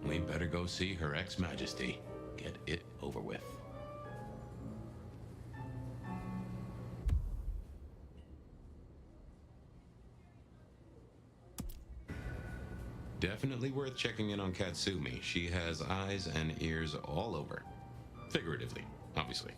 We better go see Her Ex-Majesty. Get it over with. Definitely worth checking in on Katsumi. She has eyes and ears all over. Figuratively, obviously.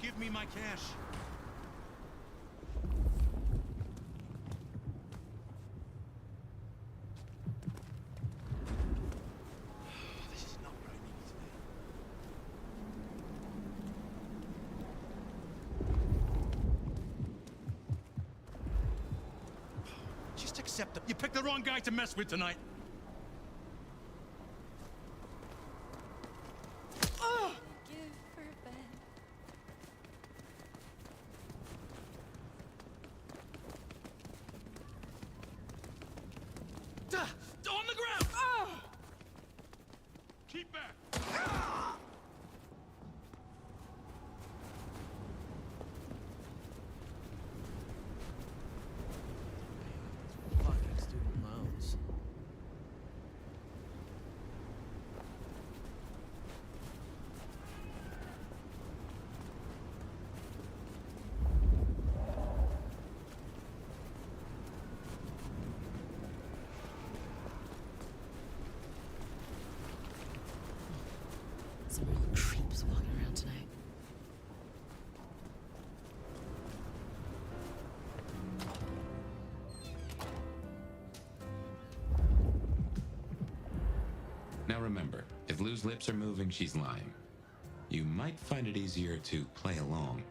Give me my cash. This is not where I need to be. Just accept it. You picked the wrong guy to mess with tonight. On the ground! Keep back! Fucking student loans. Some real creeps walking around tonight. Now remember, if Lou's lips are moving, she's lying. You might find it easier to play along.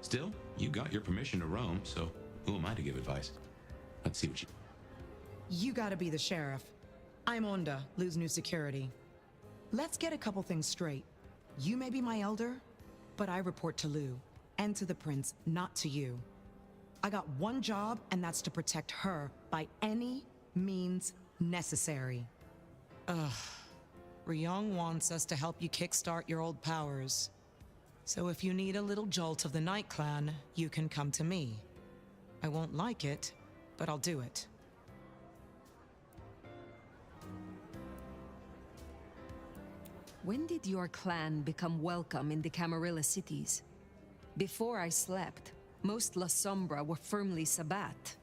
Still, you got your permission to roam, so who am I to give advice? Let's see what you... You gotta be the sheriff. I'm Onda, Lou's new security. Let's get a couple things straight. You may be my elder, but I report to Lou, and to the prince, not to you. I got one job, and that's to protect her by any means necessary. Ryong wants us to help you kickstart your old powers. So if you need a little jolt of the Night Clan, you can come to me. I won't like it, but I'll do it. When did your clan become welcome in the Camarilla cities? Before I slept, most La Sombra were firmly Sabbat.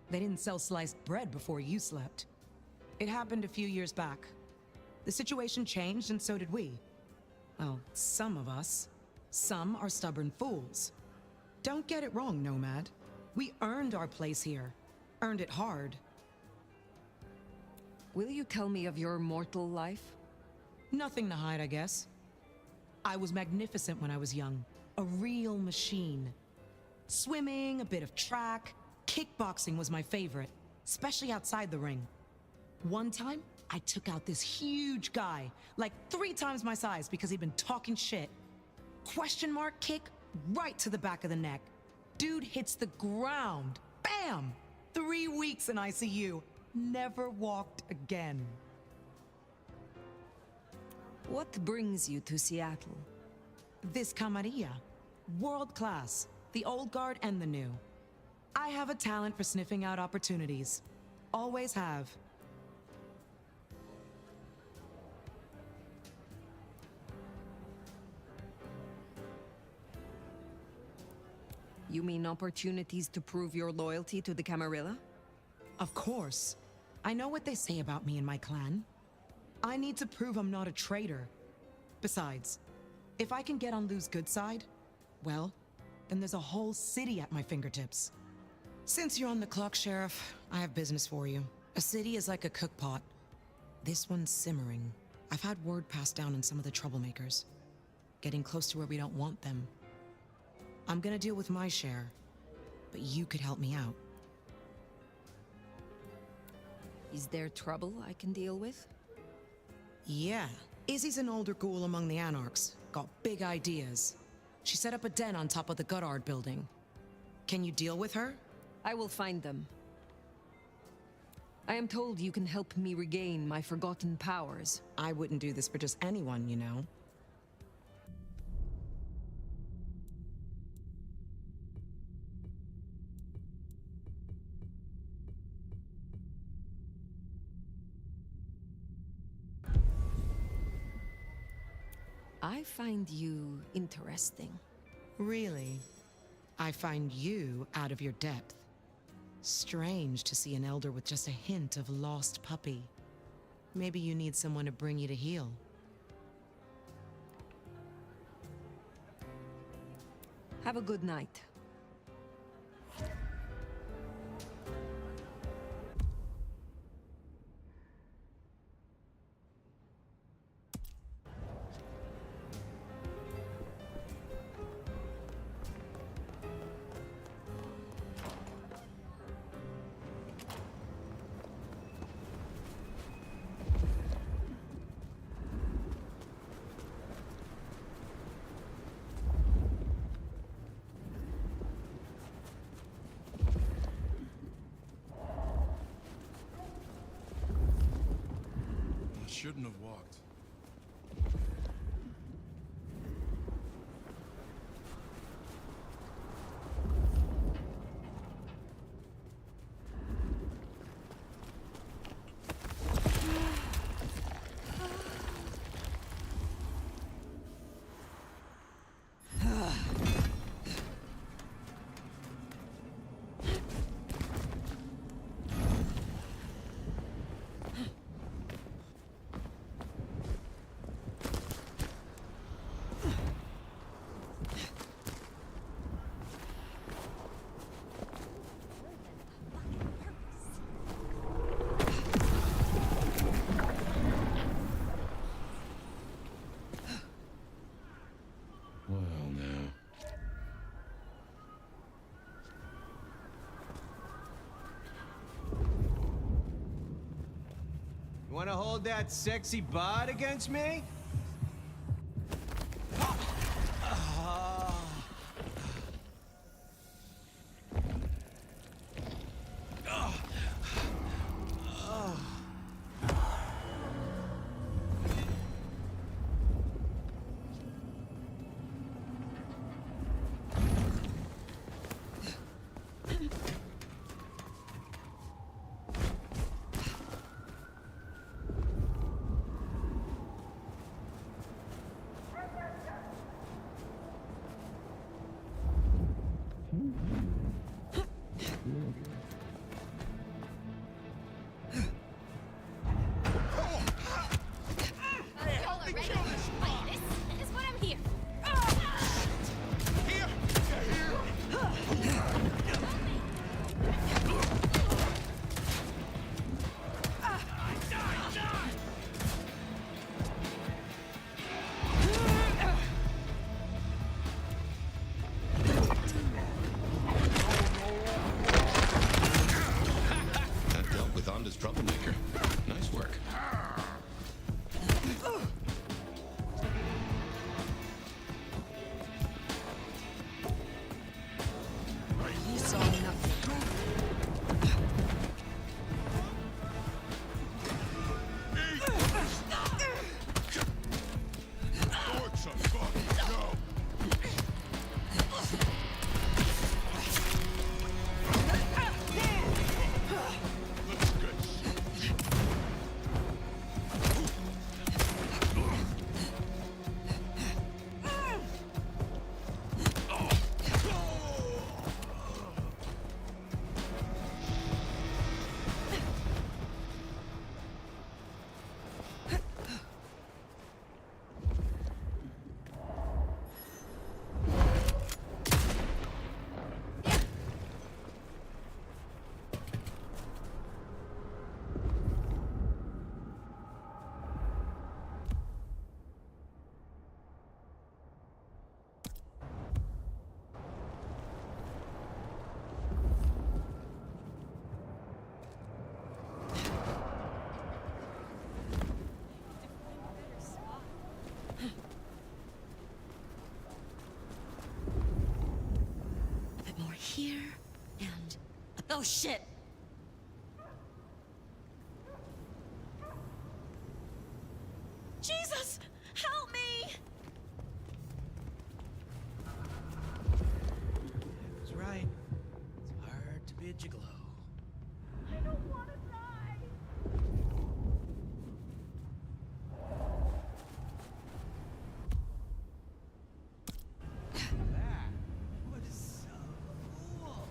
They didn't sell sliced bread before you slept. It happened a few years back. The situation changed and so did we. Well, some of us. Some are stubborn fools. Don't get it wrong, Nomad. We earned our place here. Earned it hard. Will you tell me of your mortal life? Nothing to hide, I guess. I was magnificent when I was young. A real machine. Swimming, a bit of track. Kickboxing was my favorite, especially outside the ring. One time, I took out this huge guy, like 3 times my size because he'd been talking shit. Question mark kick right to the back of the neck. Dude hits the ground. Bam! 3 weeks in ICU. Never walked again. What brings you to Seattle? This camarilla. World class. The old guard and the new. I have a talent for sniffing out opportunities. Always have. You mean opportunities to prove your loyalty to the Camarilla? Of course. I know what they say about me and my clan. I need to prove I'm not a traitor. Besides, if I can get on Lou's good side, well, then there's a whole city at my fingertips. Since you're on the clock, Sheriff, I have business for you. A city is like a cookpot. This one's simmering. I've had word passed down on some of the troublemakers. Getting close to where we don't want them. I'm gonna deal with my share, but you could help me out. Is there trouble I can deal with? Yeah. Izzy's an older ghoul among the Anarchs. Got big ideas. She set up a den on top of the Goddard building. Can you deal with her? I will find them. I am told you can help me regain my forgotten powers. I wouldn't do this for just anyone, you know. I find you interesting. Really? I find you out of your depth. Strange to see an elder with just a hint of lost puppy. Maybe you need someone to bring you to heel. Have a good night. Shouldn't have walked. You wanna hold that sexy bod against me? here, and... Oh, shit! Jesus! Help me! He's right. It's hard to be a gigolo. I don't want to die! That was so cool.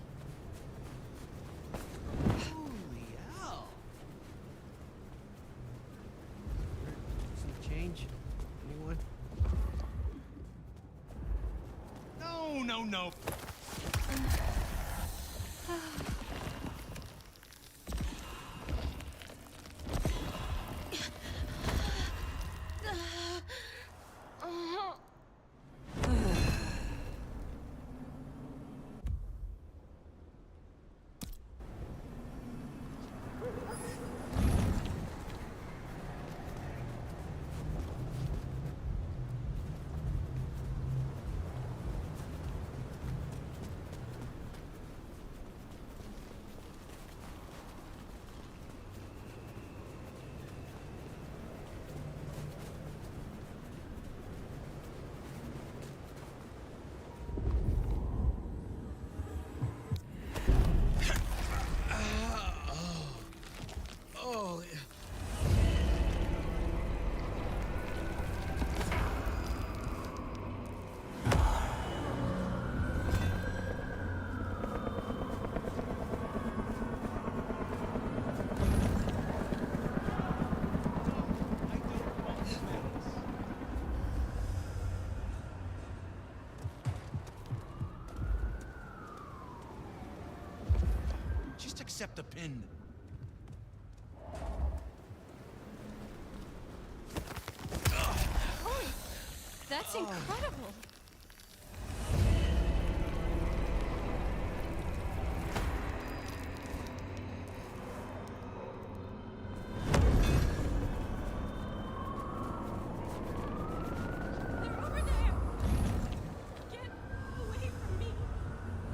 Holy hell. Some change? Anyone? No, no, no. Oh, Just accept the pin. That's incredible! They're over there! Get away from me!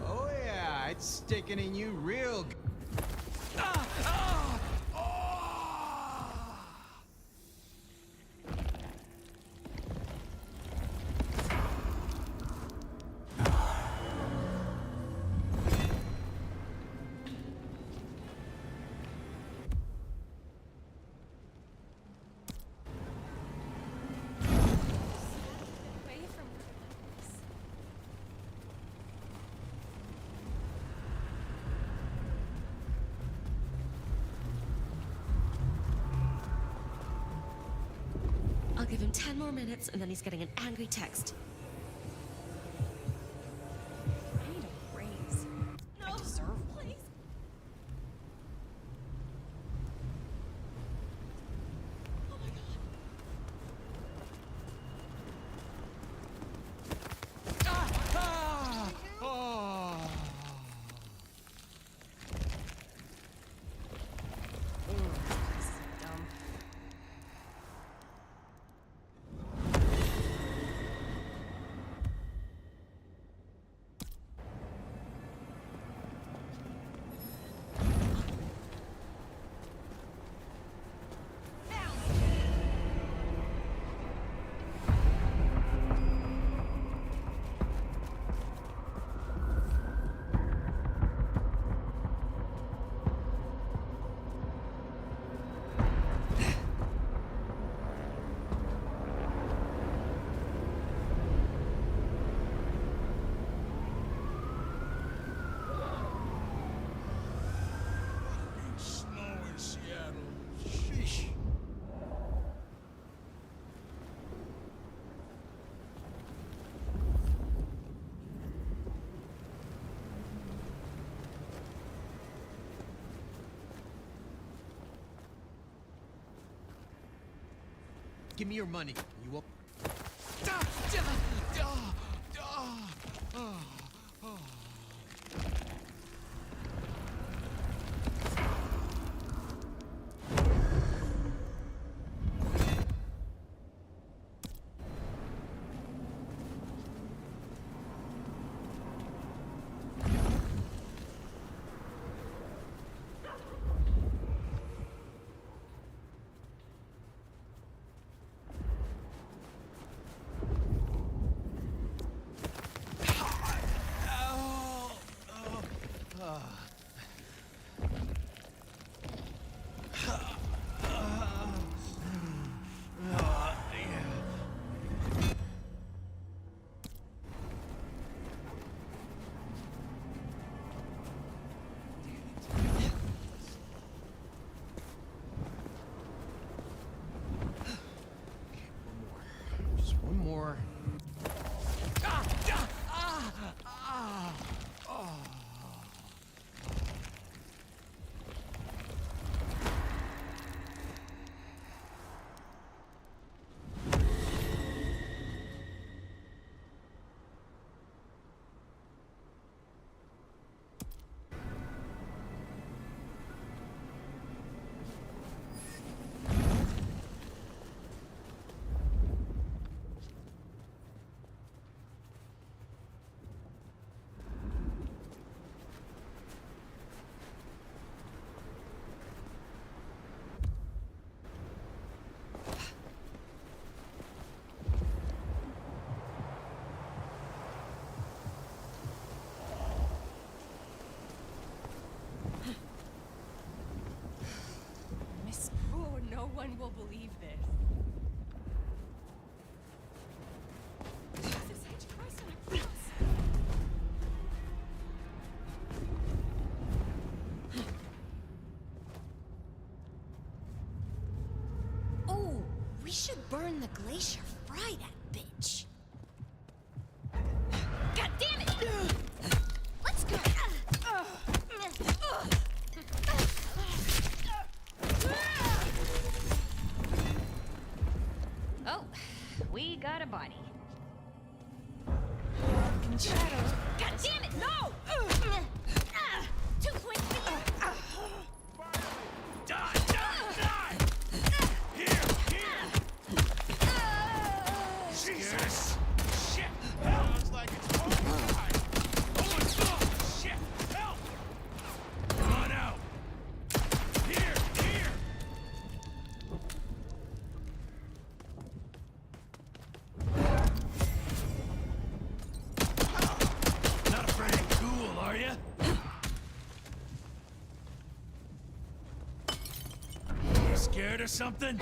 Oh yeah, it's sticking in you real good. Away from this. I'll give him 10 more minutes, and then he's getting an angry text. I need a raise. No, please. Oh my god. This is dumb. Snow in Seattle. Sheesh. give me your money. You won't. Burn the glacier, fry that bitch. God damn it! Let's go! Oh, we got a body. Shadows. God damn it! No! Too quick for you! Die! Die! Die! Here! Jesus! Shit! Help! Sounds like it's all right. Oh, it's off! Shit! Help! Come on out! Here! Here! Not afraid of ghoul, are you? You scared or something?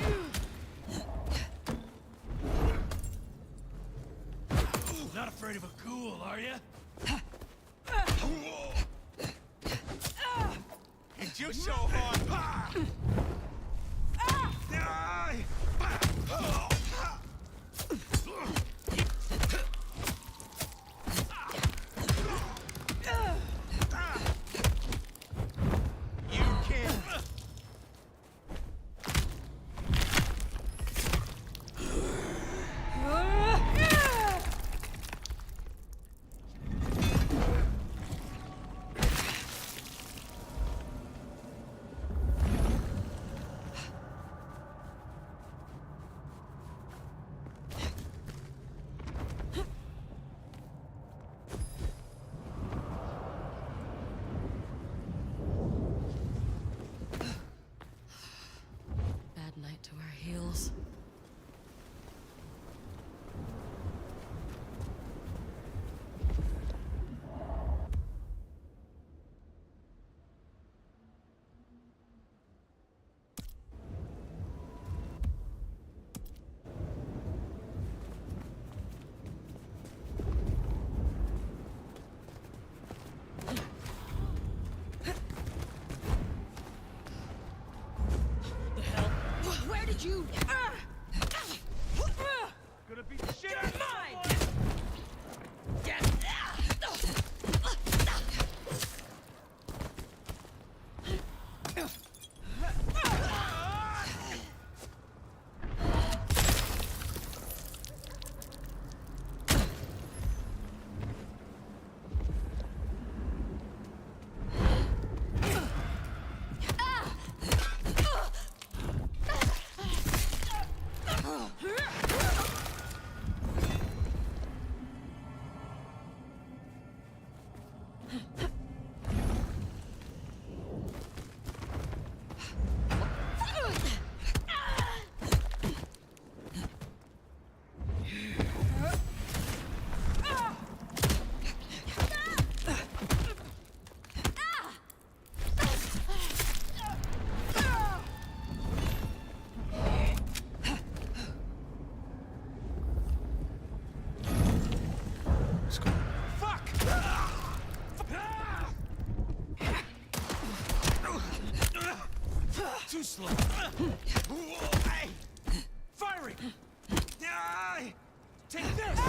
Not afraid of a ghoul, are you? And you so hard. You can't. Bad night to our heels. Where did you... Gonna beat the shit out of someone. Too slow. Hey! Firing! Take this!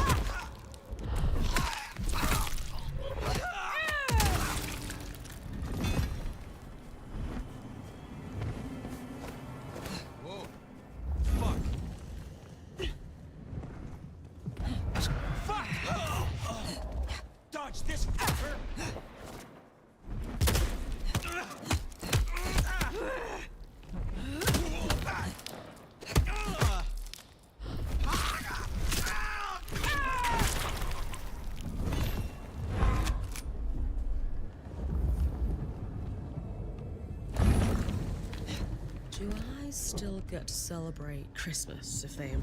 Whoa. Fuck. Fuck! Dodge this fucker! Do I still get to celebrate Christmas if they...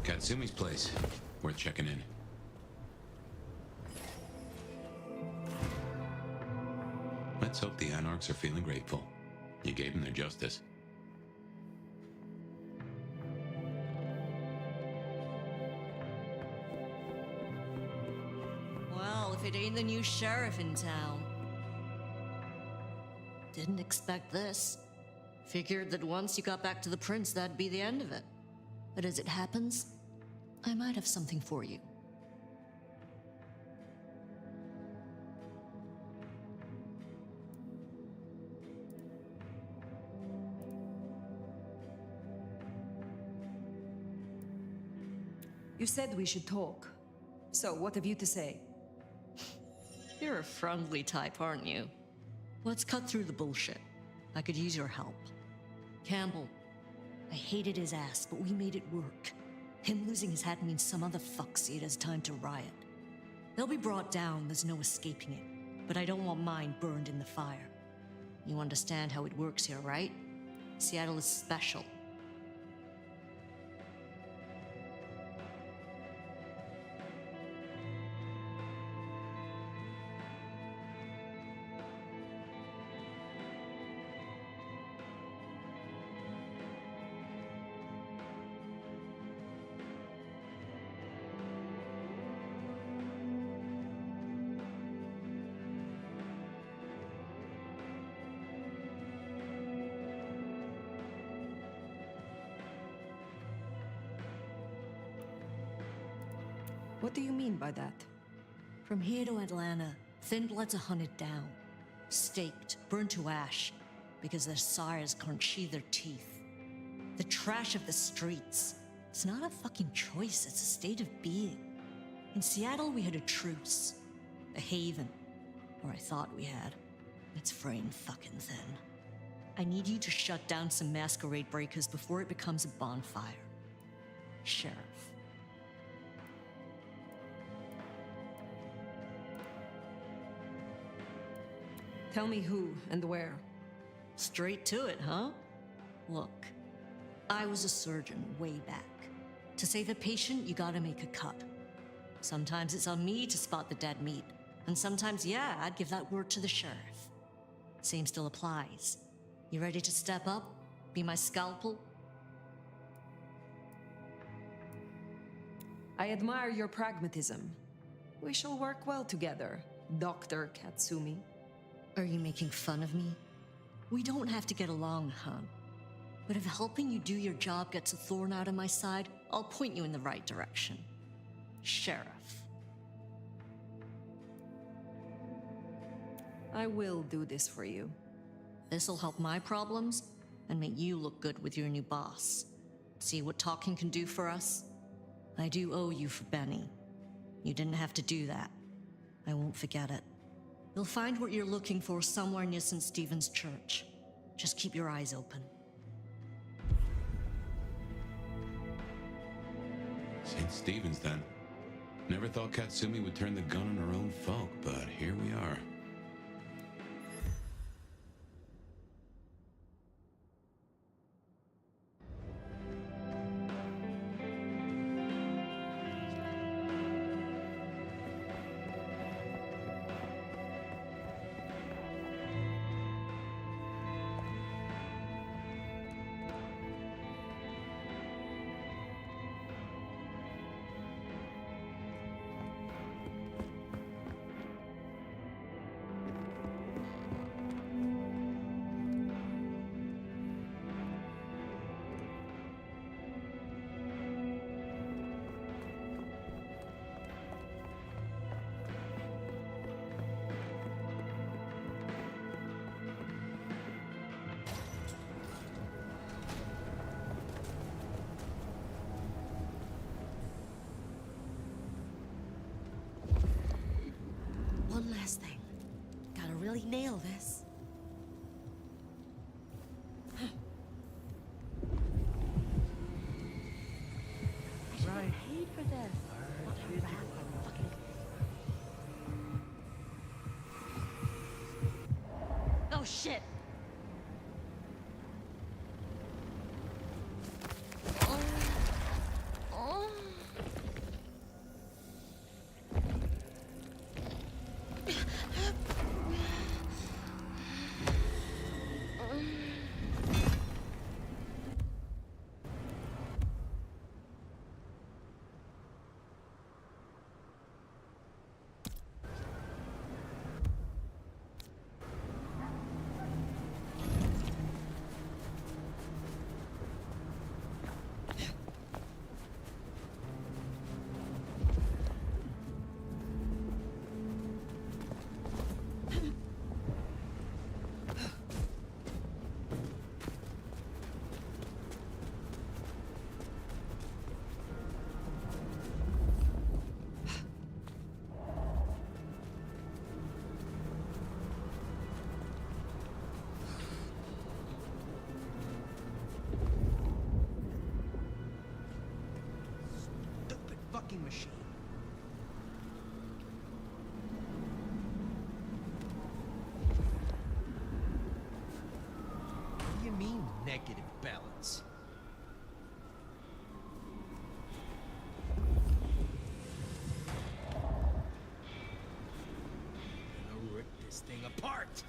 Katsumi's place. Worth checking in. Let's hope the Anarchs are feeling grateful. You gave them their justice. Well, if it ain't the new sheriff in town. Didn't expect this. Figured that once you got back to the prince, that'd be the end of it. But as it happens, I might have something for you. You said we should talk. So, what have you to say? You're a friendly type, aren't you? Let's cut through the bullshit. I could use your help. Campbell, I hated his ass, but we made it work. Him losing his hat means some other fuck see it as time to riot. They'll be brought down, there's no escaping it. But I don't want mine burned in the fire. You understand how it works here, right? Seattle is special. What do you mean by that? From here to Atlanta, thin bloods are hunted down, staked, burned to ash, because their sires can't sheathe their teeth. The trash of the streets. It's not a fucking choice, it's a state of being. In Seattle, we had a truce. A haven. Or I thought we had. It's fraying fucking thin. I need you to shut down some masquerade breakers before it becomes a bonfire. Sheriff. Tell me who and where. Straight to it, huh? Look, I was a surgeon way back. To save a patient, you gotta make a cut. Sometimes it's on me to spot the dead meat, and sometimes, yeah, I'd give that word to the sheriff. Same still applies. You ready to step up? Be my scalpel? I admire your pragmatism. We shall work well together, Dr. Katsumi. Are you making fun of me? We don't have to get along, hon. But if helping you do your job gets a thorn out of my side, I'll point you in the right direction. Sheriff. I will do this for you. This'll help my problems and make you look good with your new boss. See what talking can do for us? I do owe you for Benny. You didn't have to do that. I won't forget it. You'll find what you're looking for somewhere near St. Stephen's Church. Just keep your eyes open. St. Stephen's, then. Never thought Katsumi would turn the gun on her own folk, but here we are. One last thing. Gotta really nail this. Right. Paid for this. Oh shit! Oh. fucking machine. What do you mean, negative balance? I'm gonna rip this thing apart!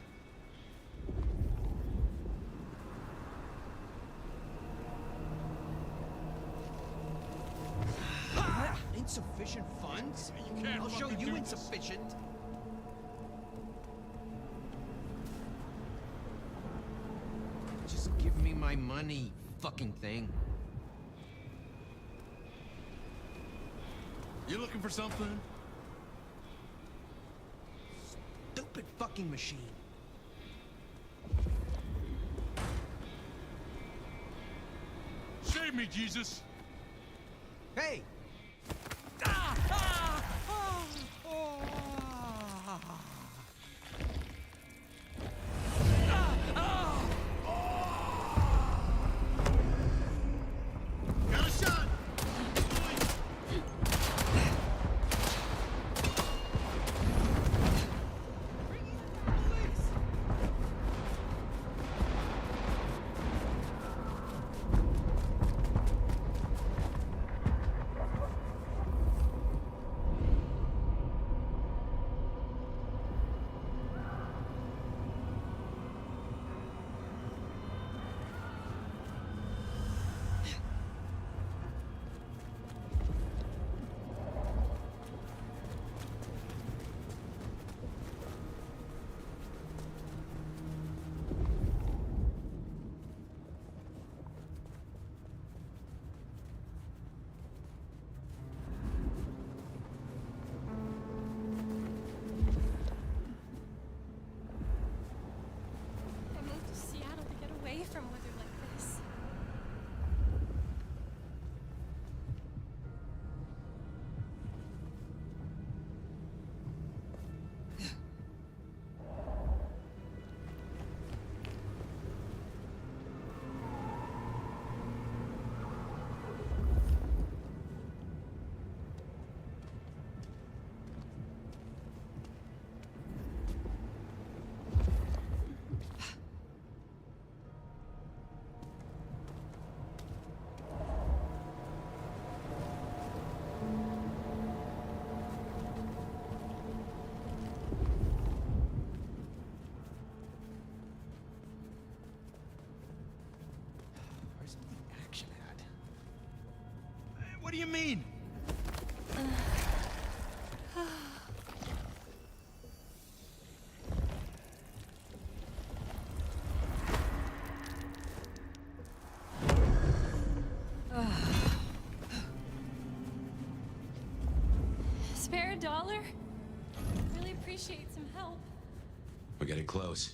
Insufficient funds? You can't I'll show fucking you do this. insufficient. Just give me my money, fucking thing. You looking for something? Stupid fucking machine. Save me, Jesus! Hey! Got a shot! I moved to Seattle to get away from weather like this. Where's all the action at? What do you mean? Spare a dollar? Really appreciate some help. We're getting close.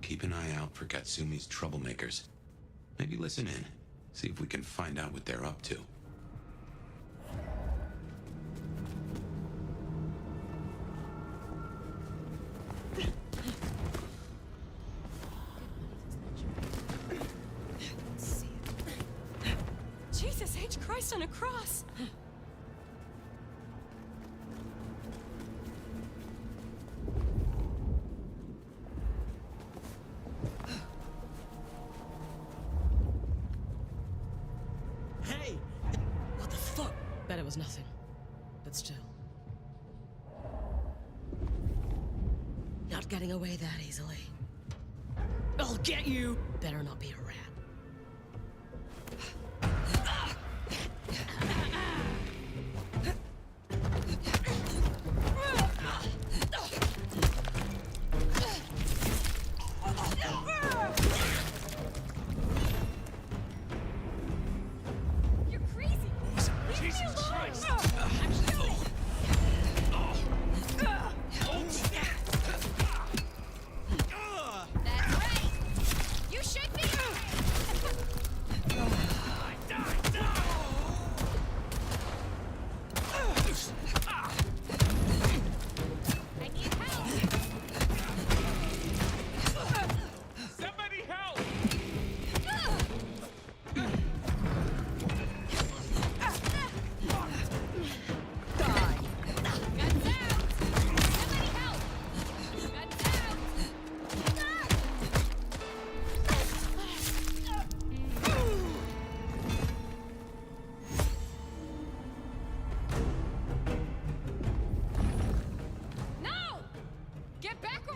Keep an eye out for Katsumi's troublemakers. Maybe listen in. See if we can find out what they're up to. Jesus H. Christ on a cross! Hey! What the fuck? Bet it was nothing. But still. Not getting away that easily. I'll get you! Better not be a rat. You're crazy! Leave me alone! That's right! You should be!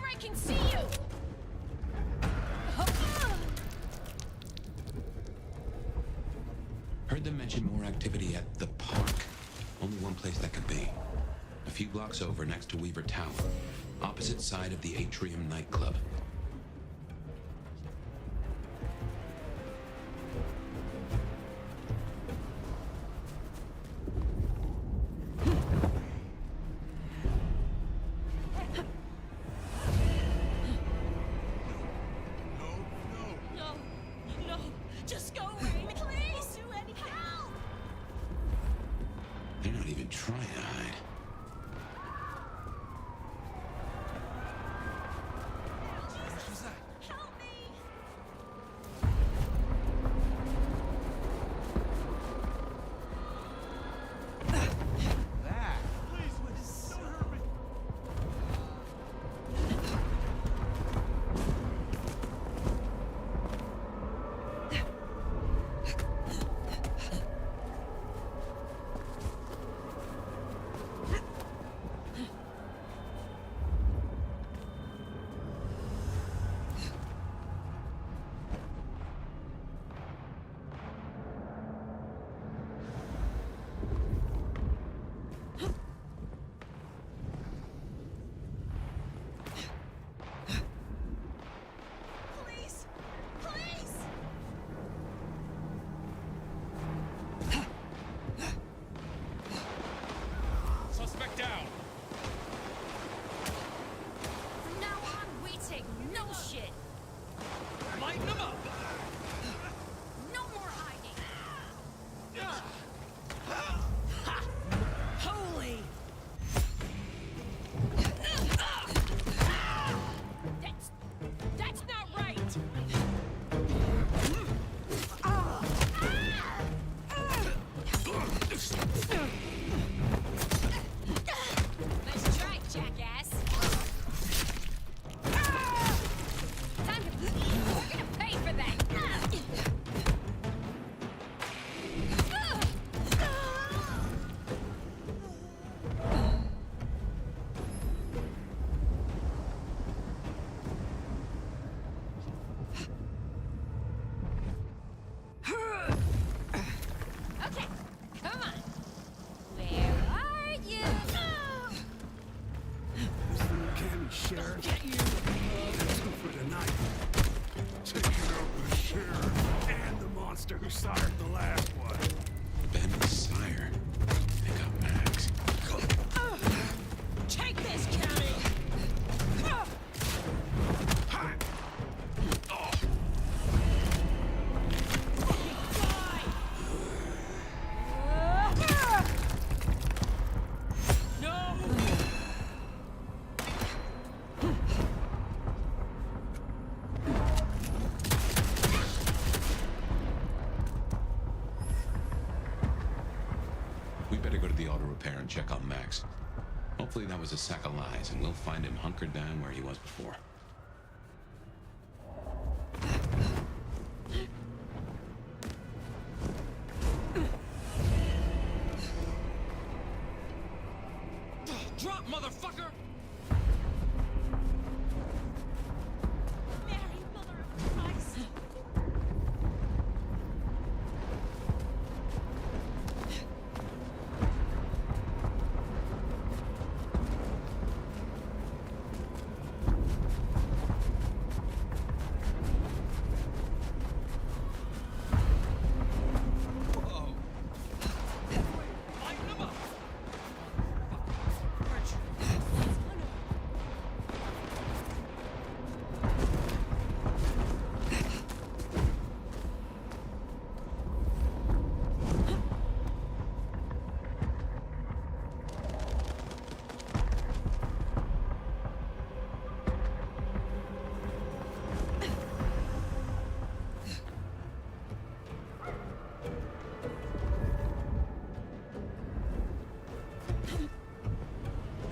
I can see you! Heard them mention more activity at the park. Only one place that could be. A few blocks over next to Weaver Tower. Opposite side of the Atrium nightclub. No, no, just go away, please! Do anything! Help! They're not even trying to hide. Help me! That. Please, don't hurt me. Please! Please! Suspect down. From now on, we take no shit! Lighten them up. No more hiding! Holy! That's not right! Nice try, jackass! Time to... We're gonna pay for that! Okay, come on. Where are you? This little candy, Sheriff. Get you! That's all for tonight. Taking out the sheriff and the monster who sired the last one. Ben and Sire. They got Max. Take this, Cammy! No. We better go to the auto repair and check on Max. Hopefully that was a sack of lies, and we'll find him hunkered down where he was before. Drop, motherfucker. Mary, mother of Christ! Whoa. Lighten them up.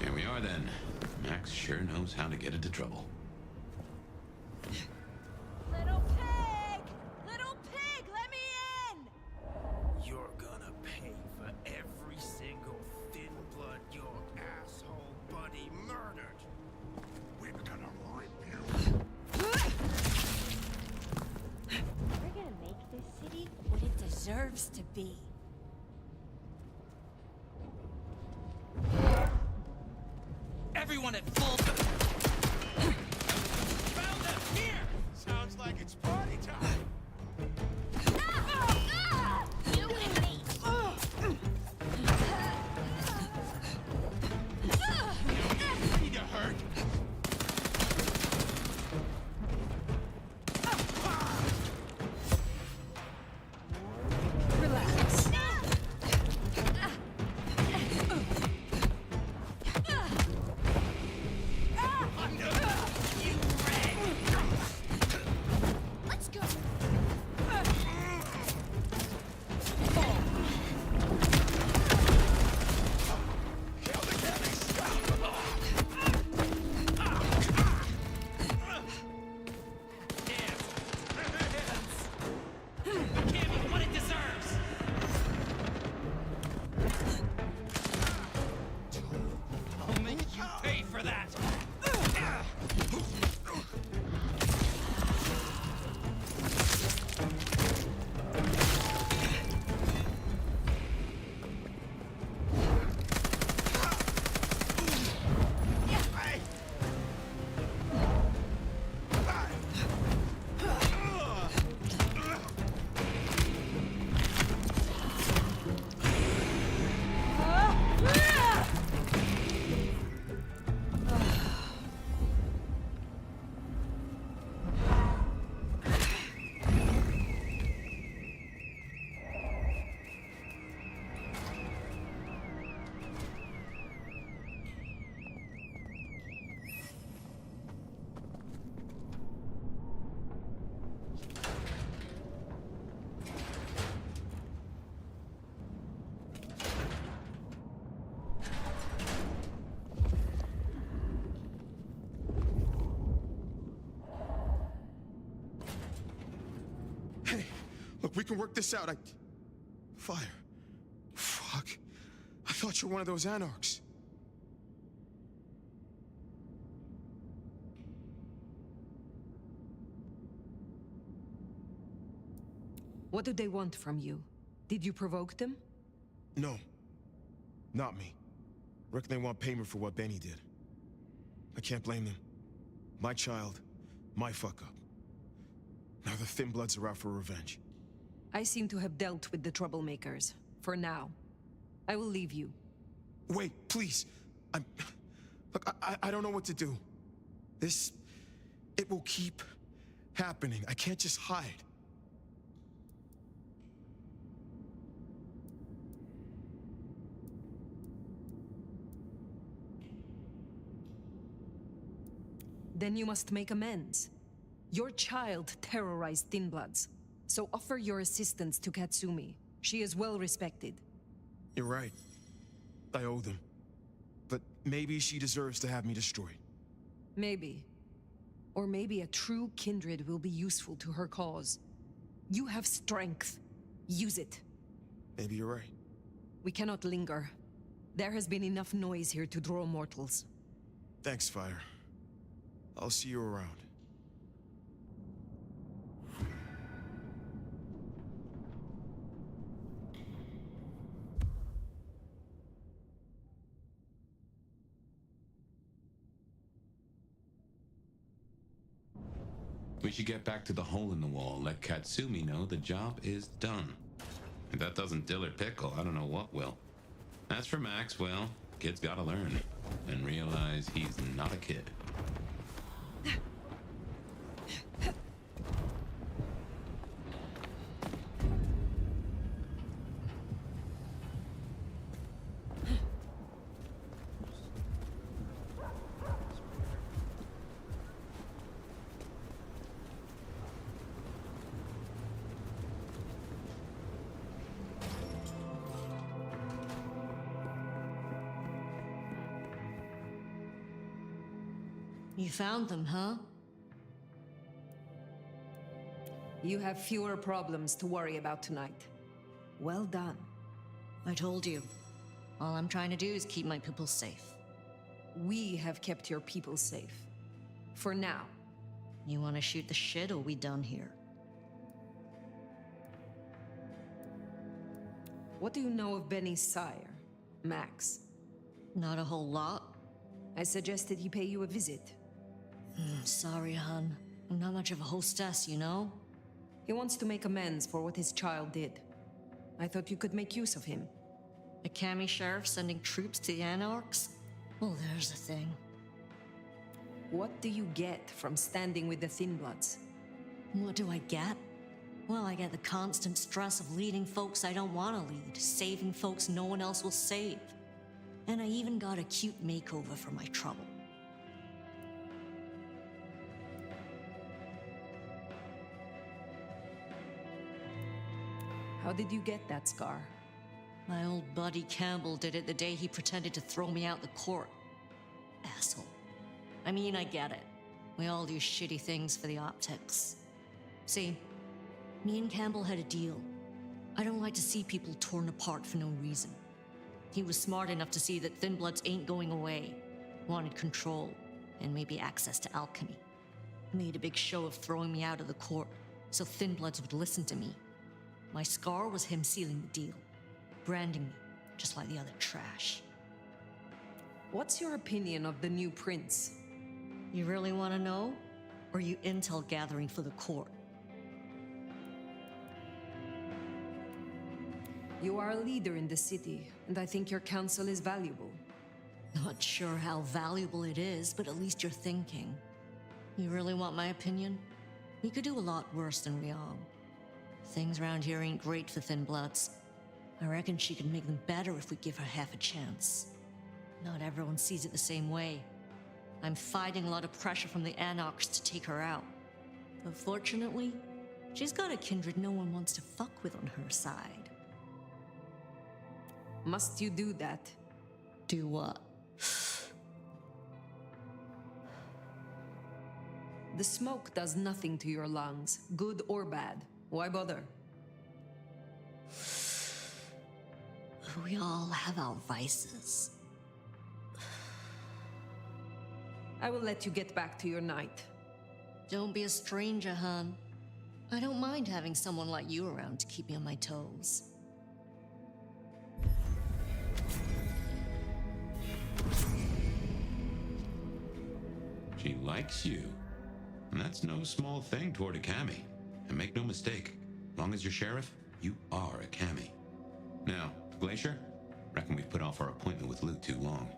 Here we are then. Max sure knows how to get into trouble. Little pig! Little pig, let me in! You're gonna pay for every single thin blood your asshole buddy murdered. We're gonna be. Everyone at full... Found them! Here! Sounds like it's party time! You and me! Need to hurt! Relax. Let's go! Kill the chemist! Give me what it deserves! I'll make you pay for that! Hey, look, we can work this out. Fire. Fuck. I thought you were one of those anarchs. What do they want from you? Did you provoke them? No. Not me. Reckon they want payment for what Benny did. I can't blame them. My child, my fuck up. Now the Thin Bloods are out for revenge. I seem to have dealt with the troublemakers. For now. I will leave you. Wait, please. Look, I don't know what to do. It will keep happening. I can't just hide. Then you must make amends. Your child terrorized Thin Bloods, so offer your assistance to Katsumi. She is well respected. You're right. I owe them. But maybe she deserves to have me destroyed. Maybe. Or maybe a true kindred will be useful to her cause. You have strength. Use it. Maybe you're right. We cannot linger. There has been enough noise here to draw mortals. Thanks, Fire. I'll see you around. We should get back to the hole in the wall, let Katsumi know the job is done. If that doesn't dill or pickle, I don't know what will. As for Max, well, kid's gotta learn and realize he's not a kid. You found them, huh? You have fewer problems to worry about tonight. Well done. I told you. All I'm trying to do is keep my people safe. We have kept your people safe. For now. You want to shoot the shit, or we done here? What do you know of Benny's sire, Max? Not a whole lot. I suggested he pay you a visit. Sorry, hon. I'm not much of a hostess, you know? He wants to make amends for what his child did. I thought you could make use of him. A Cammy sheriff sending troops to the Anarchs? Well, there's the thing. What do you get from standing with the Thin Bloods? What do I get? Well, I get the constant stress of leading folks I don't want to lead, saving folks no one else will save. And I even got a cute makeover for my trouble. How did you get that scar? My old buddy Campbell did it the day he pretended to throw me out the court. Asshole. I mean, I get it. We all do shitty things for the optics. See, me and Campbell had a deal. I don't like to see people torn apart for no reason. He was smart enough to see that Thin Bloods ain't going away. Wanted control, and maybe access to alchemy. Made a big show of throwing me out of the court, so Thin Bloods would listen to me. My scar was him sealing the deal. Branding me, just like the other trash. What's your opinion of the new prince? You really want to know? Or you intel gathering for the court? You are a leader in the city, and I think your counsel is valuable. Not sure how valuable it is, but at least you're thinking. You really want my opinion? We could do a lot worse than we are. Things around here ain't great for Thin Bloods. I reckon she could make them better if we give her half a chance. Not everyone sees it the same way. I'm fighting a lot of pressure from the Anarchs to take her out. But fortunately, she's got a kindred no one wants to fuck with on her side. Must you do that? Do what? The smoke does nothing to your lungs, good or bad. Why bother? We all have our vices. I will let you get back to your night. Don't be a stranger, hon. I don't mind having someone like you around to keep me on my toes. She likes you. And that's no small thing toward a Cammy. And make no mistake, long as you're sheriff, you are a Cammy. Now, Glacier, reckon we've put off our appointment with Luke too long.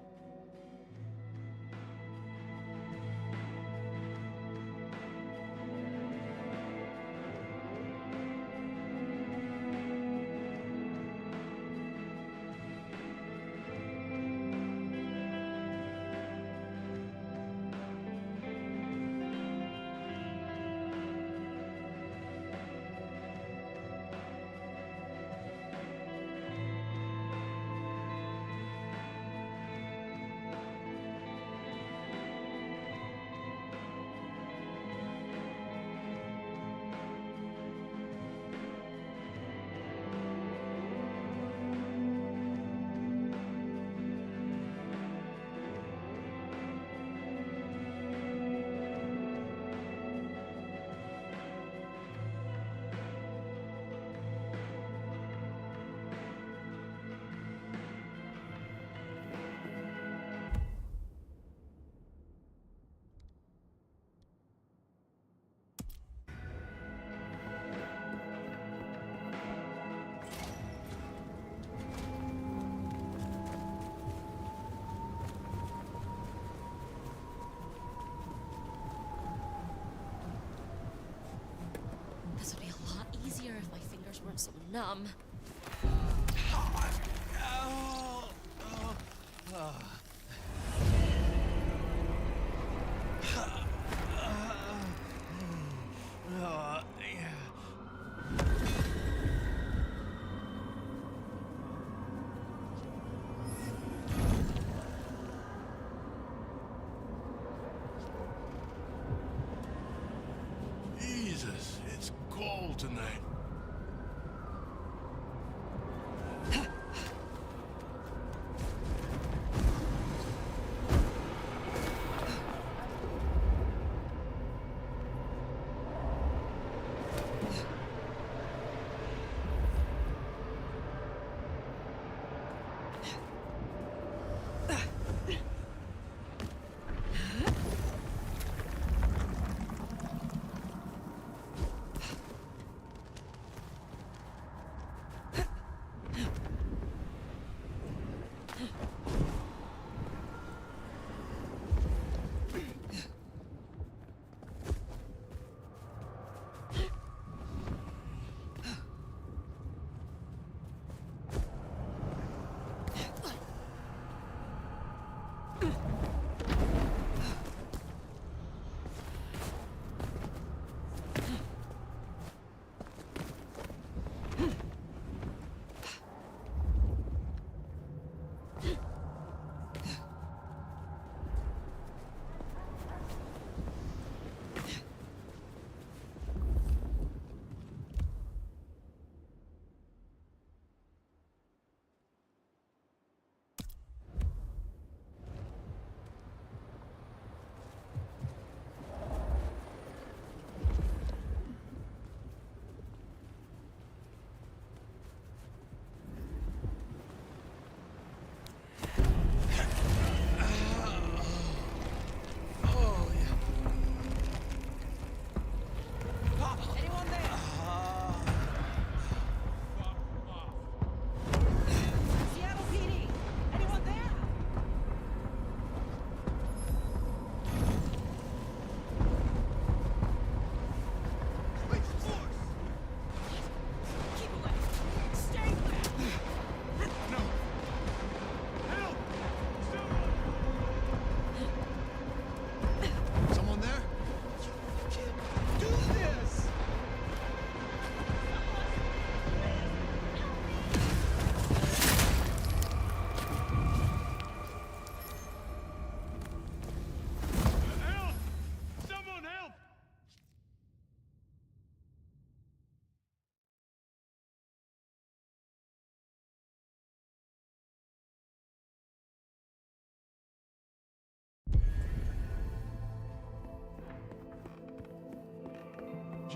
This would be a lot easier if my fingers weren't so numb. Jesus, it's cold tonight.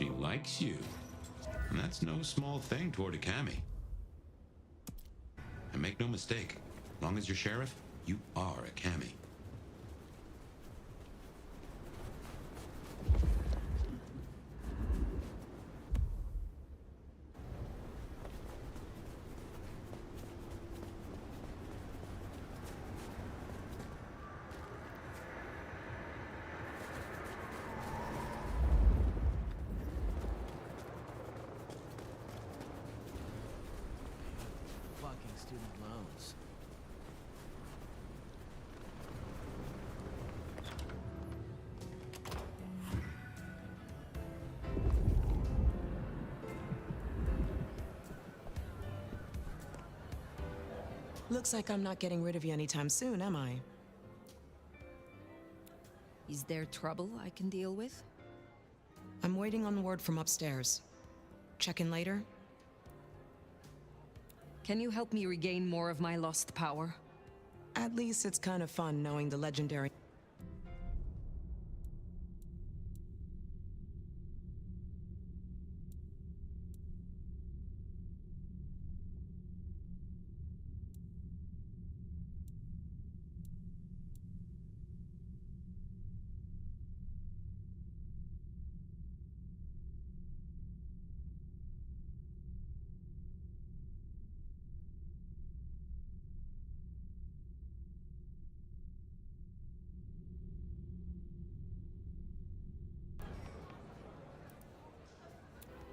She likes you. And that's no small thing toward a Cammy. And make no mistake, as long as you're sheriff, you are a Cammy. Fucking student loans. Looks like I'm not getting rid of you anytime soon, am I? Is there trouble I can deal with? I'm waiting on word from upstairs. Check in later? Can you help me regain more of my lost power? At least it's kind of fun knowing the legendary...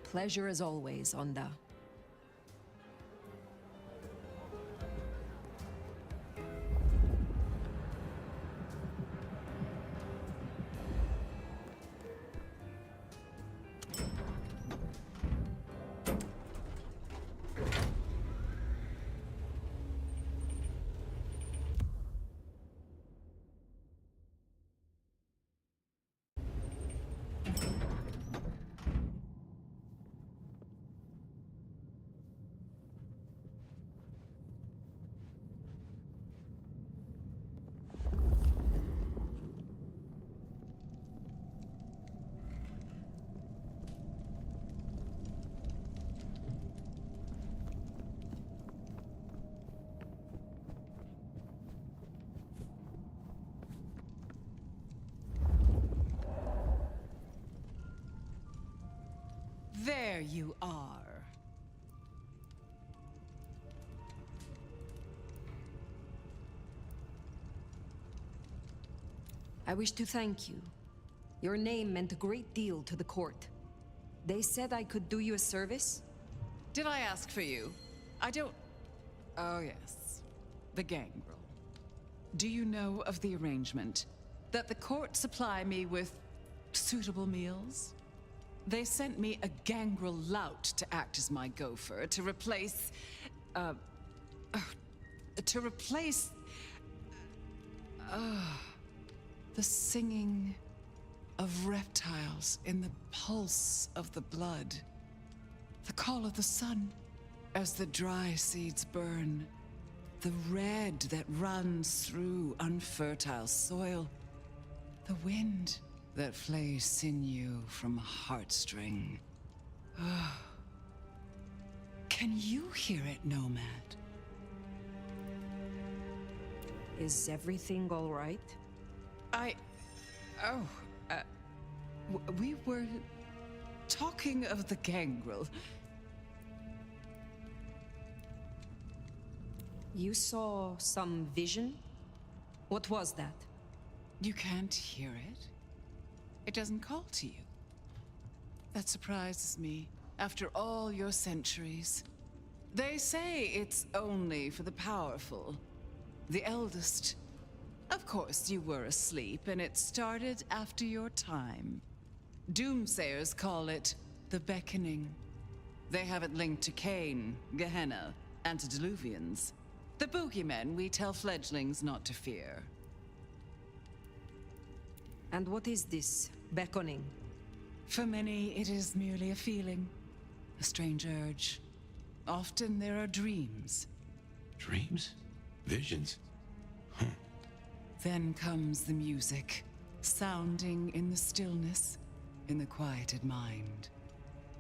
Pleasure as always, Onda. There you are. I wish to thank you. Your name meant a great deal to the court. They said I could do you a service? Did I ask for you? I don't... Oh, yes. The gangrel. Do you know of the arrangement? That the court supply me with suitable meals? They sent me a gangrel lout to act as my gopher, to replace... the singing of reptiles in the pulse of the blood. The call of the sun as the dry seeds burn. The red that runs through unfertile soil. The wind that flays sinew from a heartstring. Can you hear it, Nomad? Is everything all right? We were talking of the gangrel. You saw some vision? What was that? You can't hear it? It doesn't call to you. That surprises me, after all your centuries. They say it's only for the powerful, the eldest. Of course, you were asleep, and it started after your time. Doomsayers call it the Beckoning. They have it linked to Cain, Gehenna, antediluvians. The boogeymen we tell fledglings not to fear. And what is this beckoning? For many, it is merely a feeling, a strange urge. Often there are dreams. Dreams? Visions? Then comes the music, sounding in the stillness, in the quieted mind.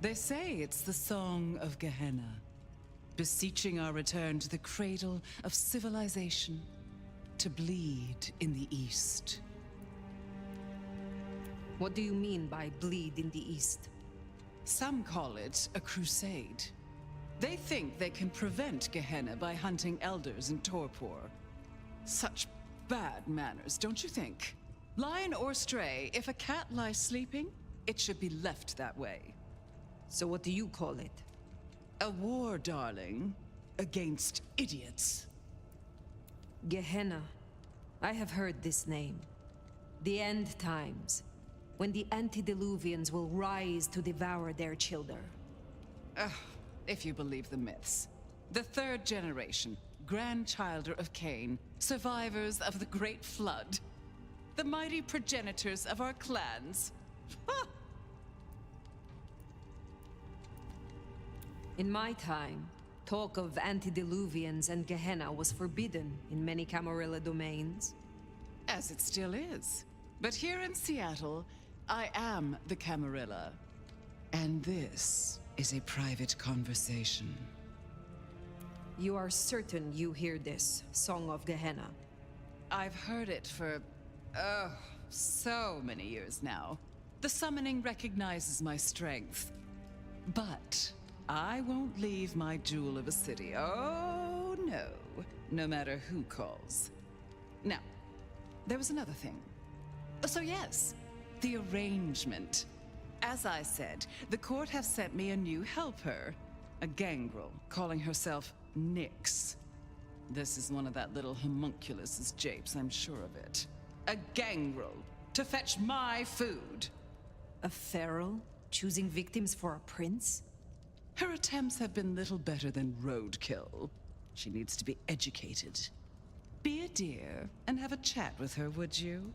They say it's the song of Gehenna, beseeching our return to the cradle of civilization, to bleed in the east. What do you mean by bleed in the east? Some call it a crusade. They think they can prevent Gehenna by hunting elders in torpor. Such bad manners, don't you think? Lion or stray, if a cat lies sleeping, it should be left that way. So what do you call it? A war, darling, against idiots. Gehenna. I have heard this name. The end times, when the antediluvians will rise to devour their children. If you believe the myths. The third generation, grandchilder of Cain, survivors of the Great Flood. The mighty progenitors of our clans. In my time, talk of antediluvians and Gehenna was forbidden in many Camarilla domains. As it still is. But here in Seattle, I am the Camarilla. And this is a private conversation. You are certain you hear this, Song of Gehenna? I've heard it for, so many years now. The summoning recognizes my strength. But I won't leave my jewel of a city. Oh, no. No matter who calls. Now, there was another thing. So yes, the arrangement. As I said, the court have sent me a new helper. A gangrel, calling herself Nyx. This is one of that little homunculus's japes, I'm sure of it. A gangrel, to fetch my food. A feral, choosing victims for a prince? Her attempts have been little better than roadkill. She needs to be educated. Be a dear and have a chat with her, would you?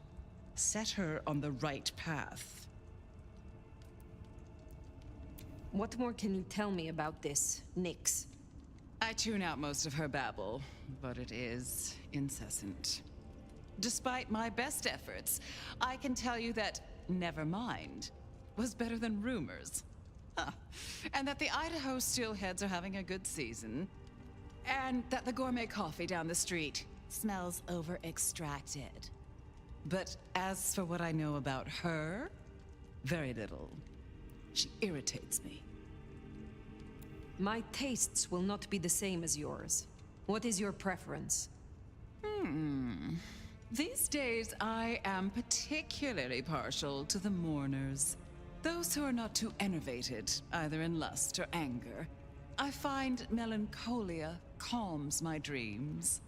Set her on the right path. What more can you tell me about this, Nyx? I tune out most of her babble, but it is incessant. Despite my best efforts, I can tell you that never mind was better than rumors. And that the Idaho steelheads are having a good season. And that the gourmet coffee down the street smells over-extracted. But as for what I know about her, very little. She irritates me. My tastes will not be the same as yours. What is your preference? These days, I am particularly partial to the mourners. Those who are not too enervated, either in lust or anger. I find melancholia calms my dreams.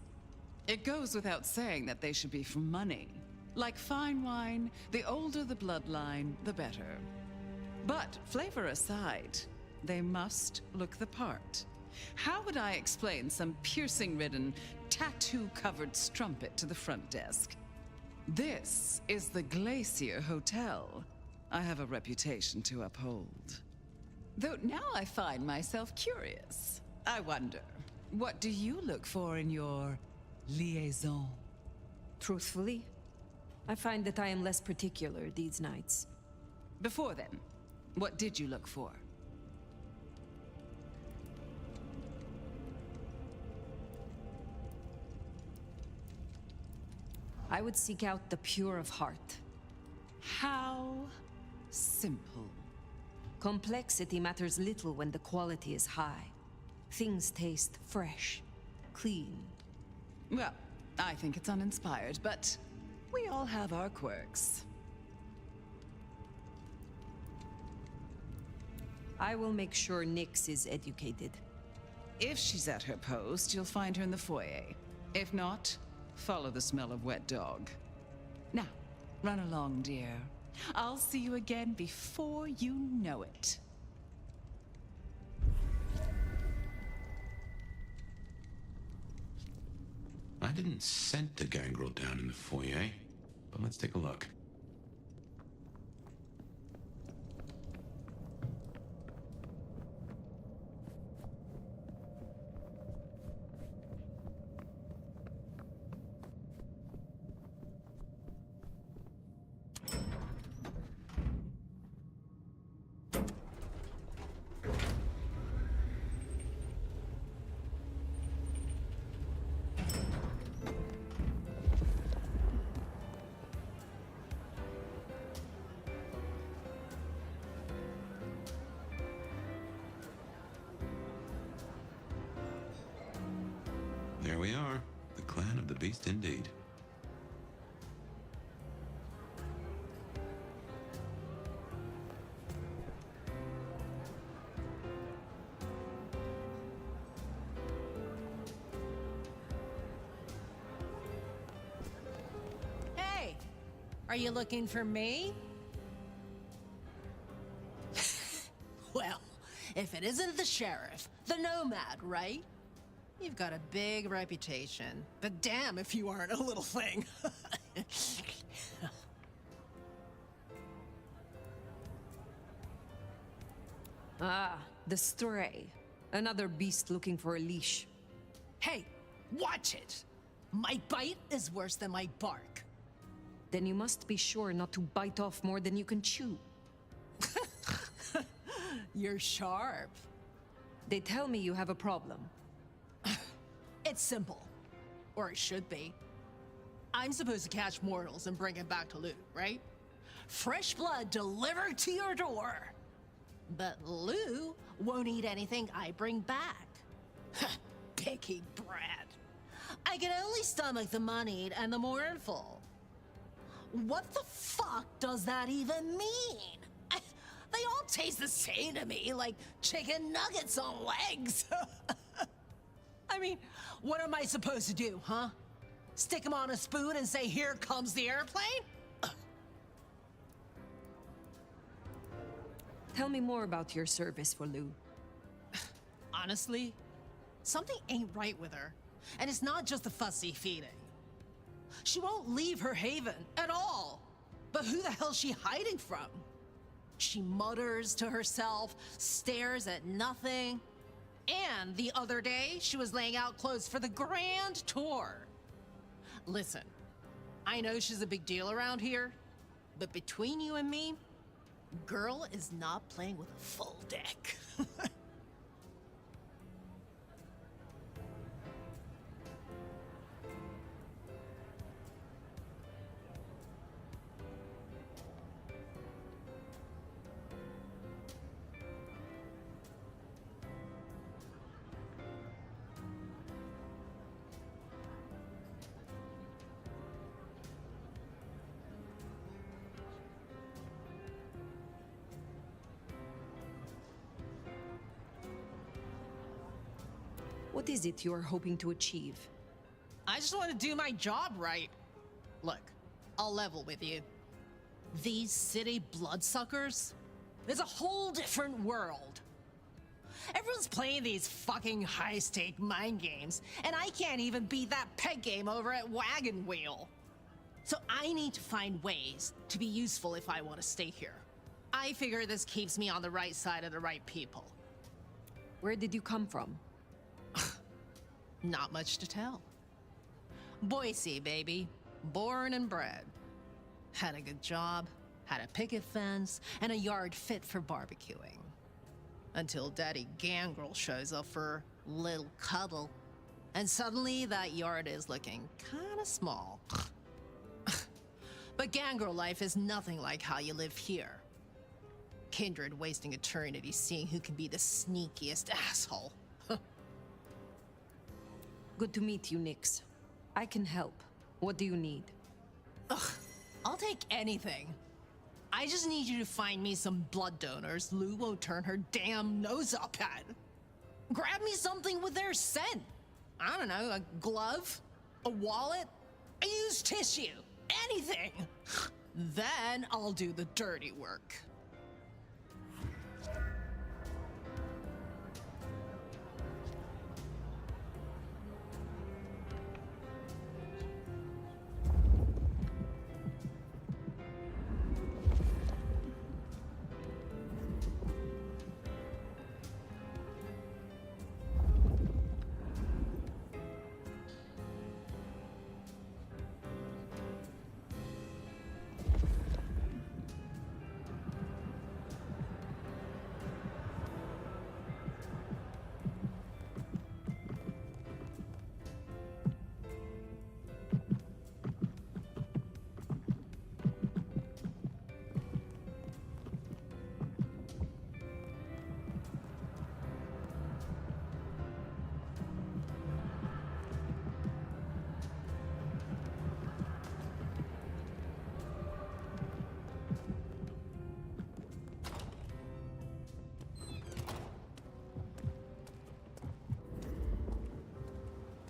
It goes without saying that they should be for money. Like fine wine, the older the bloodline, the better. But flavor aside, they must look the part. How would I explain some piercing-ridden, tattoo-covered strumpet to the front desk? This is the Glacier Hotel. I have a reputation to uphold. Though now I find myself curious. I wonder, what do you look for in your liaison? Truthfully, I find that I am less particular these nights. Before then, what did you look for? I would seek out the pure of heart. How simple. Complexity matters little when the quality is high. Things taste fresh, clean. Well, I think it's uninspired, but we all have our quirks. I will make sure Nyx is educated. If she's at her post, you'll find her in the foyer. If not, follow the smell of wet dog. Now, run along, dear. I'll see you again before you know it. I didn't scent the gangrel down in the foyer, but let's take a look. There we are, the clan of the beast indeed. Hey, are you looking for me? Well, if it isn't the sheriff, the nomad, right? You've got a big reputation, but damn if you aren't a little thing. Ah, the stray. Another beast looking for a leash. Hey, watch it! My bite is worse than my bark. Then you must be sure not to bite off more than you can chew. You're sharp. They tell me you have a problem. It's simple. Or it should be. I'm supposed to catch mortals and bring it back to Lou, right? Fresh blood delivered to your door. But Lou won't eat anything I bring back. Picky brat. I can only stomach the moneyed and the mournful. What the fuck does that even mean? They all taste the same to me, like chicken nuggets on legs. I mean, what am I supposed to do, huh? Stick him on a spoon and say, "Here comes the airplane"? Tell me more about your service for Lou. Honestly, something ain't right with her. And it's not just the fussy feeding. She won't leave her haven at all. But who the hell's she hiding from? She mutters to herself, stares at nothing. And the other day, she was laying out clothes for the grand tour. Listen, I know she's a big deal around here, but between you and me, girl is not playing with a full deck. What is it you're hoping to achieve? I just want to do my job right. Look, I'll level with you. These city bloodsuckers, it's a whole different world. Everyone's playing these fucking high-stake mind games, and I can't even beat that peg game over at Wagon Wheel. So I need to find ways to be useful if I want to stay here. I figure this keeps me on the right side of the right people. Where did you come from? Not much to tell. Boise, baby. Born and bred. Had a good job, had a picket fence, and a yard fit for barbecuing. Until Daddy Gangrel shows up for little cuddle. And suddenly that yard is looking kinda small. But Gangrel life is nothing like how you live here. Kindred wasting eternity seeing who can be the sneakiest asshole. Good to meet you, Nix. I can help. What do you need? Ugh, I'll take anything. I just need you to find me some blood donors Lou won't turn her damn nose up at. Grab me something with their scent. I don't know, a glove, a wallet, a used tissue, anything. Then I'll do the dirty work.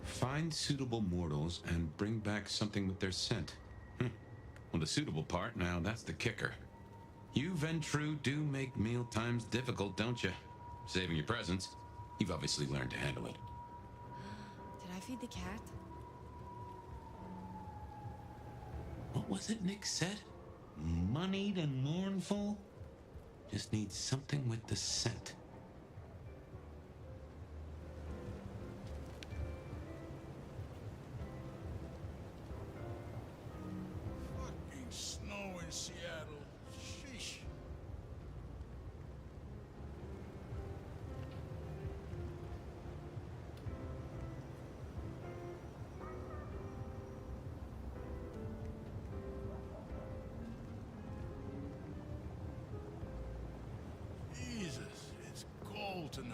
Find suitable mortals and bring back something with their scent. Well, the suitable part, now that's the kicker. You Ventru do make meal times difficult, don't you? Saving your presence. You've obviously learned to handle it. Did I feed the cat? What was it Nick said? Moneyed and mournful? Just need something with the scent. Fucking snow in Seattle. Sheesh. Jesus, it's cold tonight.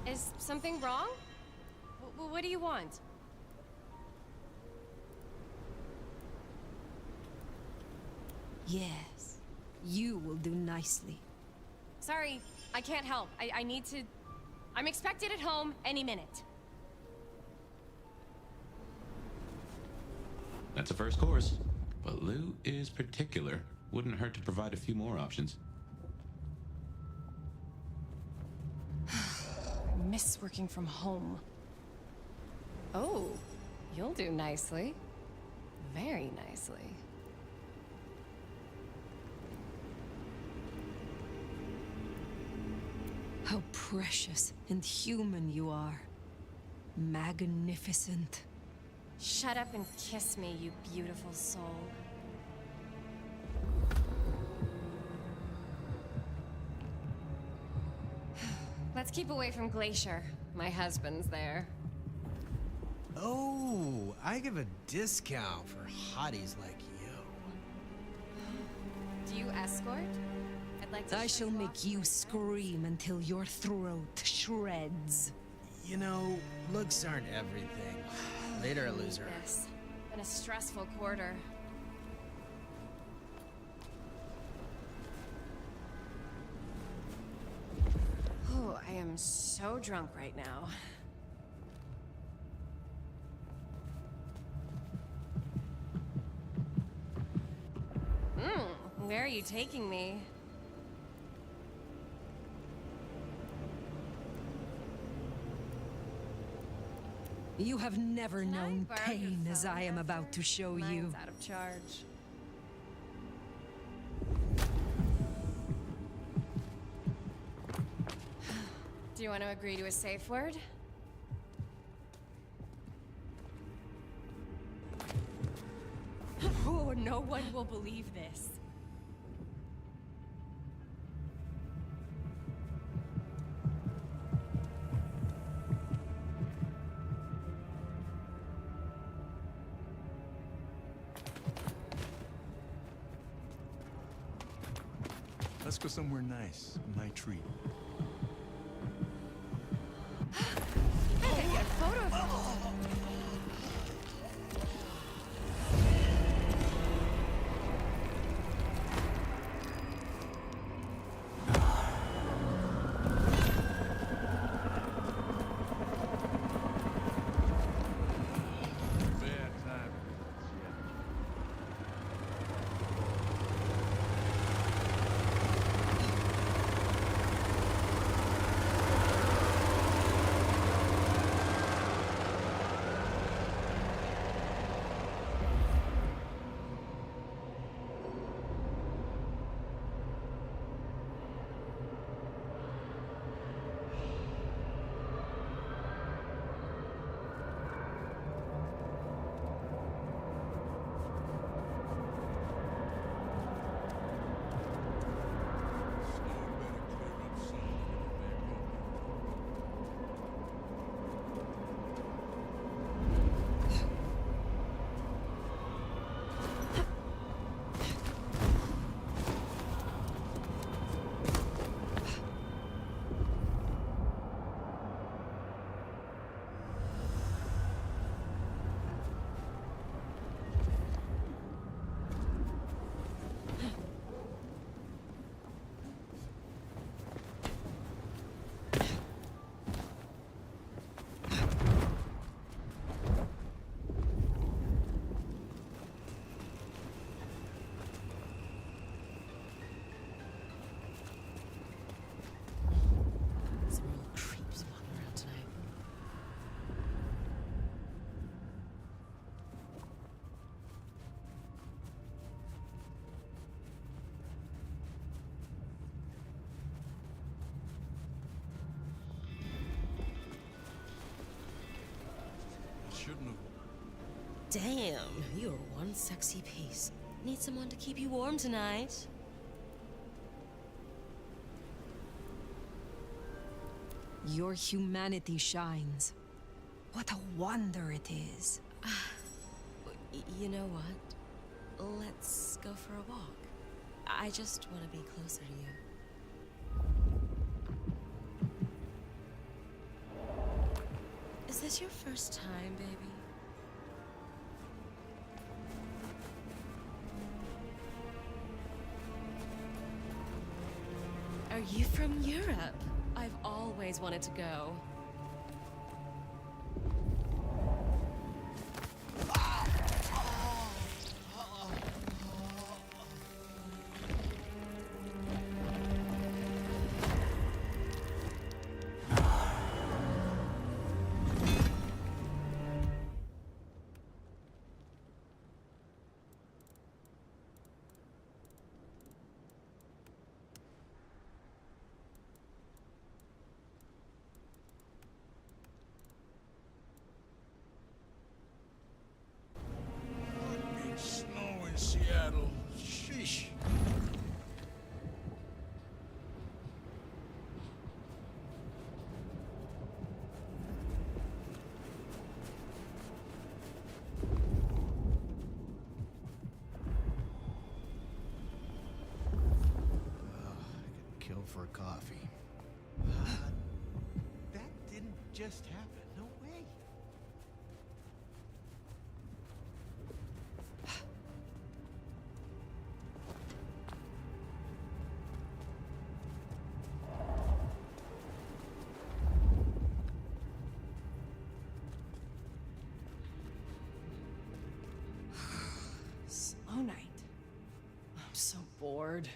Is something wrong? What do you want? Yes, you will do nicely. Sorry, I can't help. I need to... I'm expected at home any minute. That's a first course. But Lou is particular. Wouldn't hurt to provide a few more options. Miss working from home. Oh, you'll do nicely. Very nicely. How precious and human you are. Magnificent. Shut up and kiss me, you beautiful soul. Let's keep away from Glacier. My husband's there. Oh, I give a discount for hotties like you. Do you escort? I'd like to I show shall you make off. you scream until your throat shreds. You know, looks aren't everything. Later, loser. Yes. been a stressful quarter. Oh, I am so drunk right now. Where are you taking me? You have never Can I known borrow your pain as phone, I am about Hester? to show you. Mine's out of charge. Do you want to agree to a safe word? Oh, no one will believe this. Let's go somewhere nice. A night treat. I gotta get a photo of you. Bad time. Some real creeps walking around tonight. Shouldn't have. Damn, you're one sexy piece. Need someone to keep you warm tonight? Your humanity shines. What a wonder it is. You know what? Let's go for a walk. I just want to be closer to you. Is this your first time, baby? Are you from Europe? I've always wanted to go. Snow in Seattle. Sheesh. I could kill for a coffee. That didn't just happen. No way. bored.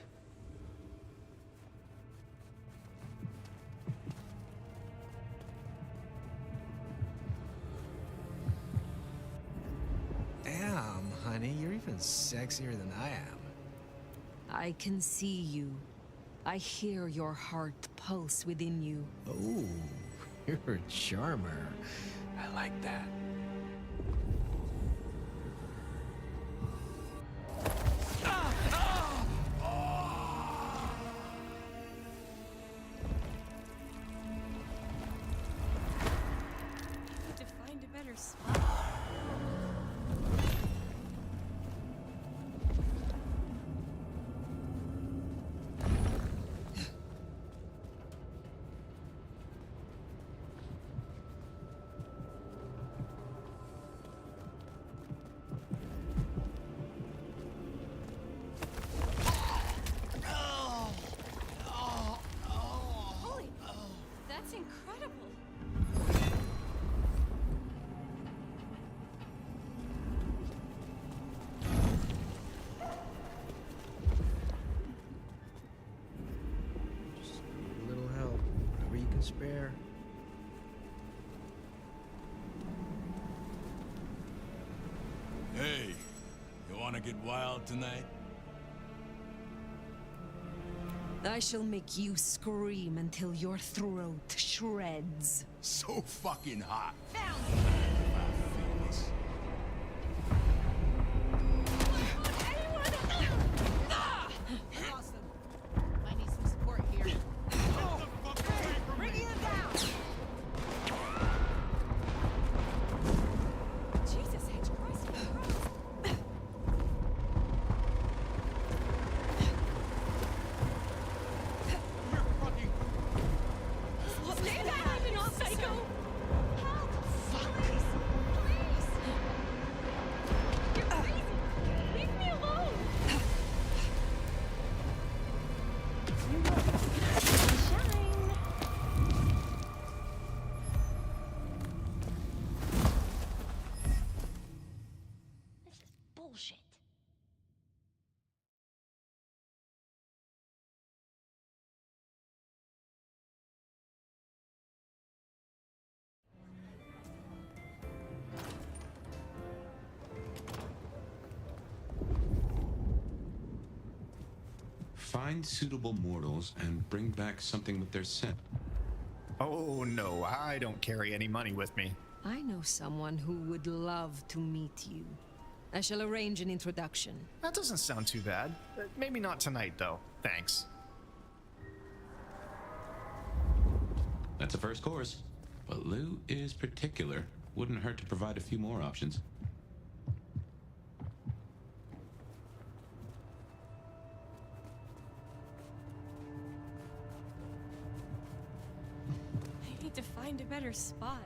Damn, honey, you're even sexier than I am. I can see you. I hear your heart pulse within you. Oh, you're a charmer. I like that. Need to find a better spot. Holy, that's incredible. Just need a little help, whatever you can spare. Hey, you wanna get wild tonight? I shall make you scream until your throat shreds. So fucking hot. I lost them. I need some support here. Bringing them down! Jesus H. Christ. Stand down, you psycho! Help! Please! Please! You're crazy! Leave me alone! Shine! This is bullshit. Find suitable mortals and bring back something with their scent. Oh no, I don't carry any money with me. I know someone who would love to meet you. I shall arrange an introduction. That doesn't sound too bad. Maybe not tonight though. Thanks. That's a first course. But Lou is particular. Wouldn't hurt to provide a few more options. I need to find a better spot.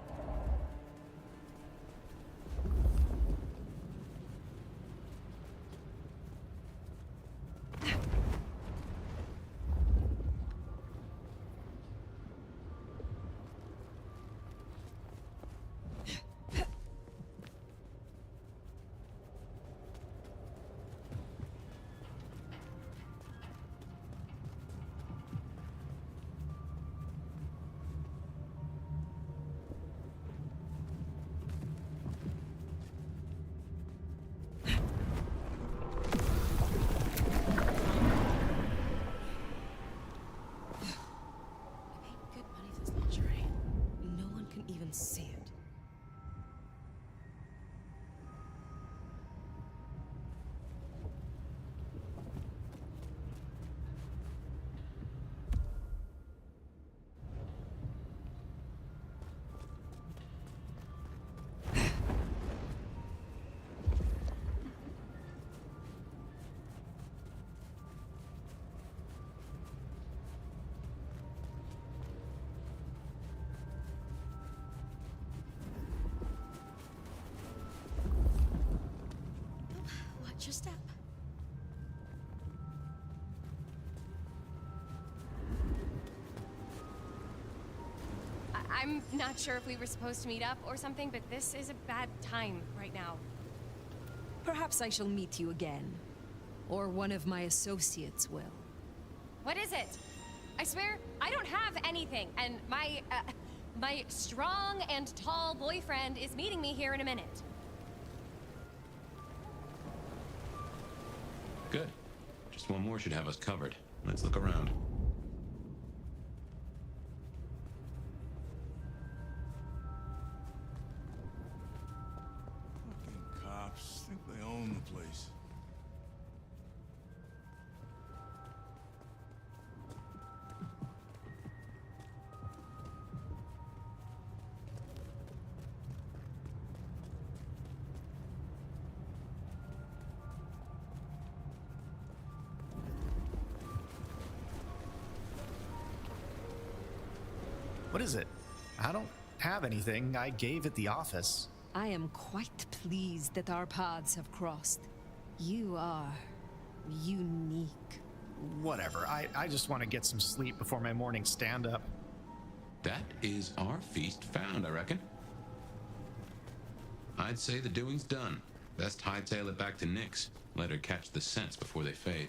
See it. Watch your step. I'm not sure if we were supposed to meet up or something, but this is a bad time right now. Perhaps I shall meet you again. Or one of my associates will. What is it? I swear, I don't have anything, and my strong and tall boyfriend is meeting me here in a minute. Good. Just one more should have us covered. Let's look around. Fucking cops think they own the place. What is it? I don't have anything. I gave at the office. I am quite pleased that our paths have crossed. You are unique. Whatever. I just want to get some sleep before my morning stand-up. That is our feast found, I reckon. I'd say the doing's done. Best hightail it back to Nyx. Let her catch the scents before they fade.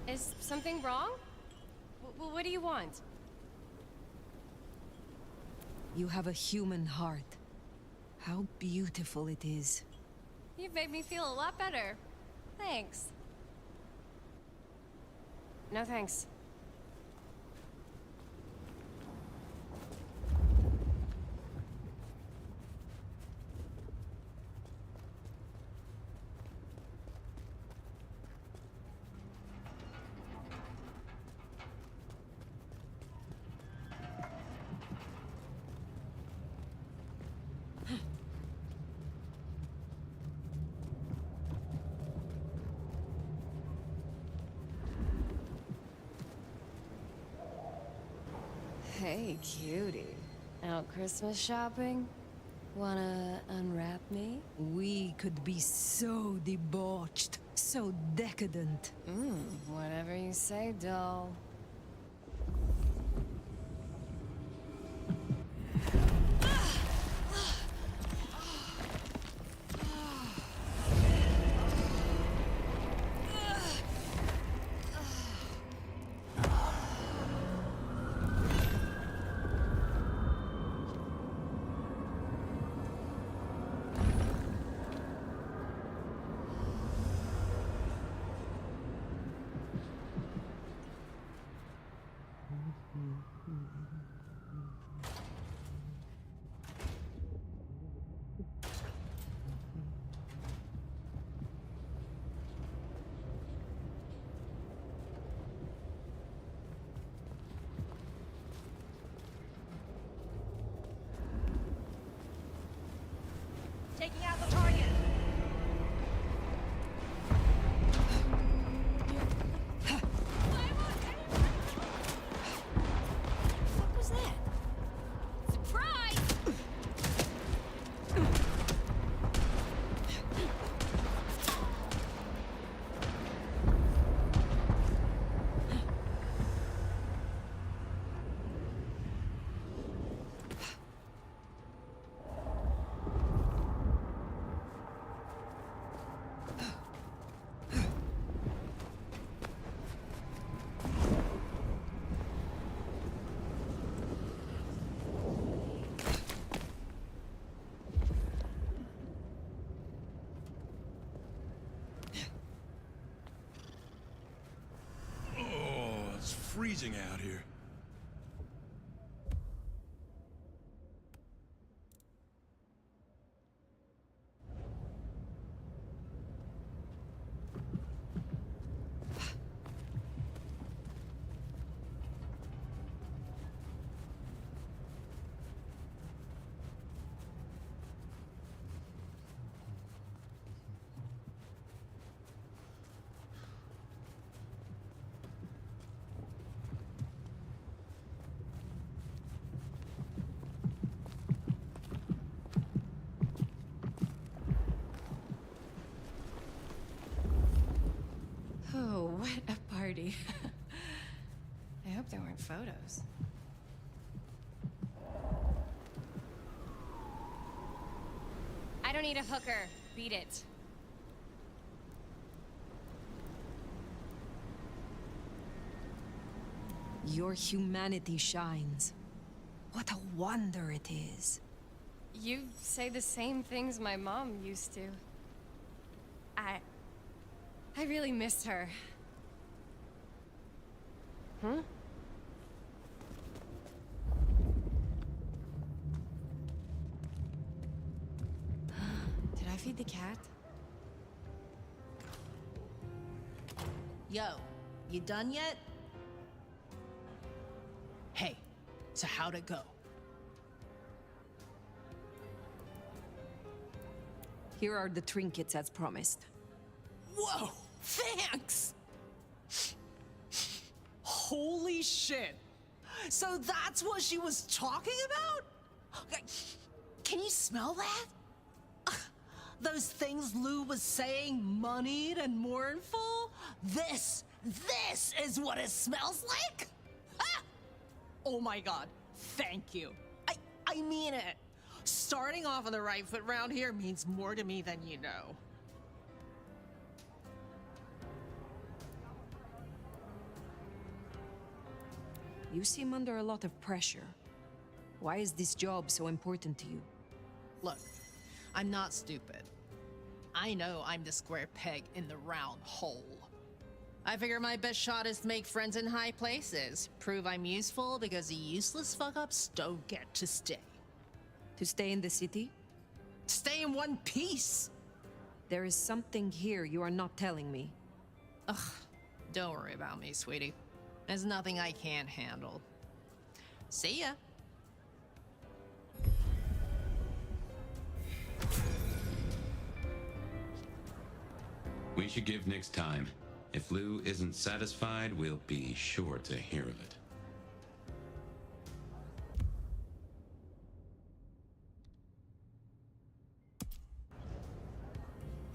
Is something wrong? What do you want? You have a human heart. How beautiful it is. You've made me feel a lot better. Thanks. No thanks. Hey, cutie. Out Christmas shopping? Wanna unwrap me? We could be so debauched, so decadent. Whatever you say, doll. Taking out the target. What was that? Surprise! Oh, it's freezing out here. weren't photos. I don't need a hooker. Beat it. Your humanity shines. What a wonder it is. You say the same things my mom used to. I really miss her. Hmm? Did I feed the cat? Yo, you done yet? Hey, so how'd it go? Here are the trinkets as promised. Whoa, thanks! Holy shit! So that's what she was talking about? Can you smell that? Those things Lou was saying, moneyed and mournful? This is what it smells like? Ah! Oh my god, thank you. I mean it. Starting off on the right foot round here means more to me than you know. You seem under a lot of pressure. Why is this job so important to you? Look, I'm not stupid. I know I'm the square peg in the round hole. I figure my best shot is to make friends in high places. Prove I'm useful because the useless fuck-ups don't get to stay. To stay in the city? Stay in one piece! There is something here you are not telling me. Ugh, don't worry about me, sweetie. There's nothing I can't handle. See ya. We should give Nix time. If Lou isn't satisfied, we'll be sure to hear of it.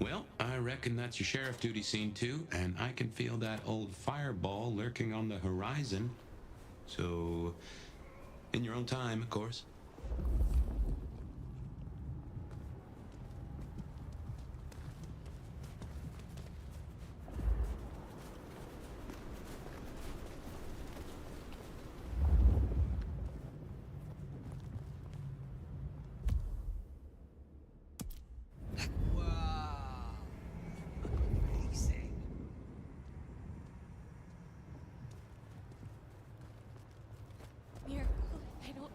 Well, I reckon that's your sheriff duty scene too, and I can feel that old fireball lurking on the horizon. So, in your own time, of course. Miracle, I don't...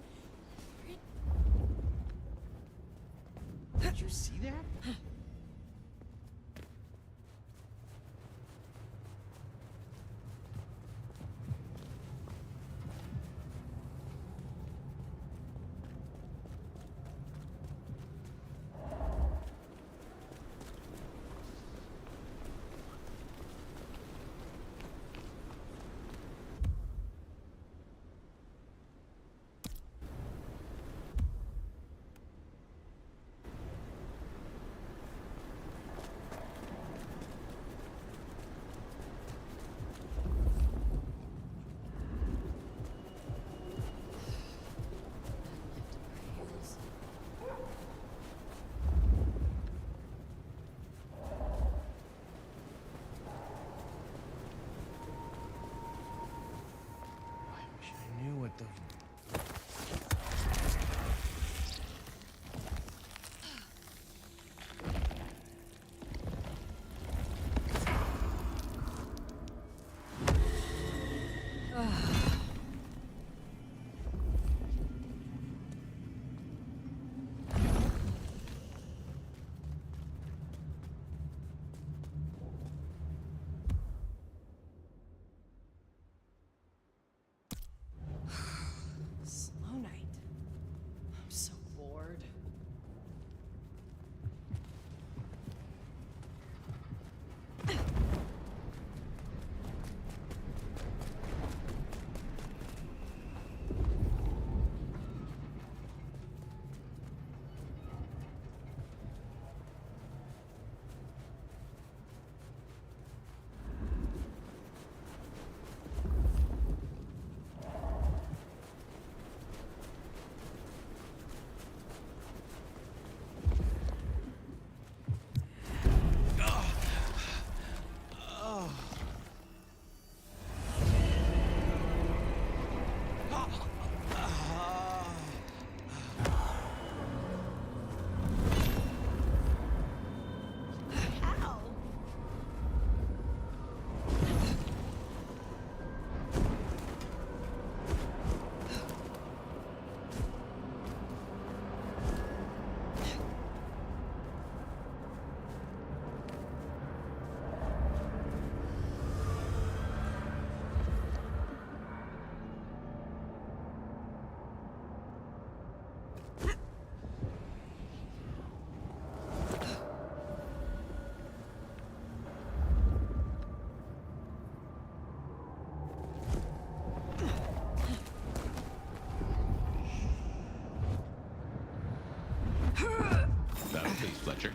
Did you see that? I knew what the... Fletcher.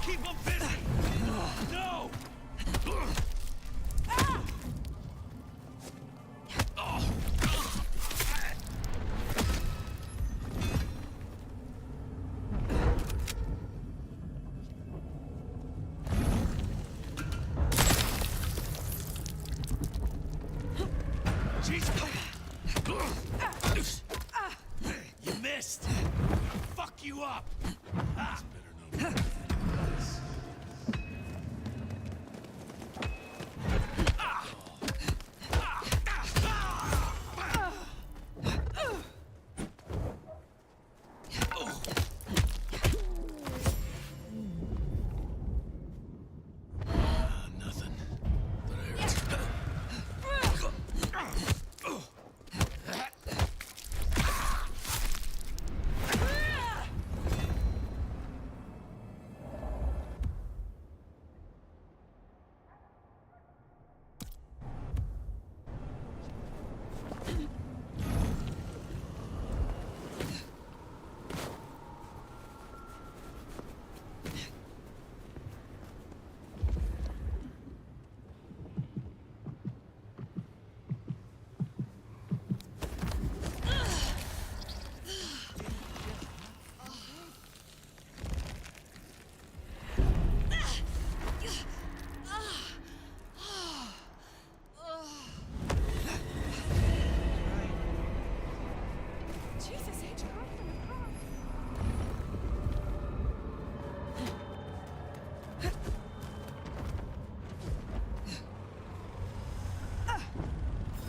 Keep him busy! No! You missed! Fuck you up! Ah. Nothing.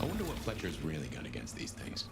I wonder what Fletcher's really got against these things.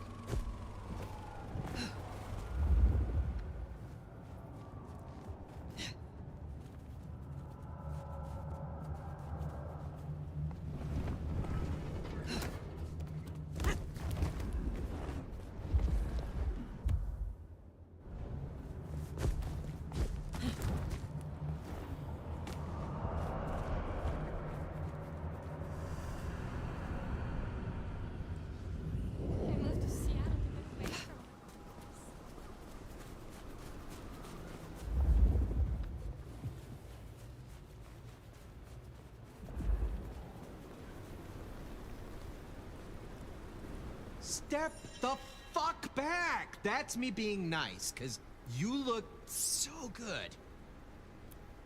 Step the fuck back! That's me being nice, cause you look so good.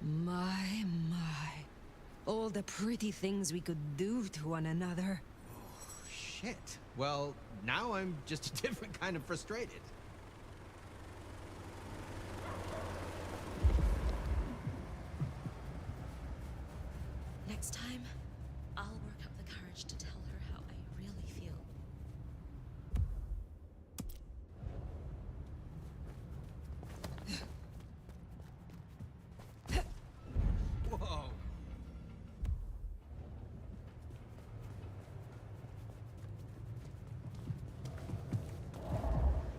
My. All the pretty things we could do to one another. Oh, shit. Well, now I'm just a different kind of frustrated. Next time, I'll work up the courage to tell her how I really feel. Whoa.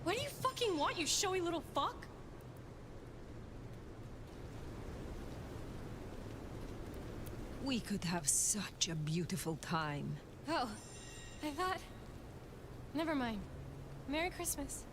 What do you fucking want, you showy little fuck? We could have such a beautiful time. Oh, I thought... Never mind. Merry Christmas.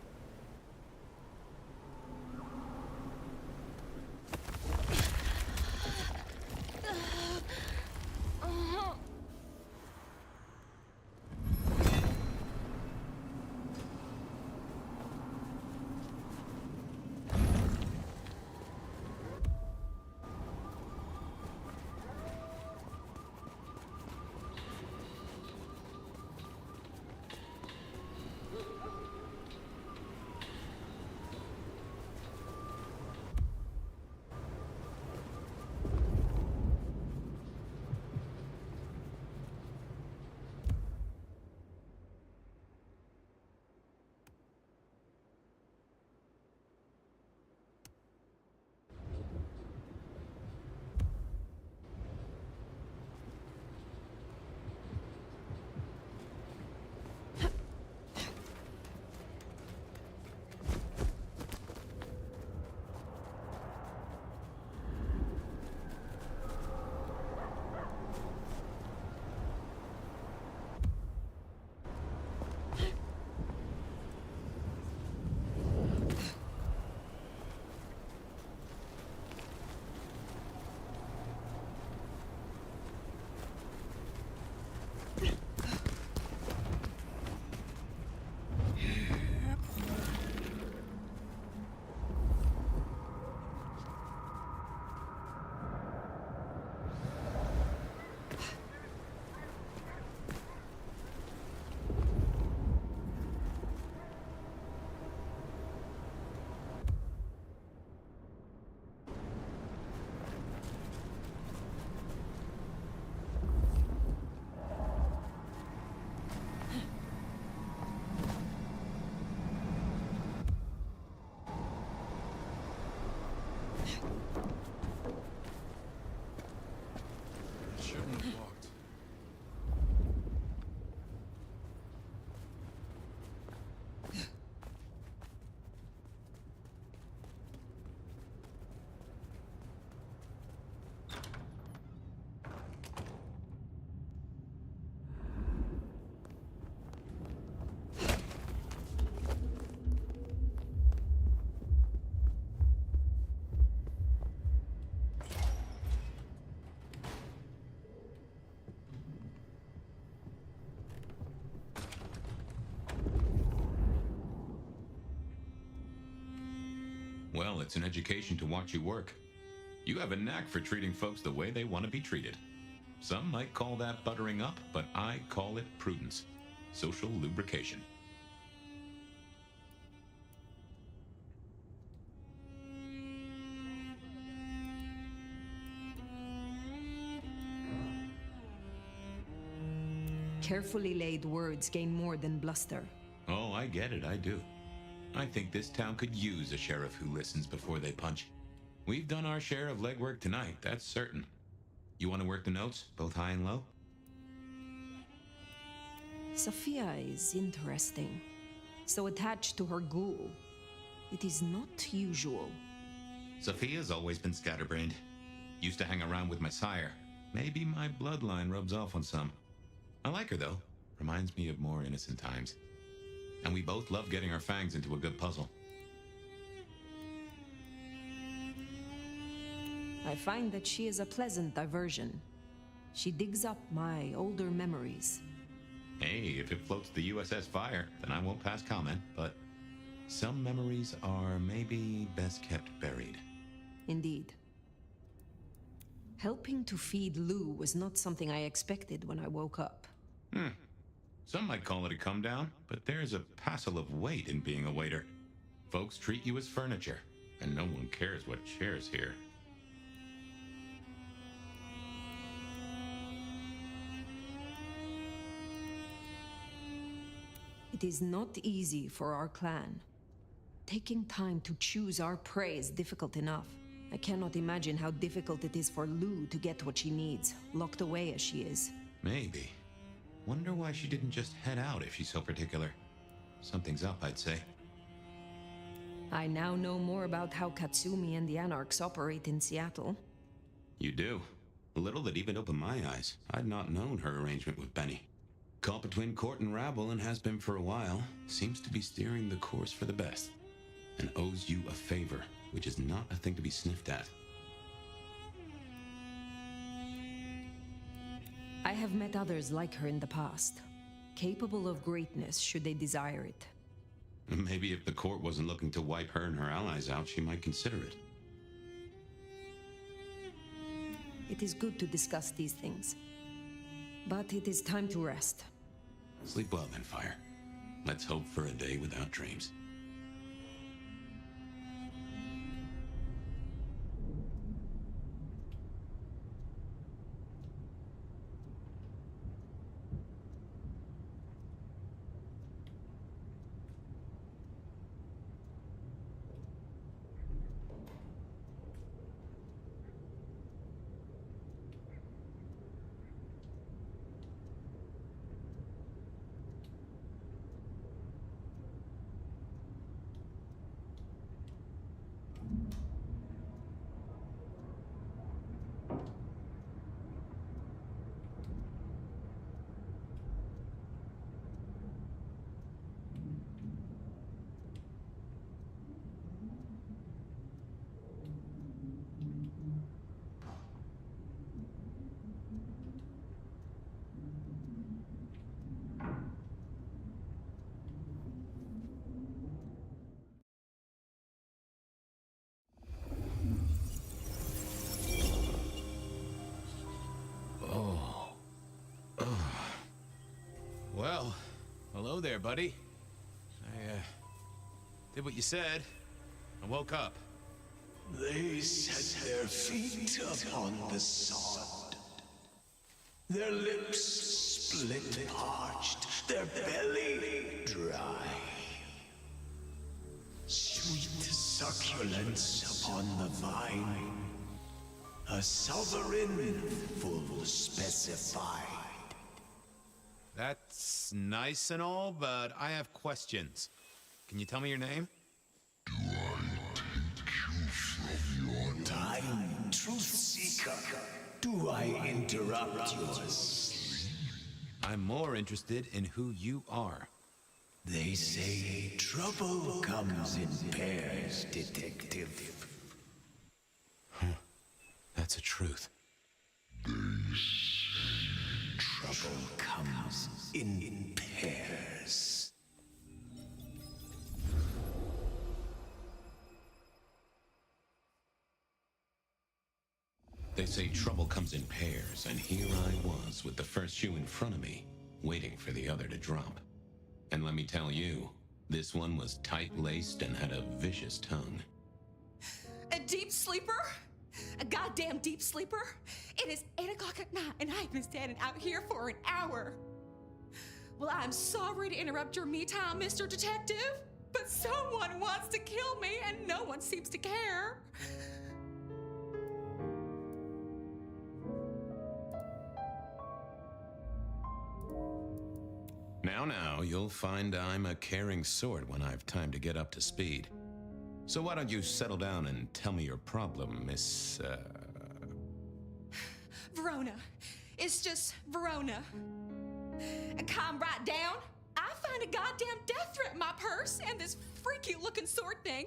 Well, it's an education to watch you work. You have a knack for treating folks the way they want to be treated. Some might call that buttering up, but I call it prudence. Social lubrication. Carefully laid words gain more than bluster. Oh, I get it, I do. I think this town could use a sheriff who listens before they punch. We've done our share of legwork tonight, that's certain. You want to work the notes, both high and low? Sophia is interesting. So attached to her ghoul. It is not usual. Sophia's always been scatterbrained. Used to hang around with my sire. Maybe my bloodline rubs off on some. I like her, though. Reminds me of more innocent times. And we both love getting our fangs into a good puzzle. I find that she is a pleasant diversion. She digs up my older memories. Hey, if it floats the USS Fire, then I won't pass comment, but some memories are maybe best kept buried. Indeed. Helping to feed Lou was not something I expected when I woke up. Some might call it a come down, but there's a passel of weight in being a waiter. Folks treat you as furniture, and no one cares what shares here. It is not easy for our clan. Taking time to choose our prey is difficult enough. I cannot imagine how difficult it is for Lou to get what she needs, locked away as she is. Maybe. Wonder why she didn't just head out if she's so particular. Something's up, I'd say. I now know more about how Katsumi and the Anarchs operate in Seattle. You do. A little that even opened my eyes. I'd not known her arrangement with Benny. Caught between court and rabble and has been for a while. Seems to be steering the course for the best. And owes you a favor, which is not a thing to be sniffed at. I have met others like her in the past, capable of greatness should they desire it. Maybe if the court wasn't looking to wipe her and her allies out, she might consider it. It is good to discuss these things. But it is time to rest. Sleep well then, Fire. Let's hope for a day without dreams. Well, hello there, buddy. I, did what you said. I woke up. They set their feet upon the sod. Their lips split parched, their belly dry. Sweet succulence upon the vine. A sovereign full specified. That's nice and all, but I have questions. Can you tell me your name? Time, truth seeker. Do I interrupt your sleep? I'm more interested in who you are. They say trouble comes in pairs, detective. That's a truth. Trouble comes in pairs. They say trouble comes in pairs, and here I was with the first shoe in front of me, waiting for the other to drop. And let me tell you, this one was tight-laced and had a vicious tongue. A deep sleeper? A goddamn deep sleeper? It is 8 o'clock at night and I've been standing out here for an hour. Well, I'm sorry to interrupt your me time, Mr. Detective, but someone wants to kill me and no one seems to care. Now, you'll find I'm a caring sort when I've time to get up to speed. So why don't you settle down and tell me your problem, Miss, Verona. It's just Verona. And calm right down. I find a goddamn death threat in my purse and this freaky looking sword thing.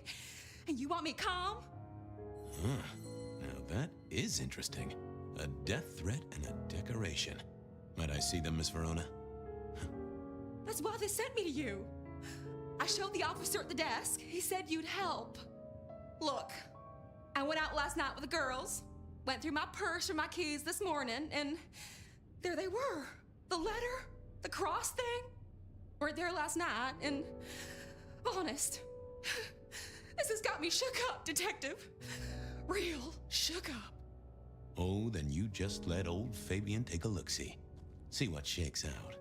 And you want me calm? Huh. Now that is interesting. A death threat and a decoration. Might I see them, Miss Verona? That's why they sent me to you. I showed the officer at the desk. He said you'd help. Look, I went out last night with the girls, went through my purse for my keys this morning, and there they were. The letter, the cross thing, were there last night, and honest, this has got me shook up, Detective. Real shook up. Oh, then you just let old Fabian take a look-see. See what shakes out.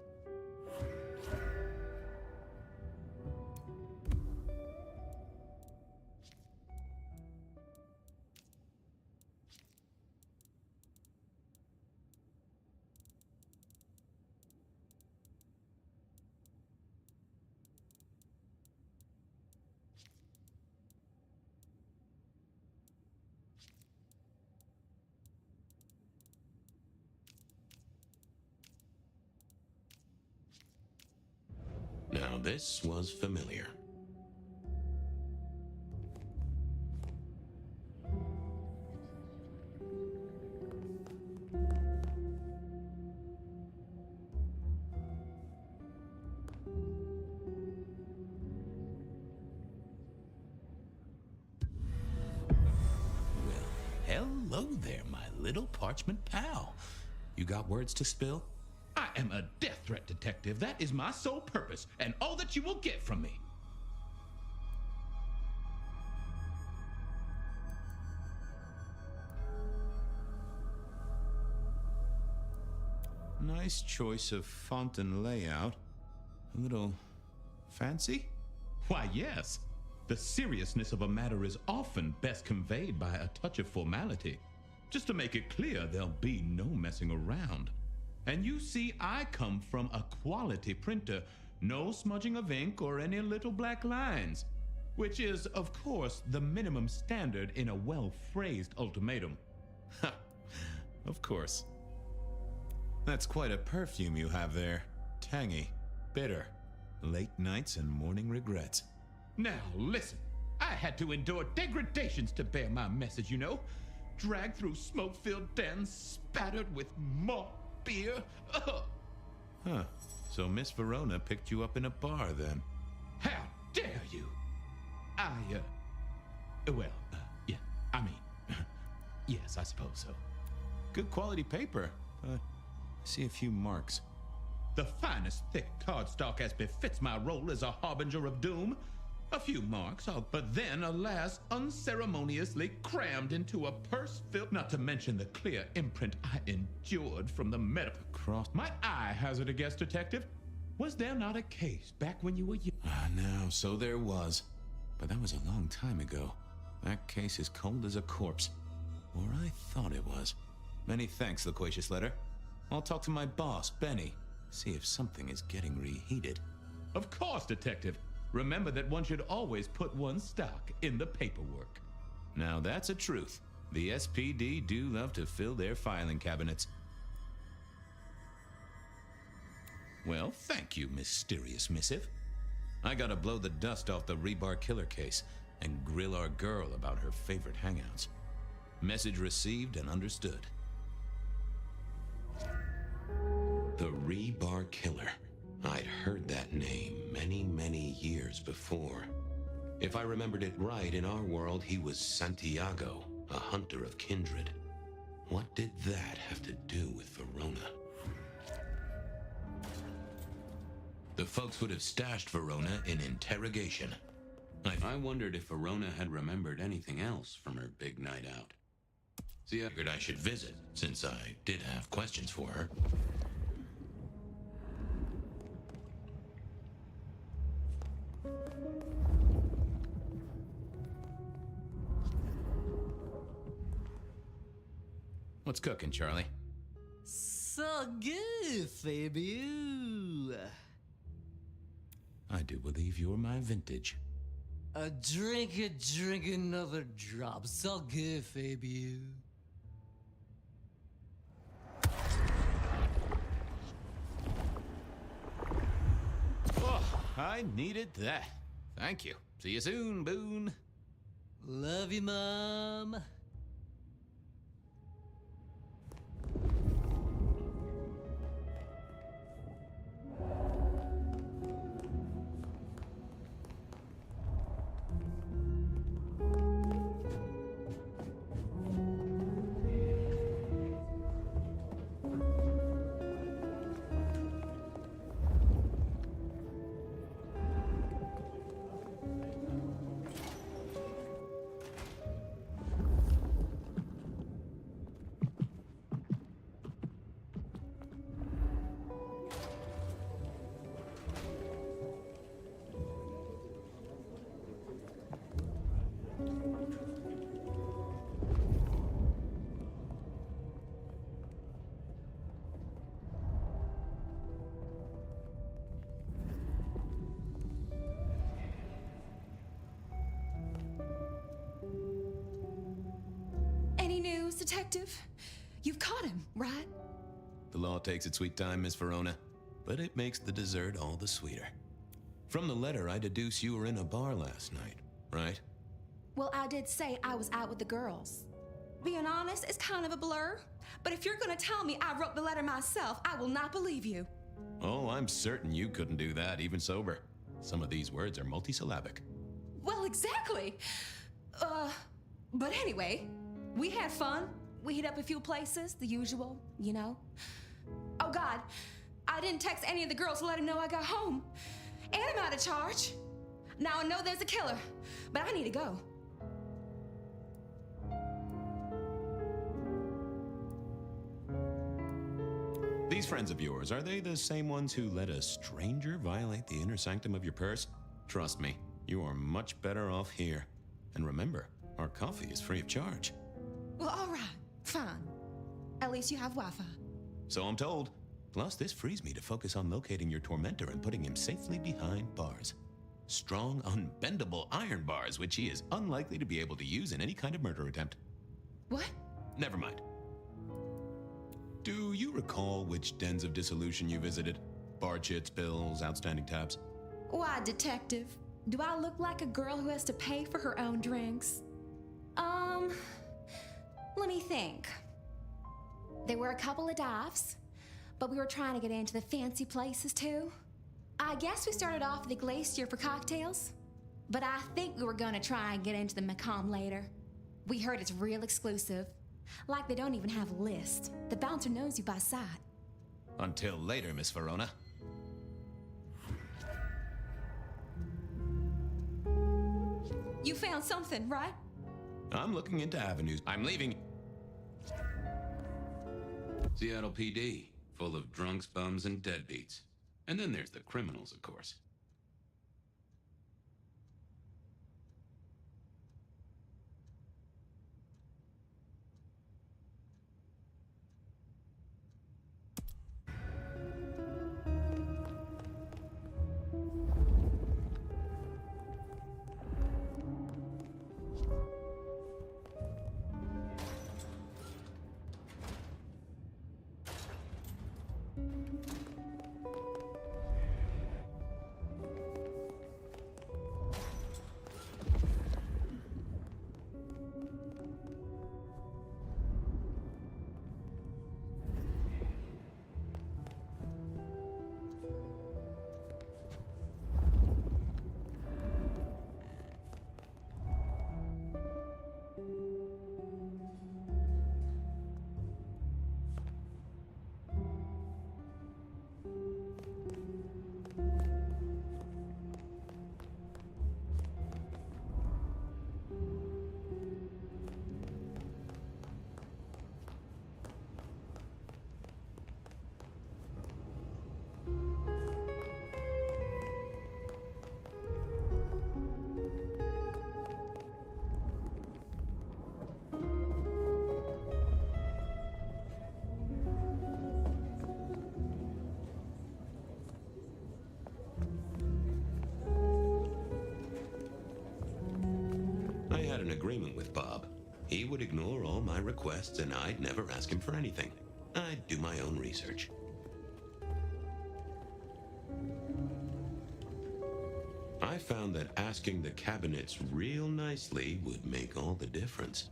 Now this was familiar. Hello there, my little parchment pal. You got words to spill? I am a death threat detective. That is my sole purpose, and all that you will get from me. Nice choice of font and layout. A little fancy? Why, yes. The seriousness of a matter is often best conveyed by a touch of formality. Just to make it clear, there'll be no messing around. And you see, I come from a quality printer. No smudging of ink or any little black lines. Which is, of course, the minimum standard in a well-phrased ultimatum. Ha! Of course. That's quite a perfume you have there. Tangy, bitter, late nights and morning regrets. Now, listen. I had to endure degradations to bear my message, you know. Dragged through smoke-filled dens, spattered with malt beer. Ugh. Huh. So Miss Verona picked you up in a bar, then? How dare you? Yeah, I mean, yes, I suppose so. Good quality paper, but I see a few marks. The finest thick cardstock as befits my role as a harbinger of doom. A few marks, but then, alas, unceremoniously crammed into a purse filled, not to mention the clear imprint I endured from the medical cross. Might I hazard a guess, Detective? Was there not a case back when you were young? No, so there was. But that was a long time ago. That case is cold as a corpse. Or I thought it was. Many thanks, Loquacious Letter. I'll talk to my boss, Benny, see if something is getting reheated. Of course, Detective. Remember that one should always put one's stock in the paperwork. Now that's a truth. The SPD do love to fill their filing cabinets. Well, thank you, mysterious missive. I gotta blow the dust off the rebar killer case and grill our girl about her favorite hangouts. Message received and understood. The rebar killer. I'd heard that name many years before. If I remembered it right, in our world, he was Santiago, a hunter of kindred. What did that have to do with Verona? The folks would have stashed Verona in interrogation. I wondered if Verona had remembered anything else from her big night out. See, I figured I should visit, since I did have questions for her. What's cooking, Charlie? So good, Fabio. I do believe you're my vintage. A drink, another drop. So good, Fabio. Oh, I needed that. Thank you. See you soon, Boone. Love you, Mom. Any news, Detective? You've caught him, right? The law takes its sweet time, Miss Verona, but it makes the dessert all the sweeter. From the letter, I deduce you were in a bar last night, right? Well, I did say I was out with the girls. Being honest, it's kind of a blur. But if you're gonna tell me I wrote the letter myself, I will not believe you. Oh, I'm certain you couldn't do that, even sober. Some of these words are multisyllabic. Well, exactly. But anyway, we had fun. We hit up a few places, the usual, you know. Oh God, I didn't text any of the girls to let them know I got home. And I'm out of charge. Now I know there's a killer, but I need to go. These friends of yours, are they the same ones who let a stranger violate the inner sanctum of your purse? Trust me, you are much better off here. And remember, our coffee is free of charge. Well, all right, fine. At least you have Wi-Fi. So I'm told. Plus, this frees me to focus on locating your tormentor and putting him safely behind bars. Strong, unbendable iron bars, which he is unlikely to be able to use in any kind of murder attempt. What? Never mind. Do you recall which dens of dissolution you visited? Bar chits, bills, outstanding tabs? Why, Detective? Do I look like a girl who has to pay for her own drinks? Let me think. There were a couple of dives, but we were trying to get into the fancy places too. I guess we started off at the Glacier for cocktails, but I think we were gonna try and get into the Macomb later. We heard it's real exclusive. Like they don't even have a list. The bouncer knows you by sight. Until later, Miss Verona. You found something, right? I'm looking into avenues. I'm leaving. Seattle PD, full of drunks, bums, and deadbeats. And then there's the criminals, of course. an agreement with Bob. He would ignore all my requests and I'd never ask him for anything. I'd do my own research. I found that asking the cabinets real nicely would make all the difference.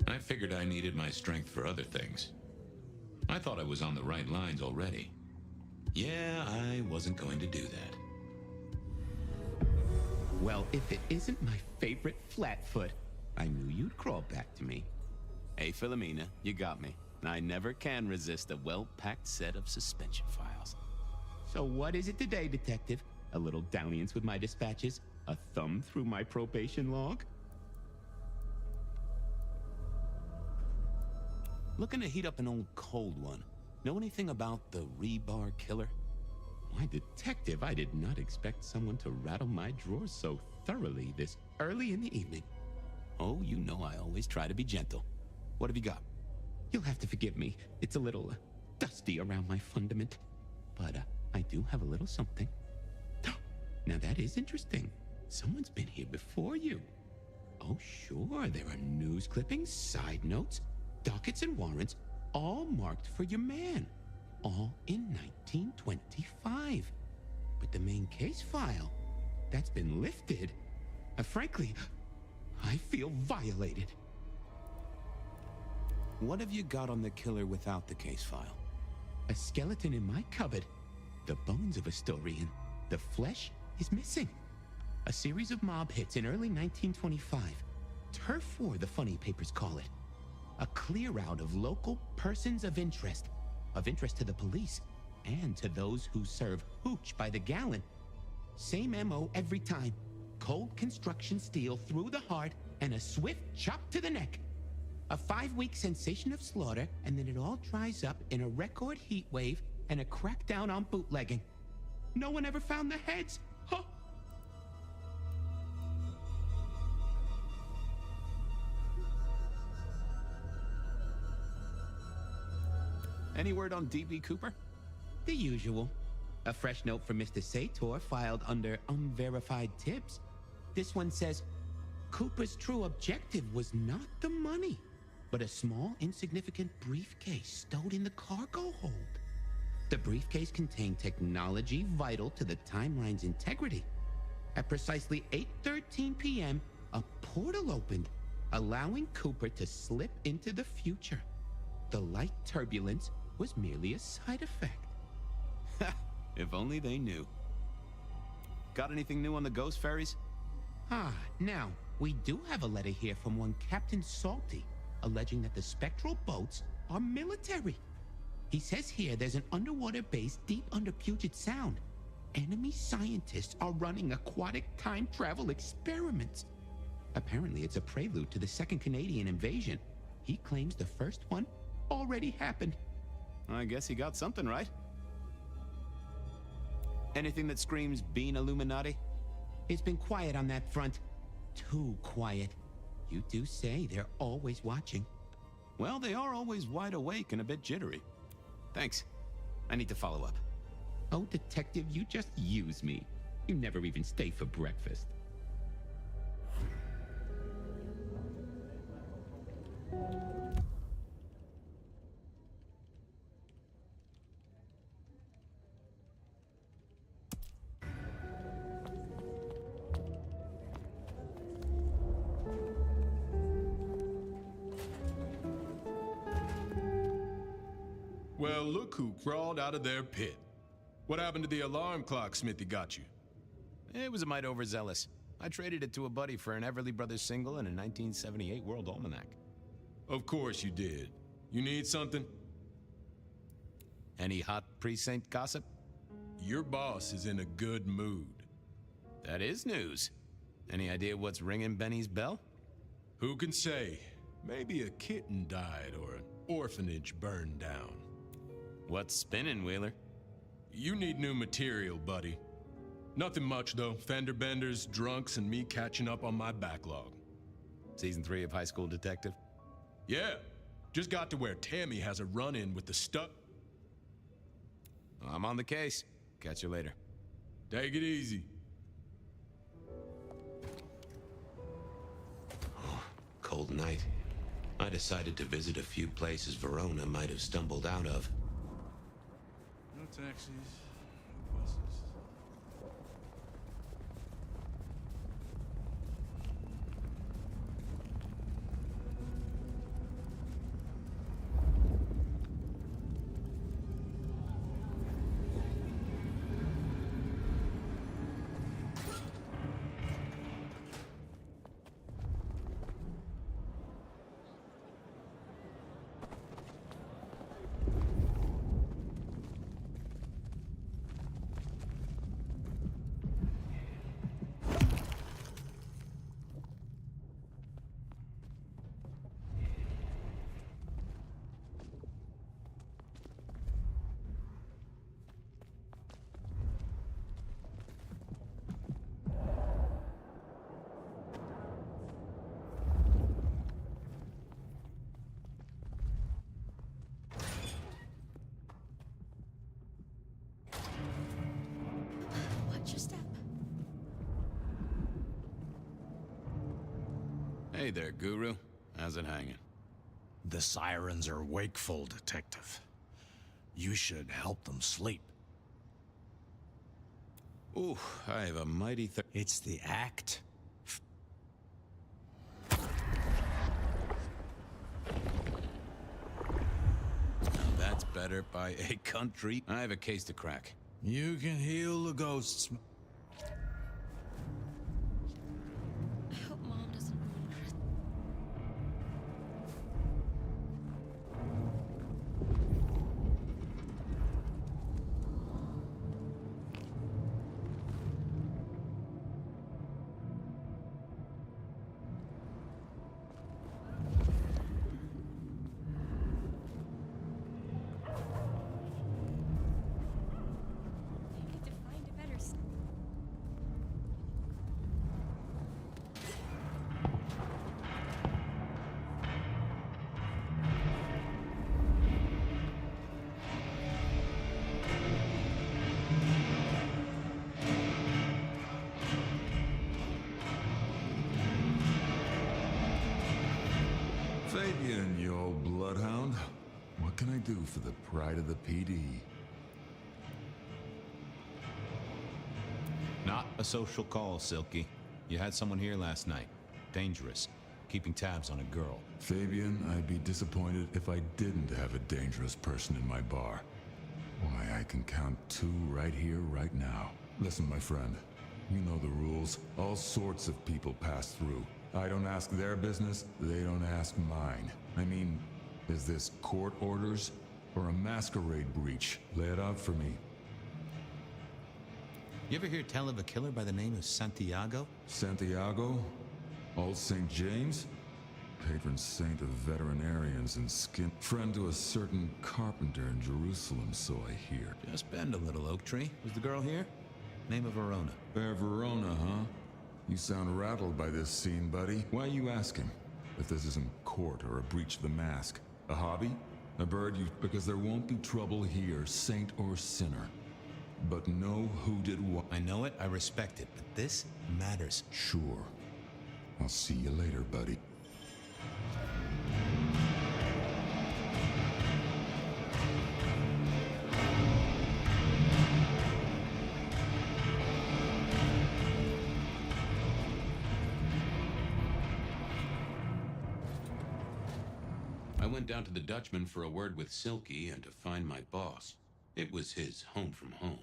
I figured I needed my strength for other things. I thought I was on the right lines already. Yeah, I wasn't going to do that. Well, if it isn't my favorite Flatfoot, I knew you'd crawl back to me. Hey, Philomena, you got me. I never can resist a well-packed set of suspension files. So what is it today, Detective? A little dalliance with my dispatches? A thumb through my probation log? Looking to heat up an old cold one. Know anything about the rebar killer? Why, Detective, I did not expect someone to rattle my drawers so thoroughly this early in the evening. Oh, you know I always try to be gentle. What have you got? You'll have to forgive me. It's a little dusty around my fundament. But I do have a little something. Now that is interesting. Someone's been here before you. Oh, sure, there are news clippings, side notes, dockets and warrants, all marked for your man. All in 1925. But the main case file, that's been lifted. Frankly, I feel violated. What have you got on the killer without the case file? A skeleton in my cupboard. The bones of a Storian. The flesh is missing. A series of mob hits in early 1925. Turf war, the funny papers call it. A clear out of local persons of interest to the police, and to those who serve hooch by the gallon. Same MO every time. Cold construction steel through the heart and a swift chop to the neck. A 5-week sensation of slaughter, and then it all dries up in a record heat wave and a crackdown on bootlegging. No one ever found the heads. Huh? Any word on D.B. Cooper? The usual. A fresh note from Mr. Sator filed under unverified tips. This one says, Cooper's true objective was not the money, but a small, insignificant briefcase stowed in the cargo hold. The briefcase contained technology vital to the timeline's integrity. At precisely 8:13 p.m., a portal opened, allowing Cooper to slip into the future. The light turbulence was merely a side effect. If only they knew. Got anything new on the ghost ferries? Now, we do have a letter here from one Captain Salty, alleging that the spectral boats are military. He says here there's an underwater base deep under Puget Sound. Enemy scientists are running aquatic time travel experiments. Apparently, it's a prelude to the Second Canadian invasion. He claims the first one already happened. I guess he got something right. Anything that screams Bean Illuminati? It's been quiet on that front. Too quiet. You do say they're always watching. Well, they are always wide awake and a bit jittery. Thanks. I need to follow up. Oh, Detective, you just use me. You never even stay for breakfast. Well, look who crawled out of their pit. What happened to the alarm clock Smithy got you? It was a mite overzealous. I traded it to a buddy for an Everly Brothers single and a 1978 World Almanac. Of course you did. You need something? Any hot precinct gossip? Your boss is in a good mood. That is news. Any idea what's ringing Benny's bell? Who can say? Maybe a kitten died or an orphanage burned down. What's spinning, Wheeler? You need new material, buddy. Nothing much, though. Fender benders, drunks, and me catching up on my backlog. Season 3 of High School Detective? Yeah. Just got to where Tammy has a run-in with the stuff. I'm on the case. Catch you later. Take it easy. Cold night. I decided to visit a few places Verona might have stumbled out of. No taxis, no buses. Watch your step. Hey there, Guru. How's it hanging? The sirens are wakeful, Detective. You should help them sleep. Ooh, I have a mighty It's the act. That's better by a country. I have a case to crack. You can heal the ghosts. I hope Mom doesn't ruin Chris. I need to find a better Fabian, you old bloodhound. What can I do for the pride of the PD? Not a social call, Silky. You had someone here last night. Dangerous. Keeping tabs on a girl. Fabian, I'd be disappointed if I didn't have a dangerous person in my bar. Why, I can count 2 right here, right now. Listen, my friend. You know the rules. All sorts of people pass through. I don't ask their business, they don't ask mine. I mean, is this court orders or a masquerade breach? Lay it out for me. You ever hear tell of a killer by the name of Santiago? Santiago? Old St. James? Patron saint of veterinarians and skin. Friend to a certain carpenter in Jerusalem, so I hear. Just bend a little, Oak Tree. Was the girl here? Name of Verona. Verona, huh? You sound rattled by this scene, buddy. Why are you asking? If this isn't court or a breach of the mask. A hobby? A bird you... Because there won't be trouble here, saint or sinner. But know who did what. I know it, I respect it, but this matters. Sure. I'll see you later, buddy. I went down to the Dutchman for a word with Silky and to find my boss. It was his home from home.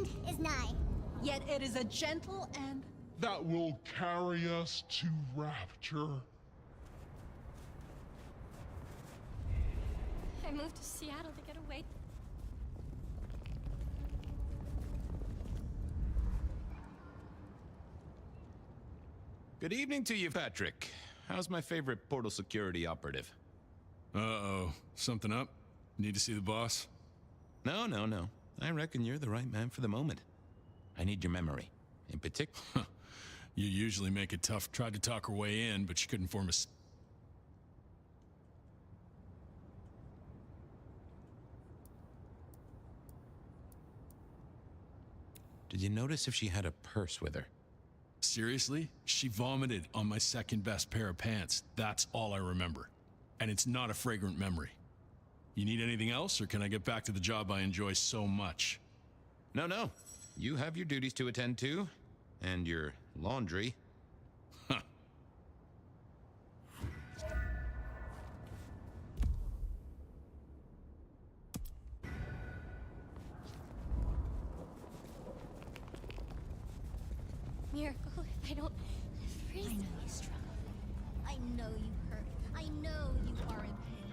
end is nigh. Yet it is a gentle and... That will carry us to rapture. I moved to Seattle to get away. Good evening to you, Patrick. How's my favorite portal security operative? Uh-oh. Something up? Need to see the boss? No. I reckon you're the right man for the moment. I need your memory. In particular... You usually make it tough. Tried to talk her way in, but she couldn't form a... Did you notice if she had a purse with her? Seriously? She vomited on my second best pair of pants. That's all I remember. And it's not a fragrant memory. You need anything else, or can I get back to the job I enjoy so much? No. You have your duties to attend to, and your laundry. Huh. Miracle, if I don't freeze. I know you struggle. I know you hurt. I know you are in pain.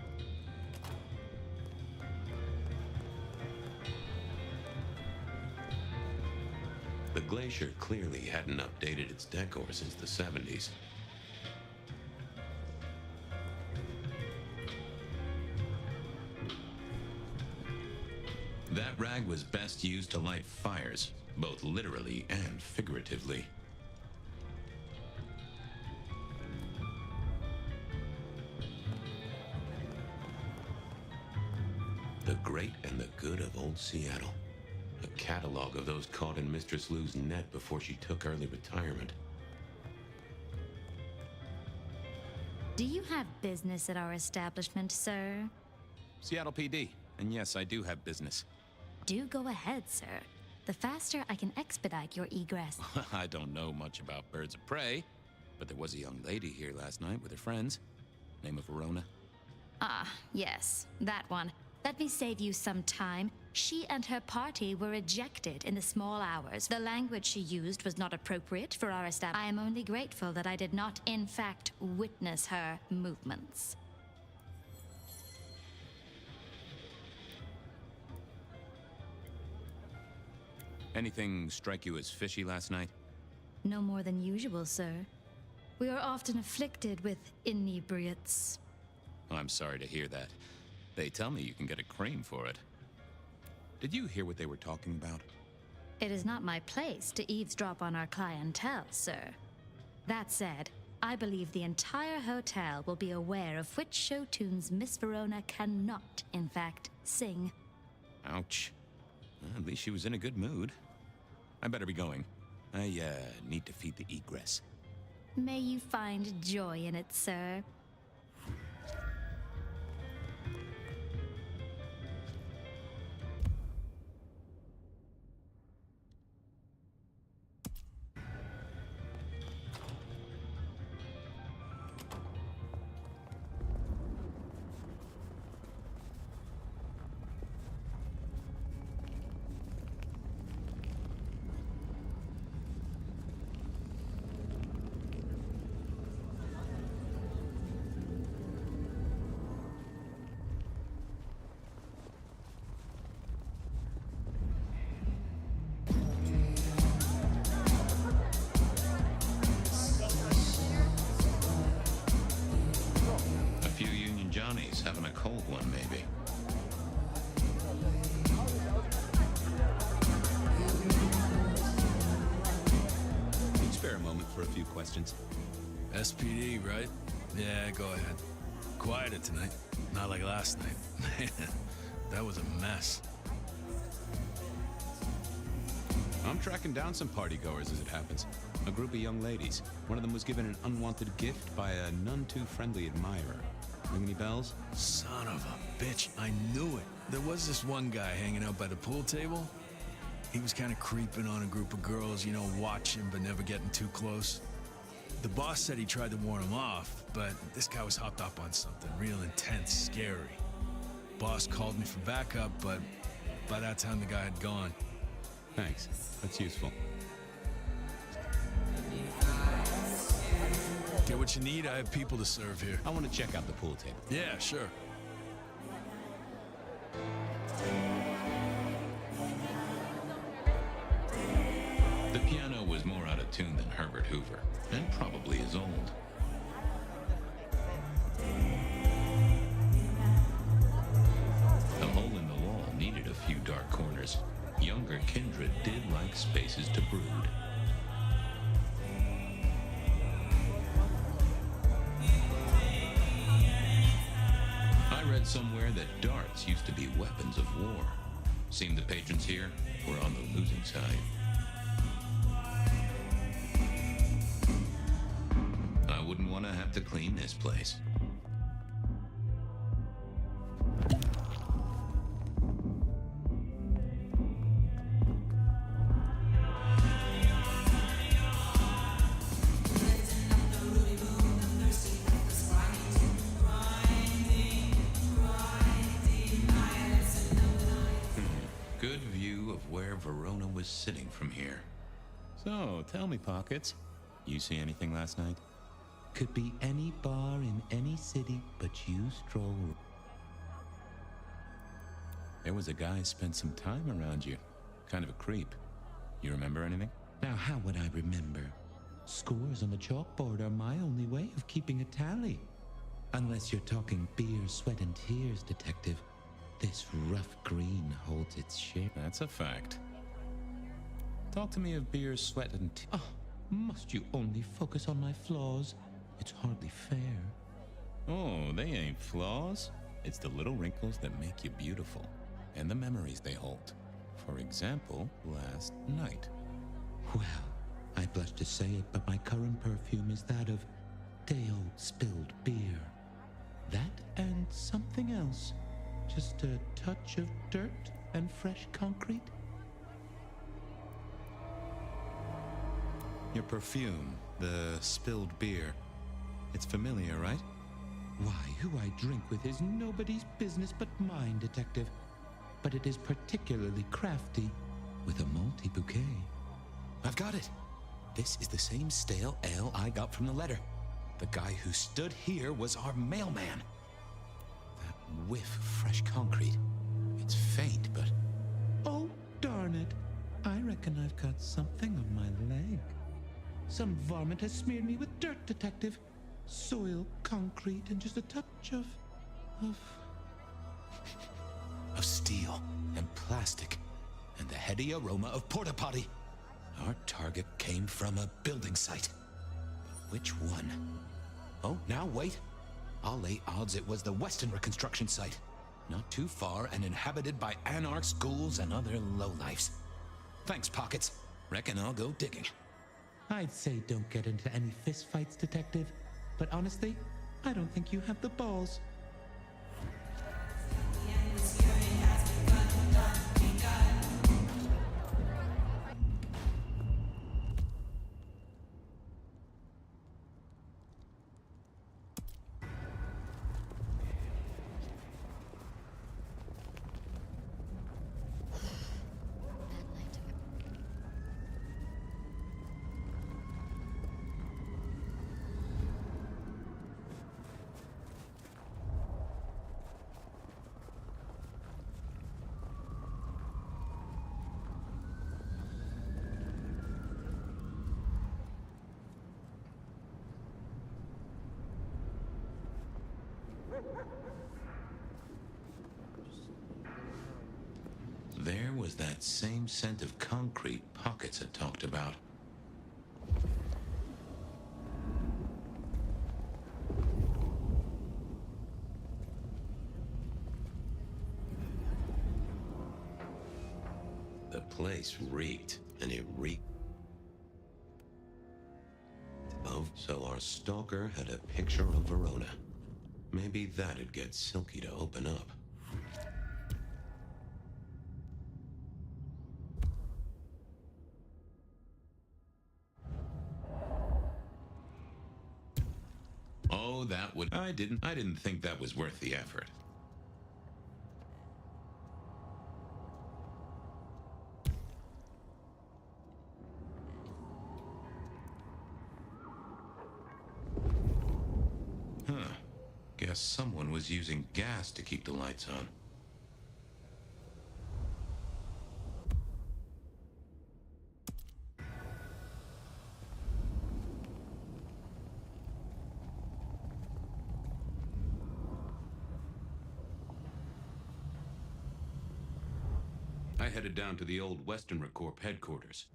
The glacier clearly hadn't updated its decor since the 70s. That rag was best used to light fires, both literally and figuratively. The great and the good of old Seattle. A catalog of those caught in Mistress Lou's net before she took early retirement. Do you have business at our establishment, sir? Seattle PD. And yes, I do have business. Do go ahead, sir. The faster I can expedite your egress. I don't know much about birds of prey, but there was a young lady here last night with her friends. Name of Verona. Ah, yes, that one. Let me save you some time. She and her party were ejected in the small hours. The language she used was not appropriate for our establishment. I am only grateful that I did not, in fact, witness her movements. Anything strike you as fishy last night? No more than usual, sir. We are often afflicted with inebriates. Oh, I'm sorry to hear that. They tell me you can get a cream for it. Did you hear what they were talking about? It is not my place to eavesdrop on our clientele, sir. That said, I believe the entire hotel will be aware of which show tunes Miss Verona cannot, in fact, sing. Ouch. Well, at least she was in a good mood. I better be going. I, need to feed the egress. May you find joy in it, sir. Having a cold one, maybe. Can you spare a moment for a few questions? SPD, right? Yeah, go ahead. Quieter tonight. Not like last night. Man, that was a mess. I'm tracking down some partygoers as it happens. A group of young ladies. One of them was given an unwanted gift by a none-too-friendly admirer. Ring any bells? Son of a bitch, I knew it. There was this one guy hanging out by the pool table. He was kind of creeping on a group of girls, you know, watching but never getting too close. The boss said he tried to warn him off, but this guy was hopped up on something real intense, scary. Boss called me for backup, but by that time the guy had gone. Thanks. That's useful. Get what you need, I have people to serve here. I want to check out the pool table. Yeah, sure. The piano was more out of tune than Herbert Hoover, and probably is old. The hole in the wall needed a few dark corners. Younger kindred did like spaces to brood. I read somewhere that darts used to be weapons of war. Seemed the patrons here were on the losing side. I wouldn't want to have to clean this place. Good view of where Verona was sitting from here. So, tell me, Pockets. You see anything last night? Could be any bar in any city, but you stroll. There was a guy spent some time around you. Kind of a creep. You remember anything? Now, how would I remember? Scores on the chalkboard are my only way of keeping a tally. Unless you're talking beer, sweat, and tears, Detective. This rough green holds its share. That's a fact. Talk to me of beer, sweat, and tears. Oh, must you only focus on my flaws? It's hardly fair. Oh, they ain't flaws. It's the little wrinkles that make you beautiful. And the memories they hold. For example, last night. Well, I blush to say it, but my current perfume is that of day-old spilled beer. That and something else. Just a touch of dirt and fresh concrete. Your perfume, the spilled beer. It's familiar, right? Why, who I drink with is nobody's business but mine, Detective. But it is particularly crafty, with a malty bouquet. I've got it. This is the same stale ale I got from the letter. The guy who stood here was our mailman. That whiff of fresh concrete. It's faint, but... Oh, darn it. I reckon I've got something on my leg. Some varmint has smeared me with dirt, Detective. Soil, concrete, and just a touch of steel and plastic and the heady aroma of porta potty. Our target came from a building site. But which one? Oh, now wait. I'll lay odds it was the Western reconstruction site. Not too far and inhabited by anarchs, ghouls, and other lowlifes. Thanks, Pockets. Reckon I'll go digging. I'd say don't get into any fistfights, Detective. But honestly, I don't think you have the balls. There was that same scent of concrete Pockets had talked about. The place reeked, and it reeked of, so our stalker had a picture of Verona. Maybe that'd get Silky to open up. Oh, that would... I didn't think that was worth the effort. Guess someone was using gas to keep the lights on. I headed down to the old Western Corp headquarters.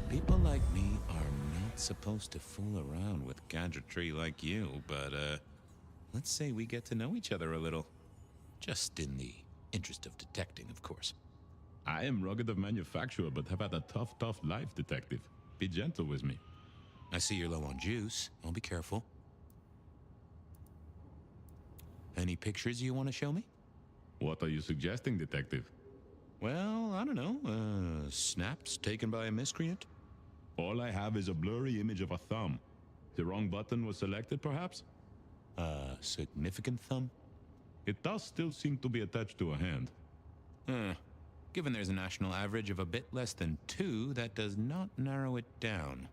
People like me are not supposed to fool around with gadgetry like you, but, let's say we get to know each other a little. Just in the interest of detecting, of course. I am rugged of manufacture, but have had a tough life, detective. Be gentle with me. I see you're low on juice. I'll be careful. Any pictures you want to show me? What are you suggesting, detective? Well, I don't know. Snaps taken by a miscreant? All I have is a blurry image of a thumb. The wrong button was selected, perhaps? A significant thumb? It does still seem to be attached to a hand. Given there's a national average of a bit less than 2, that does not narrow it down.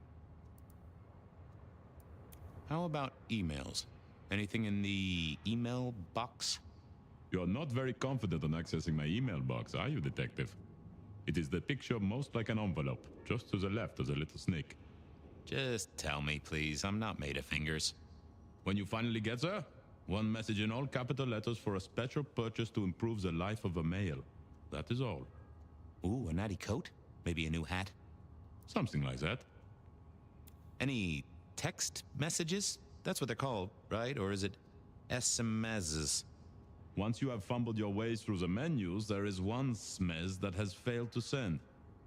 How about emails? Anything in the email box? You're not very confident on accessing my email box, are you, detective? It is the picture most like an envelope. Just to the left is a little snake. Just tell me, please. I'm not made of fingers. When you finally get there, one message in all capital letters for a special purchase to improve the life of a male. That is all. Ooh, a natty coat? Maybe a new hat? Something like that. Any text messages? That's what they're called, right? Or is it SMSs? Once you have fumbled your way through the menus, there is one smez that has failed to send.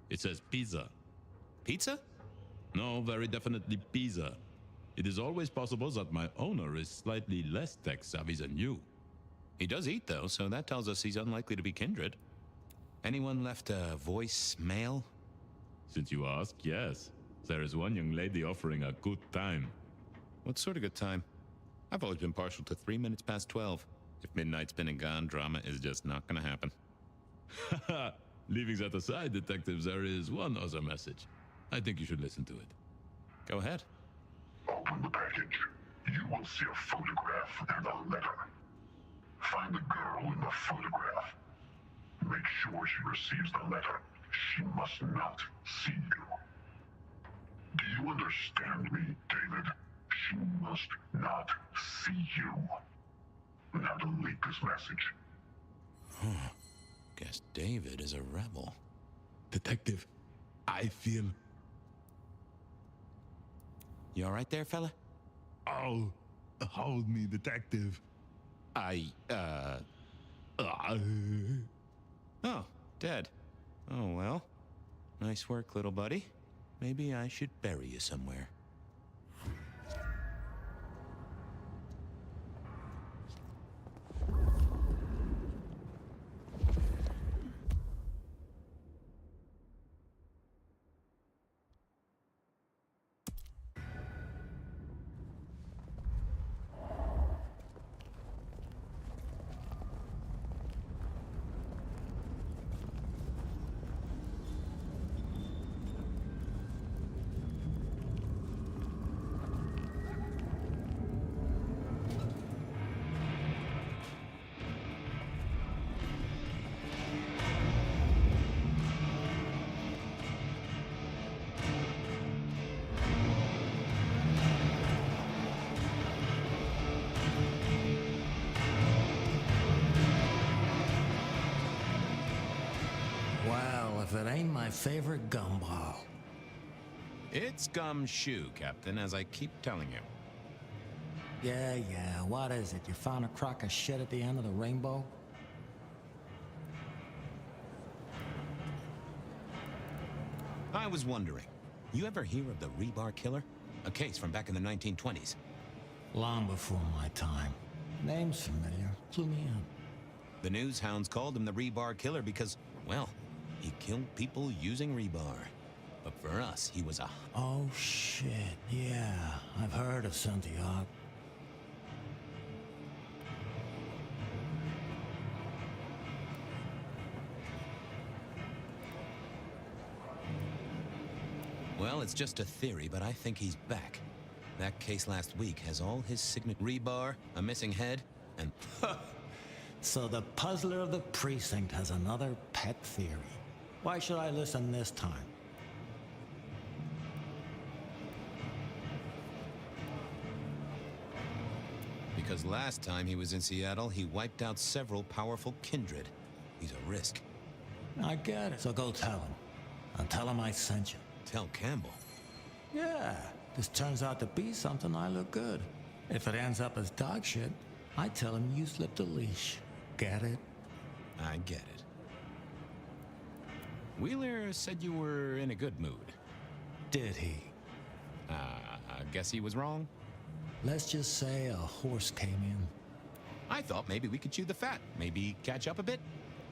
It says pizza. Pizza? No, very definitely pizza. It is always possible that my owner is slightly less tech-savvy than you. He does eat, though, so that tells us he's unlikely to be kindred. Anyone left a voicemail? Since you ask, yes. There is one young lady offering a good time. What sort of good time? I've always been partial to 3 minutes past 12. If midnight's been and gone, drama is just not gonna happen. Haha! Leaving that aside, detectives, there is one other message. I think you should listen to it. Go ahead. Open the package. You will see a photograph and a letter. Find the girl in the photograph. Make sure she receives the letter. She must not see you. Do you understand me, David? She must not see you. Now delete this message. Guess David is a rebel. Detective, I feel... You all right there, fella? Oh, hold me, detective. Oh, dead. Oh, well. Nice work, little buddy. Maybe I should bury you somewhere. Well, if it ain't my favorite gumball. It's gumshoe, Captain, as I keep telling you. Yeah, what is it? You found a crock of shit at the end of the rainbow? I was wondering, you ever hear of the rebar killer? A case from back in the 1920s. Long before my time. Name's familiar. Clue me in. The news hounds called him the rebar killer because, well, he killed people using rebar. But for us, he was a... Oh, shit. Yeah, I've heard of Santiago. Well, it's just a theory, but I think he's back. That case last week has all his signature rebar, a missing head, and... So the puzzler of the precinct has another pet theory. Why should I listen this time? Because last time he was in Seattle, he wiped out several powerful kindred. He's a risk. I get it. So go tell him. And tell him I sent you. Tell Campbell? Yeah, this turns out to be something, I look good. If it ends up as dog shit, I tell him you slipped a leash. Get it? I get it. Wheeler said you were in a good mood. Did he? I guess he was wrong. Let's just say a horse came in. I thought maybe we could chew the fat. Maybe catch up a bit.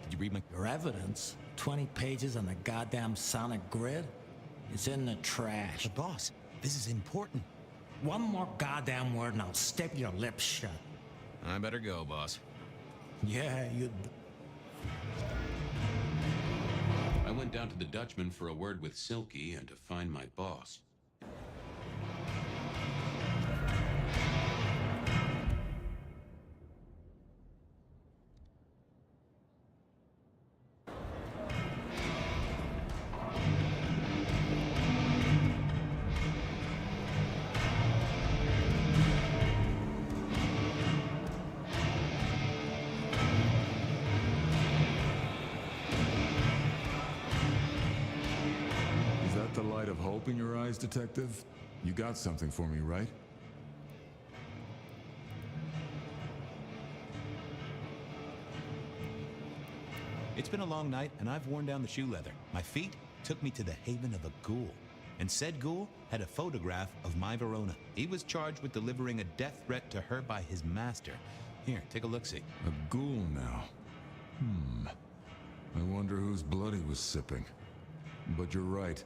Did you read my... Your evidence? 20 pages on the goddamn sonic grid? It's in the trash. But boss, this is important. One more goddamn word and I'll staple your lips shut. I better go, boss. Yeah, you... I went down to the Dutchman for a word with Silky and to find my boss. In your eyes, Detective? You got something for me, right? It's been a long night, and I've worn down the shoe leather. My feet took me to the haven of a ghoul. And said ghoul had a photograph of my Verona. He was charged with delivering a death threat to her by his master. Here, take a look-see. A ghoul now. I wonder whose blood he was sipping. But you're right.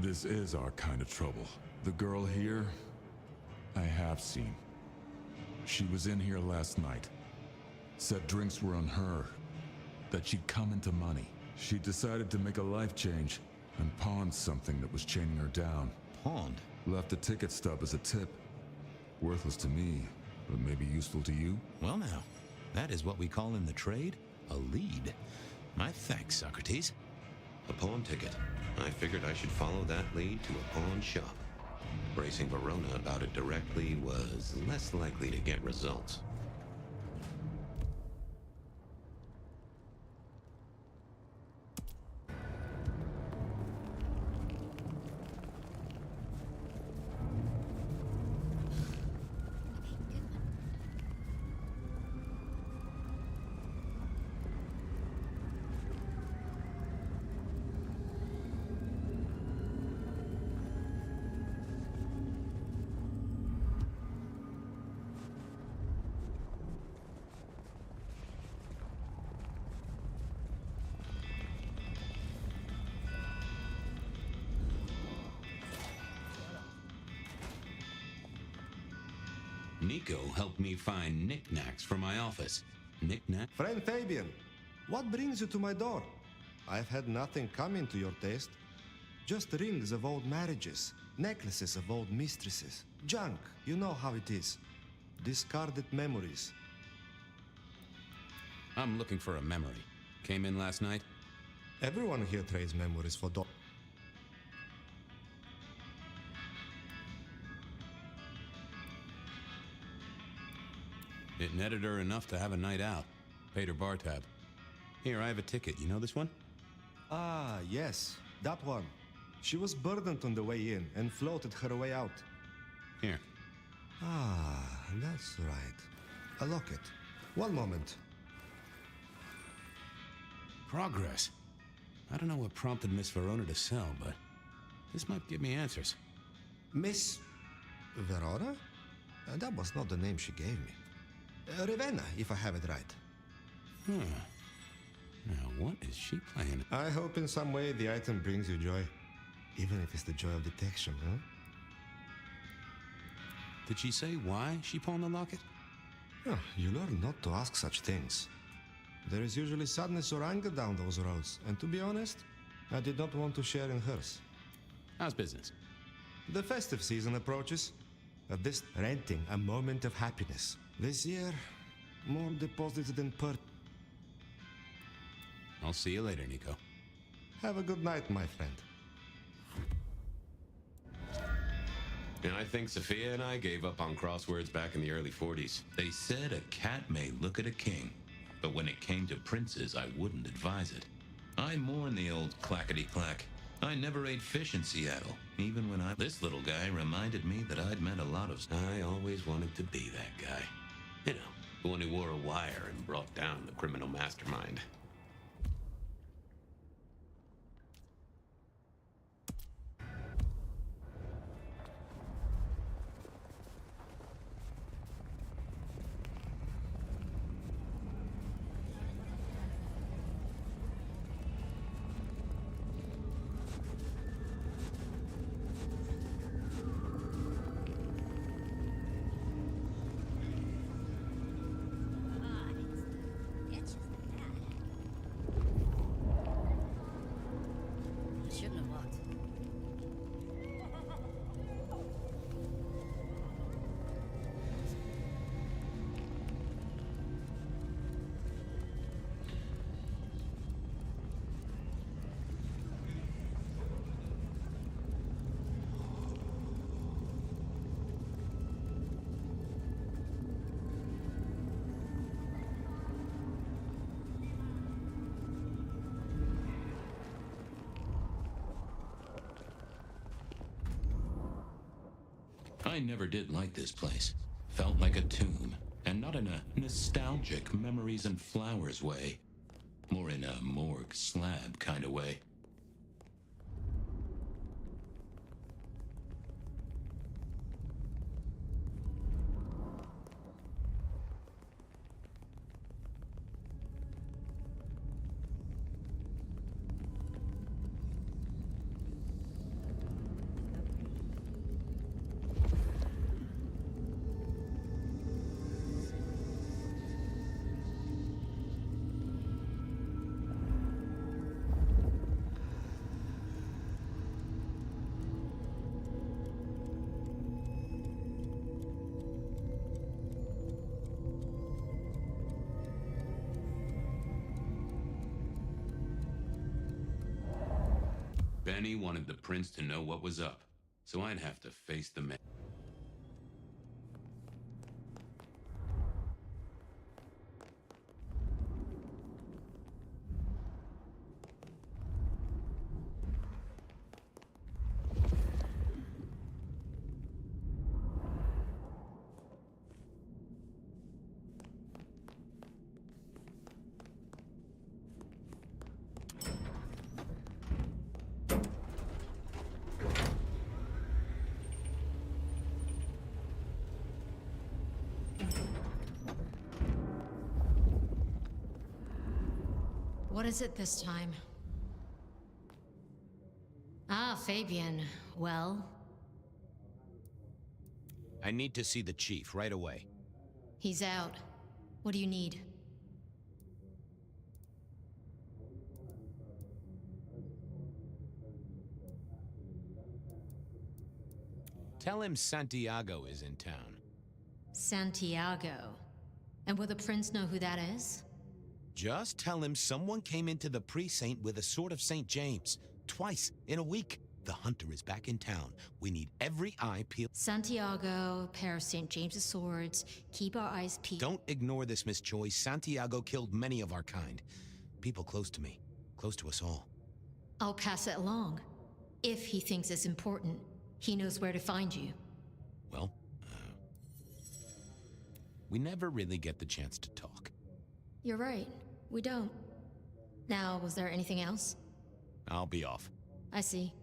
This is our kind of trouble. The girl here, I have seen. She was in here last night. Said drinks were on her. That she'd come into money. She decided to make a life change and pawned something that was chaining her down. Pawned? Left a ticket stub as a tip. Worthless to me, but maybe useful to you? Well now, that is what we call in the trade a lead. My thanks, Socrates. A pawn ticket. I figured I should follow that lead to a pawn shop. Bracing Verona about it directly was less likely to get results. Nico helped me find knickknacks for my office. Knickknack? Friend Fabian, what brings you to my door? I've had nothing coming to your taste. Just rings of old marriages, necklaces of old mistresses. Junk, you know how it is. Discarded memories. I'm looking for a memory. Came in last night? Everyone here trades memories for dollars. It netted her enough to have a night out. Paid her bar tab. Here, I have a ticket. You know this one? Ah, yes, that one. She was burdened on the way in and floated her way out. Here. Ah, that's right. A locket. One moment. Progress. I don't know what prompted Miss Verona to sell, but this might give me answers. Miss Verona? That was not the name she gave me. Ravenna, if I have it right. Now, what is she playing? I hope in some way the item brings you joy. Even if it's the joy of detection, huh? Did she say why she pawned the locket? Oh, you learn not to ask such things. There is usually sadness or anger down those roads, and to be honest, I did not want to share in hers. How's business? The festive season approaches. At this renting a moment of happiness. This year, more deposited than per... I'll see you later, Nico. Have a good night, my friend. And I think Sophia and I gave up on crosswords back in the early 40s. They said a cat may look at a king, but when it came to princes, I wouldn't advise it. I mourn the old clackety-clack. I never ate fish in Seattle, even when This little guy reminded me that I'd met a lot of... I always wanted to be that guy. You know, the one who wore a wire and brought down the criminal mastermind. Shouldn't have walked. I never did like this place. Felt like a tomb, and not in a nostalgic memories and flowers way. More in a morgue slab kind of way. Benny wanted the prince to know what was up, so I'd have to face the man. What is it this time? Ah, Fabian. Well? I need to see the chief right away. He's out. What do you need? Tell him Santiago is in town. Santiago. And will the prince know who that is? Just tell him someone came into the precinct with a sword of St. James. Twice in a week. The hunter is back in town. We need every eye peeled. Santiago, pair of St. James's swords. Keep our eyes peeled. Don't ignore this, Miss Choi. Santiago killed many of our kind. People close to me. Close to us all. I'll pass it along. If he thinks it's important, he knows where to find you. Well, we never really get the chance to talk. You're right. We don't. Now, was there anything else? I'll be off. I see.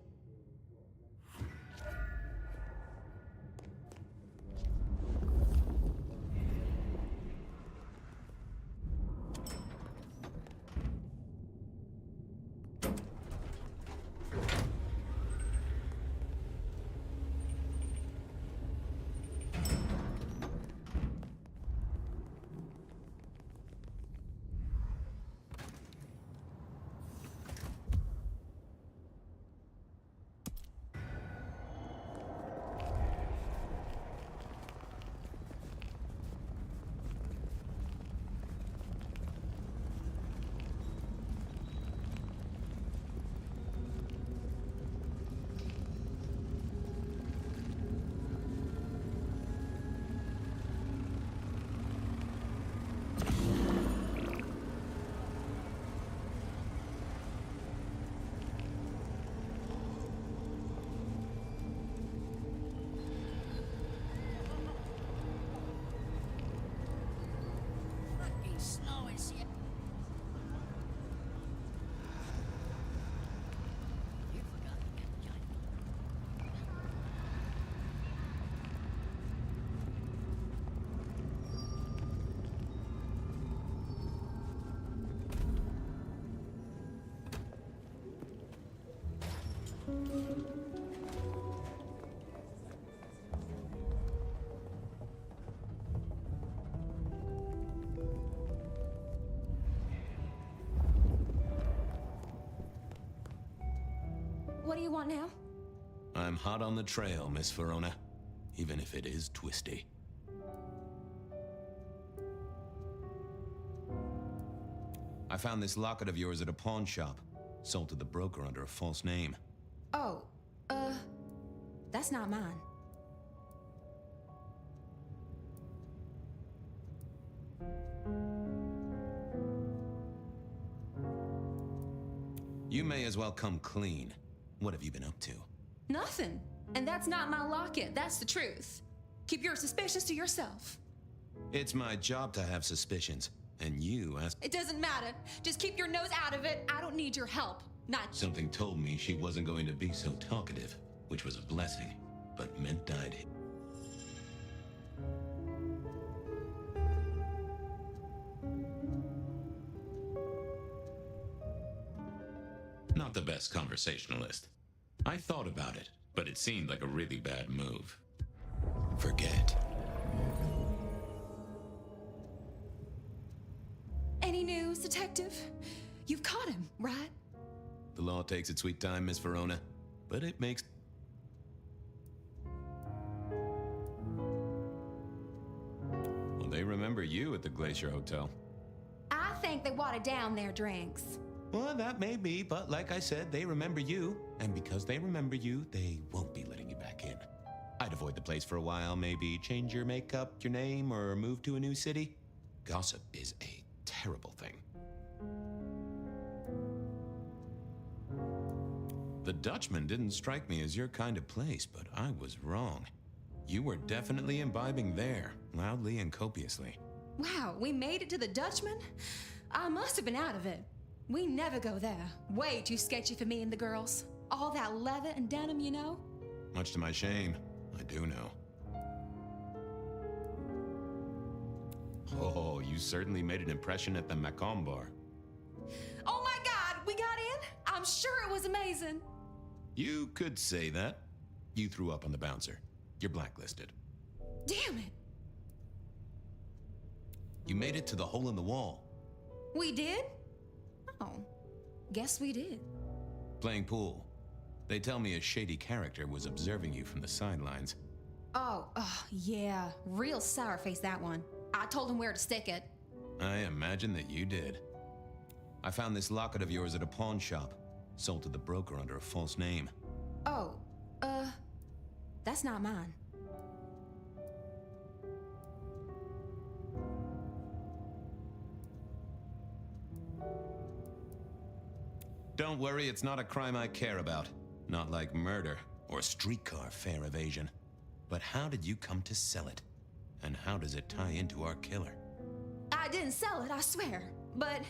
Slow as shit. You forgot to get the joint. What do you want now? I'm hot on the trail, Miss Verona, even if it is twisty. I found this locket of yours at a pawn shop, sold to the broker under a false name. Oh, that's not mine. You may as well come clean. What have you been up to? Nothing. And that's not my locket, that's the truth. Keep your suspicions to yourself. It's my job to have suspicions, and you asked— It doesn't matter. Just keep your nose out of it. I don't need your help. Not— Something told me she wasn't going to be so talkative, which was a blessing, but meant I'd— Not the best conversationalist. I thought about it, but it seemed like a really bad move. Forget. Any news, detective? You've caught him, right? The law takes its sweet time, Miss Verona, but it makes— Well, they remember you at the Glacier Hotel. I think they watered down their drinks. Well, that may be, but like I said, they remember you. And because they remember you, they won't be letting you back in. I'd avoid the place for a while, maybe change your makeup, your name, or move to a new city. Gossip is a terrible thing. The Dutchman didn't strike me as your kind of place, but I was wrong. You were definitely imbibing there, loudly and copiously. Wow, we made it to the Dutchman? I must have been out of it. We never go there. Way too sketchy for me and the girls. All that leather and denim, you know? Much to my shame, I do know. Oh, you certainly made an impression at the Macomb bar. Oh my God, we got in? I'm sure it was amazing. You could say that. You threw up on the bouncer. You're blacklisted. Damn it. You made it to the hole in the wall. We did? Oh, guess we did. Playing pool. They tell me a shady character was observing you from the sidelines. Oh, yeah. Real sour face, that one. I told him where to stick it. I imagine that you did. I found this locket of yours at a pawn shop, sold to the broker under a false name. Oh, that's not mine. Don't worry, it's not a crime I care about. Not like murder or streetcar fare evasion. But how did you come to sell it? And how does it tie into our killer? I didn't sell it, I swear. But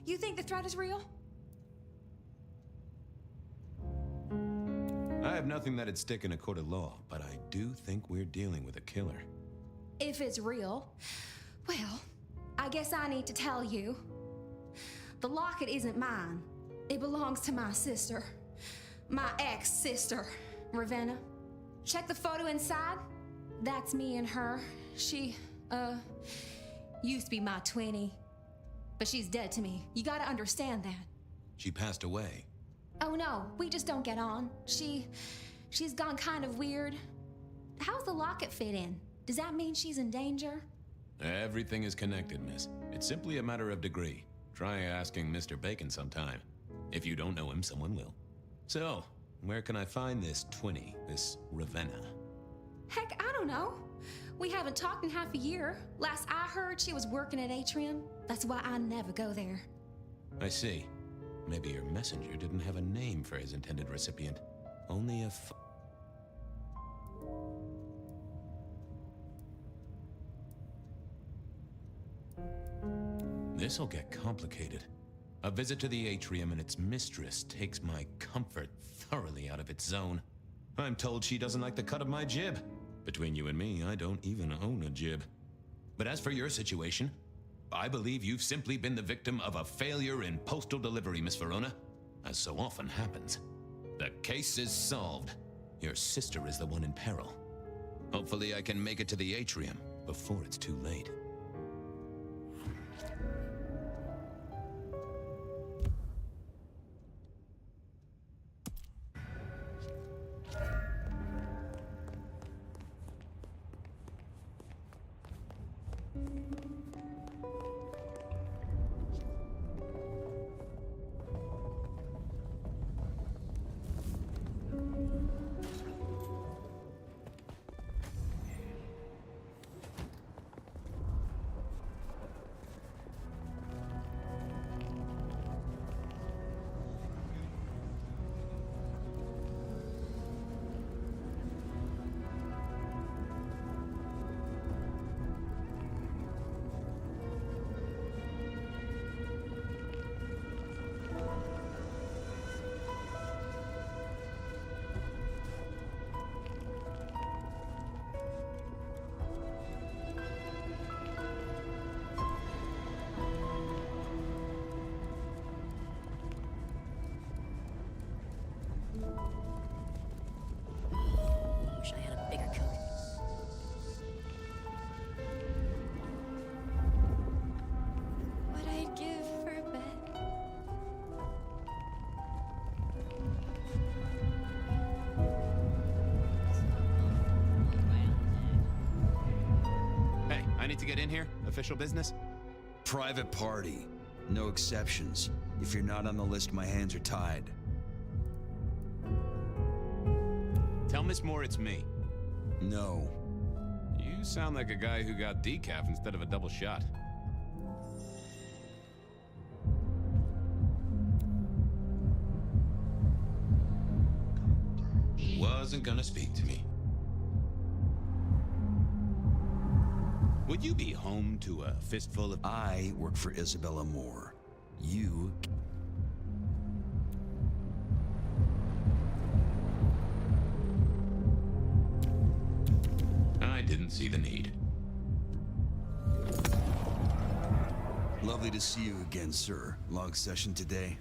you think the threat is real? I have nothing that'd stick in a court of law, but I do think we're dealing with a killer. If it's real, well, I guess I need to tell you. The locket isn't mine. It belongs to my sister. My ex-sister, Ravenna. Check the photo inside. That's me and her. She, used to be my twinnie. But she's dead to me. You gotta understand that. She passed away. Oh no, we just don't get on. She's gone kind of weird. How's the locket fit in? Does that mean she's in danger? Everything is connected, miss. It's simply a matter of degree. Try asking Mr. Bacon sometime. If you don't know him, someone will. So, where can I find this twinnie, this Ravenna? Heck, I don't know. We haven't talked in half a year. Last I heard, she was working at Atrium. That's why I never go there. I see. Maybe your messenger didn't have a name for his intended recipient. Only a This'll get complicated. A visit to the atrium and its mistress takes my comfort thoroughly out of its zone. I'm told she doesn't like the cut of my jib. Between you and me, I don't even own a jib. But as for your situation, I believe you've simply been the victim of a failure in postal delivery, Miss Verona. As so often happens. The case is solved. Your sister is the one in peril. Hopefully I can make it to the atrium before it's too late. Wish I had a bigger coat. What I'd give for a bed. Hey, I need to get in here. Official business? Private party. No exceptions. If you're not on the list, my hands are tied. Tell Miss Moore it's me. No. You sound like a guy who got decaf instead of a double shot. Wasn't gonna speak to me. Would you be home to a fistful of... I work for Isabella Moore. You... I didn't see the need. Lovely to see you again, sir. Long session today.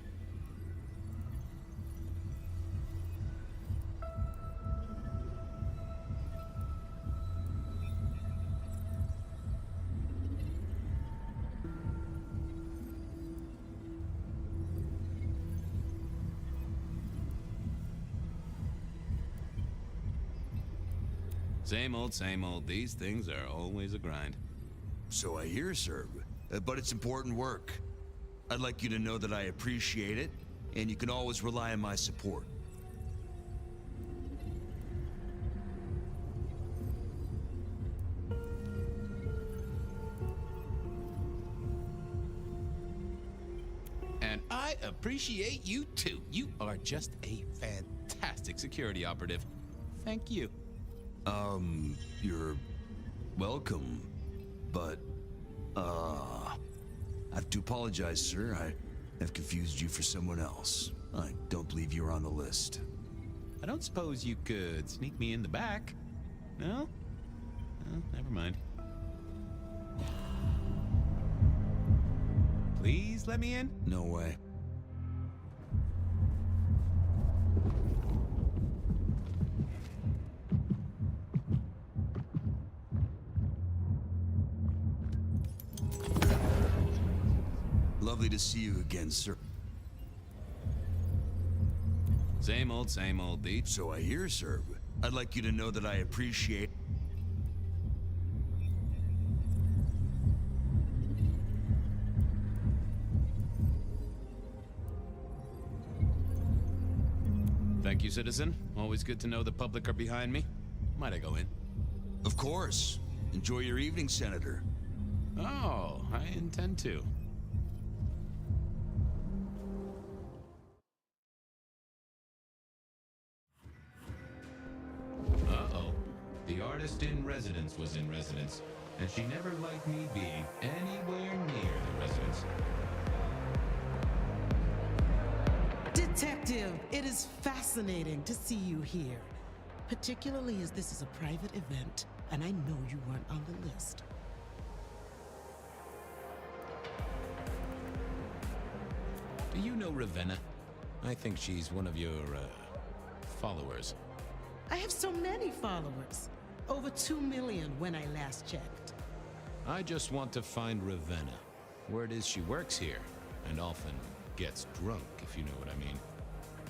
Same old, same old. These things are always a grind. So I hear, sir. But it's important work. I'd like you to know that I appreciate it, and you can always rely on my support. And I appreciate you too. You are just a fantastic security operative. Thank you. You're welcome. But, I have to apologize, sir. I have confused you for someone else. I don't believe you're on the list. I don't suppose you could sneak me in the back? No? Oh, never mind. Please let me in? No way. Lovely to see you again, sir. Same old, Deep. So I hear, sir. I'd like you to know that I appreciate... Thank you, citizen. Always good to know the public are behind me. Might I go in? Of course. Enjoy your evening, Senator. Oh, I intend to. Uh-oh. The artist in residence was in residence, and she never liked me being anywhere near the residence. Detective, it is fascinating to see you here, particularly as this is a private event, and I know you weren't on the list. Do you know Ravenna? I think she's one of your, followers. I have so many followers. Over 2 million when I last checked. I just want to find Ravenna. Word is she works here, and often gets drunk, if you know what I mean.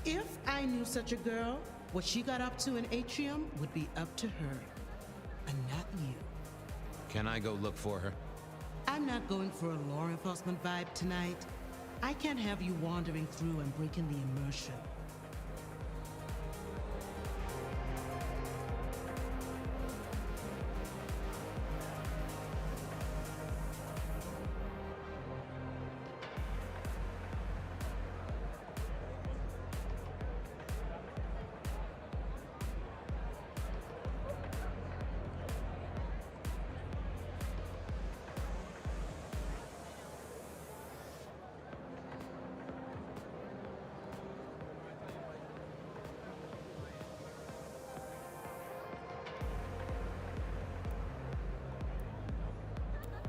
If I knew such a girl, what she got up to in Atrium would be up to her, and not you. Can I go look for her? I'm not going for a law enforcement vibe tonight. I can't have you wandering through and breaking the immersion.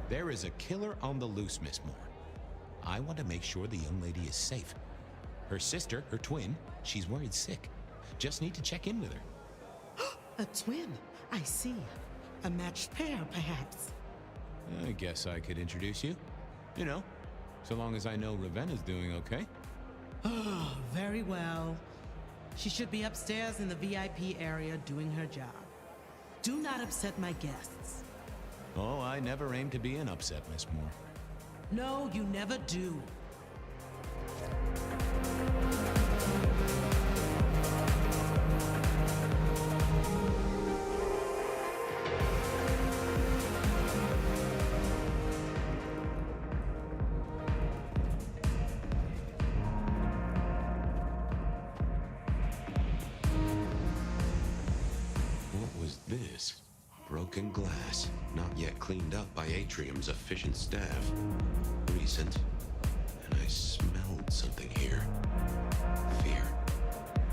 There is a killer on the loose, Miss Moore. I want to make sure the young lady is safe. Her sister, her twin, she's worried sick. Just need to check in with her. A twin, I see. A matched pair, perhaps. I guess I could introduce you. You know, so long as I know Ravenna's doing okay. Oh, very well. She should be upstairs in the VIP area doing her job. Do not upset my guests. Oh, I never aim to be an upset, Miss Moore. No, you never do. What was this? Broken glass, not yet cleaned up by Atrium's efficient staff. Recent. And I smelled something here. Fear.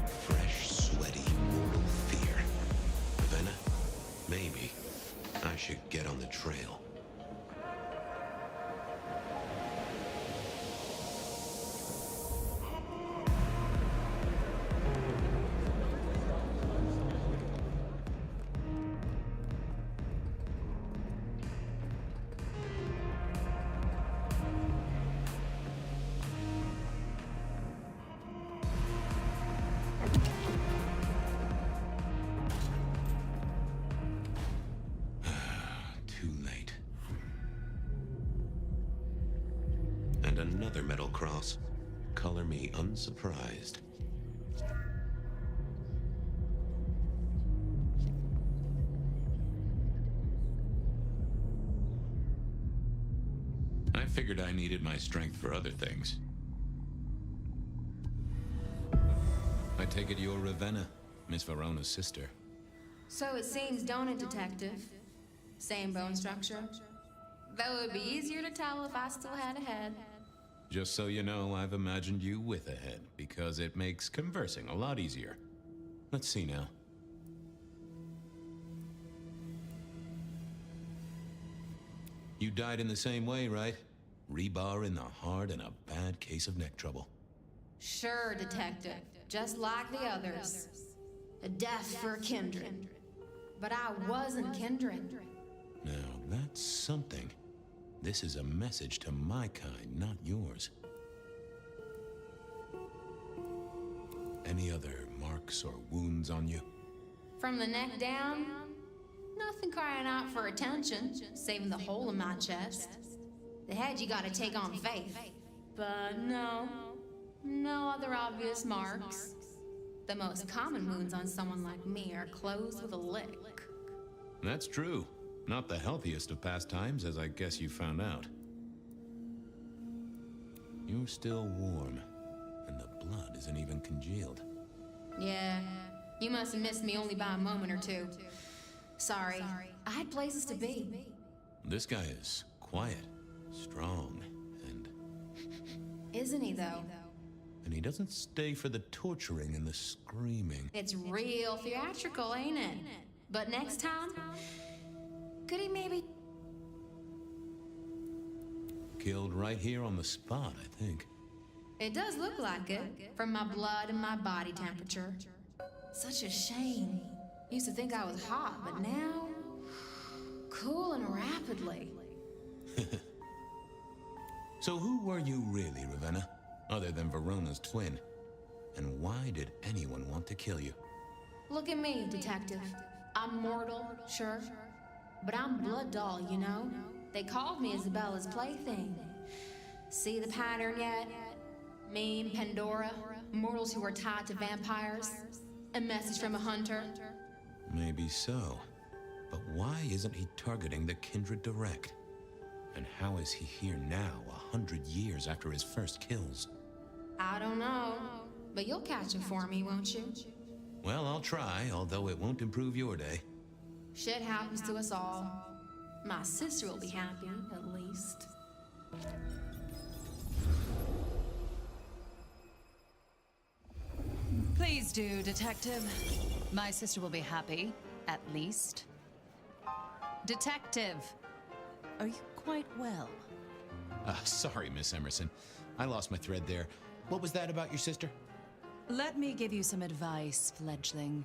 Fresh, sweaty, mortal fear. Ravenna? Maybe. I should get on the trail. Another metal cross. Color me unsurprised. I figured I needed my strength for other things. I take it you're Ravenna, Miss Verona's sister. So it seems, don't it, Detective? Same bone structure. Though it would be easier to tell if I still had a head. Just so you know, I've imagined you with a head, because it makes conversing a lot easier. Let's see now. You died in the same way, right? Rebar in the heart and a bad case of neck trouble. Sure, Detective. Just like the others. A death for a kindred. But I wasn't kindred. Now, that's something. This is a message to my kind, not yours. Any other marks or wounds on you? From the neck down, nothing crying out for attention, saving the hole in my chest. The head you gotta take on faith. But no other obvious marks. The most common wounds on someone like me are closed with a lick. That's true. Not the healthiest of pastimes, as I guess you found out. You're still warm, and the blood isn't even congealed. Yeah, you must have missed me only by a moment or two. Sorry, I had places to be. This guy is quiet, strong, and... Isn't he, though? And he doesn't stay for the torturing and the screaming. It's real theatrical, ain't it? But next time, could he maybe... Killed right here on the spot, I think. It does look like it, from my blood and my body temperature. Such a shame. Used to think I was hot, but now... cooling rapidly. So who were you really, Ravenna? Other than Verona's twin? And why did anyone want to kill you? Look at me, Detective. I'm mortal, sure. But I'm blood doll, you know? They called me Isabella's plaything. See the pattern yet? Me, Pandora, mortals who are tied to vampires. A message from a hunter. Maybe so. But why isn't he targeting the kindred direct? And how is he here now, 100 years after his first kills? I don't know. But you'll catch him for me, won't you? Well, I'll try, although it won't improve your day. Shit happens to us all. My sister will be happy, at least. Please do, Detective. My sister will be happy, at least. Detective, are you quite well? Sorry, Miss Emerson. I lost my thread there. What was that about your sister? Let me give you some advice, fledgling.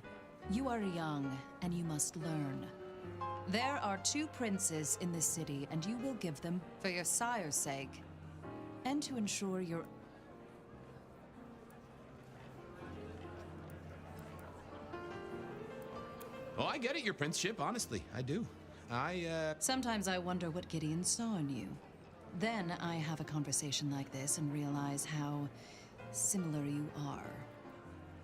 You are young, and you must learn. There are 2 princes in this city, and you will give them for your sire's sake, and to ensure your... Oh, I get it, your princeship, honestly. I do. Sometimes I wonder what Gideon saw in you. Then I have a conversation like this and realize how similar you are.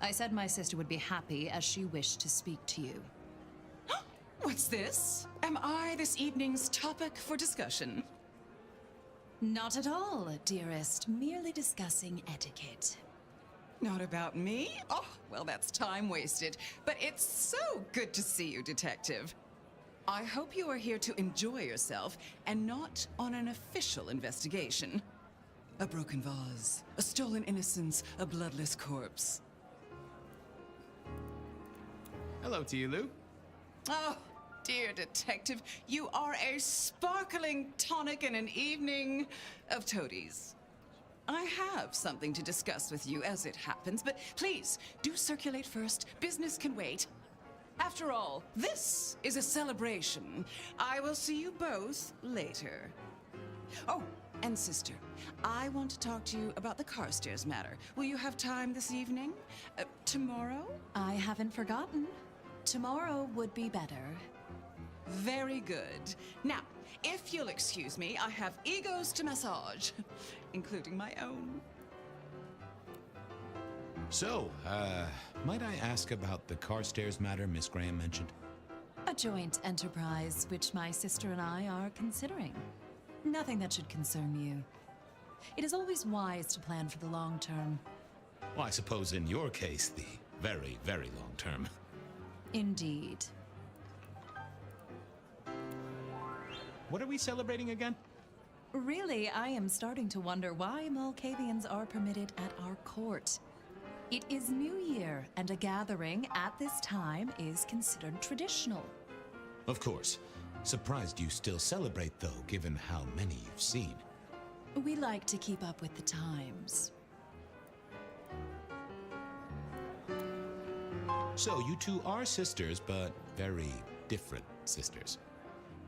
I said my sister would be happy as she wished to speak to you. What's this? Am I this evening's topic for discussion? Not at all, dearest. Merely discussing etiquette. Not about me? Oh, well, that's time wasted. But it's so good to see you, Detective. I hope you are here to enjoy yourself and not on an official investigation. A broken vase, a stolen innocence, a bloodless corpse. Hello to you, Lou. Oh, dear Detective, you are a sparkling tonic in an evening of toadies. I have something to discuss with you as it happens, but please, do circulate first. Business can wait. After all, this is a celebration. I will see you both later. Oh, and sister, I want to talk to you about the Carstairs matter. Will you have time this evening? Tomorrow? I haven't forgotten. Tomorrow would be better. Very good. Now, if you'll excuse me, I have egos to massage, including my own. So, might I ask about the Carstairs matter Miss Graham mentioned? A joint enterprise which my sister and I are considering. Nothing that should concern you. It is always wise to plan for the long term. Well, I suppose in your case, the very, very long term. Indeed. What are we celebrating again? Really, I am starting to wonder why Malkavians are permitted at our court. It is New Year, and a gathering at this time is considered traditional. Of course. Surprised you still celebrate, though, given how many you've seen. We like to keep up with the times. So, you two are sisters, but very different sisters.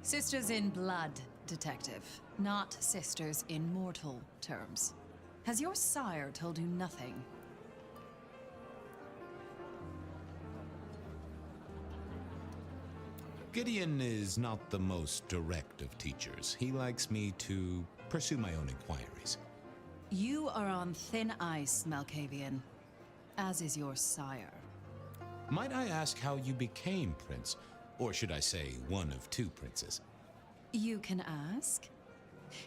Sisters in blood, Detective, not sisters in mortal terms. Has your sire told you nothing? Gideon is not the most direct of teachers. He likes me to pursue my own inquiries. You are on thin ice, Malkavian, as is your sire. Might I ask how you became prince? Or should I say, one of two princes? You can ask.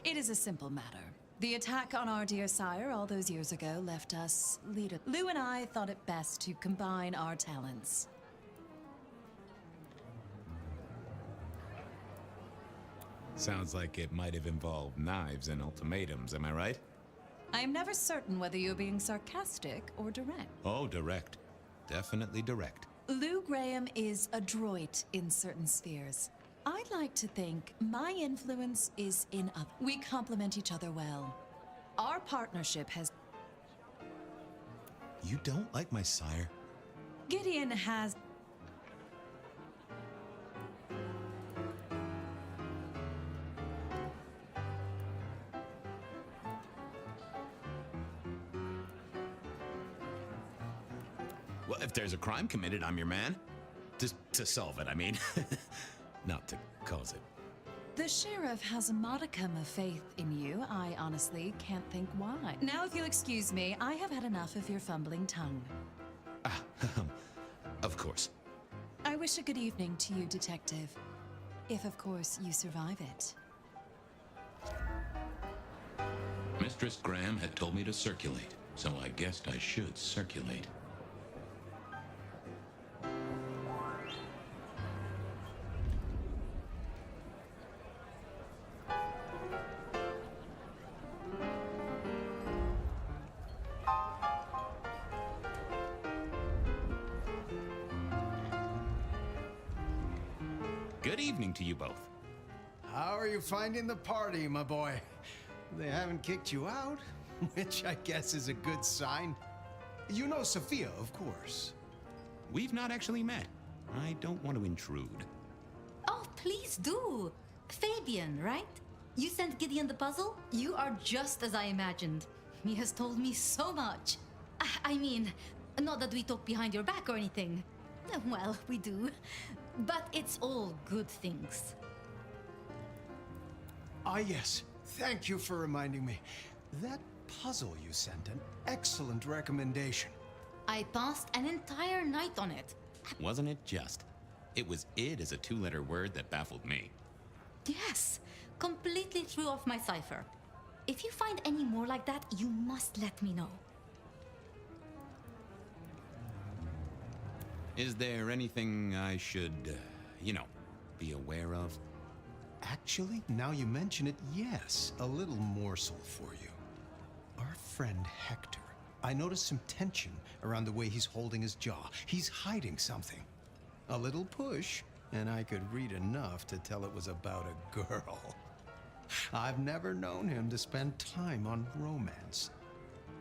It is a simple matter. The attack on our dear sire all those years ago left us leader. Lou and I thought it best to combine our talents. Sounds like it might have involved knives and ultimatums, am I right? I am never certain whether you're being sarcastic or direct. Oh, direct. Definitely direct. Lou Graham is adroit in certain spheres. I'd like to think my influence is in other. We complement each other well. Our partnership has... You don't like my sire? Gideon has... Well, if there's a crime committed, I'm your man. To solve it, I mean. Not to cause it. The sheriff has a modicum of faith in you. I honestly can't think why. Now, if you'll excuse me, I have had enough of your fumbling tongue. Of course. I wish a good evening to you, Detective. If, of course, you survive it. Mistress Graham had told me to circulate, so I guessed I should circulate. Good evening to you both. How are you finding the party, my boy? They haven't kicked you out, which I guess is a good sign. You know Sophia, of course. We've not actually met. I don't want to intrude. Oh, please do. Fabian, right? You sent Gideon the puzzle? You are just as I imagined. He has told me so much. I mean, not that we talk behind your back or anything. Well, we do. But it's all good things. Ah, yes. Thank you for reminding me. That puzzle you sent, an excellent recommendation. I passed an entire night on it. Wasn't it just? It was id as a two-letter word that baffled me. Yes, completely threw off my cipher. If you find any more like that, you must let me know. Is there anything I should, be aware of? Actually, now you mention it, yes, a little morsel for you. Our friend Hector. I noticed some tension around the way he's holding his jaw. He's hiding something. A little push, and I could read enough to tell it was about a girl. I've never known him to spend time on romance.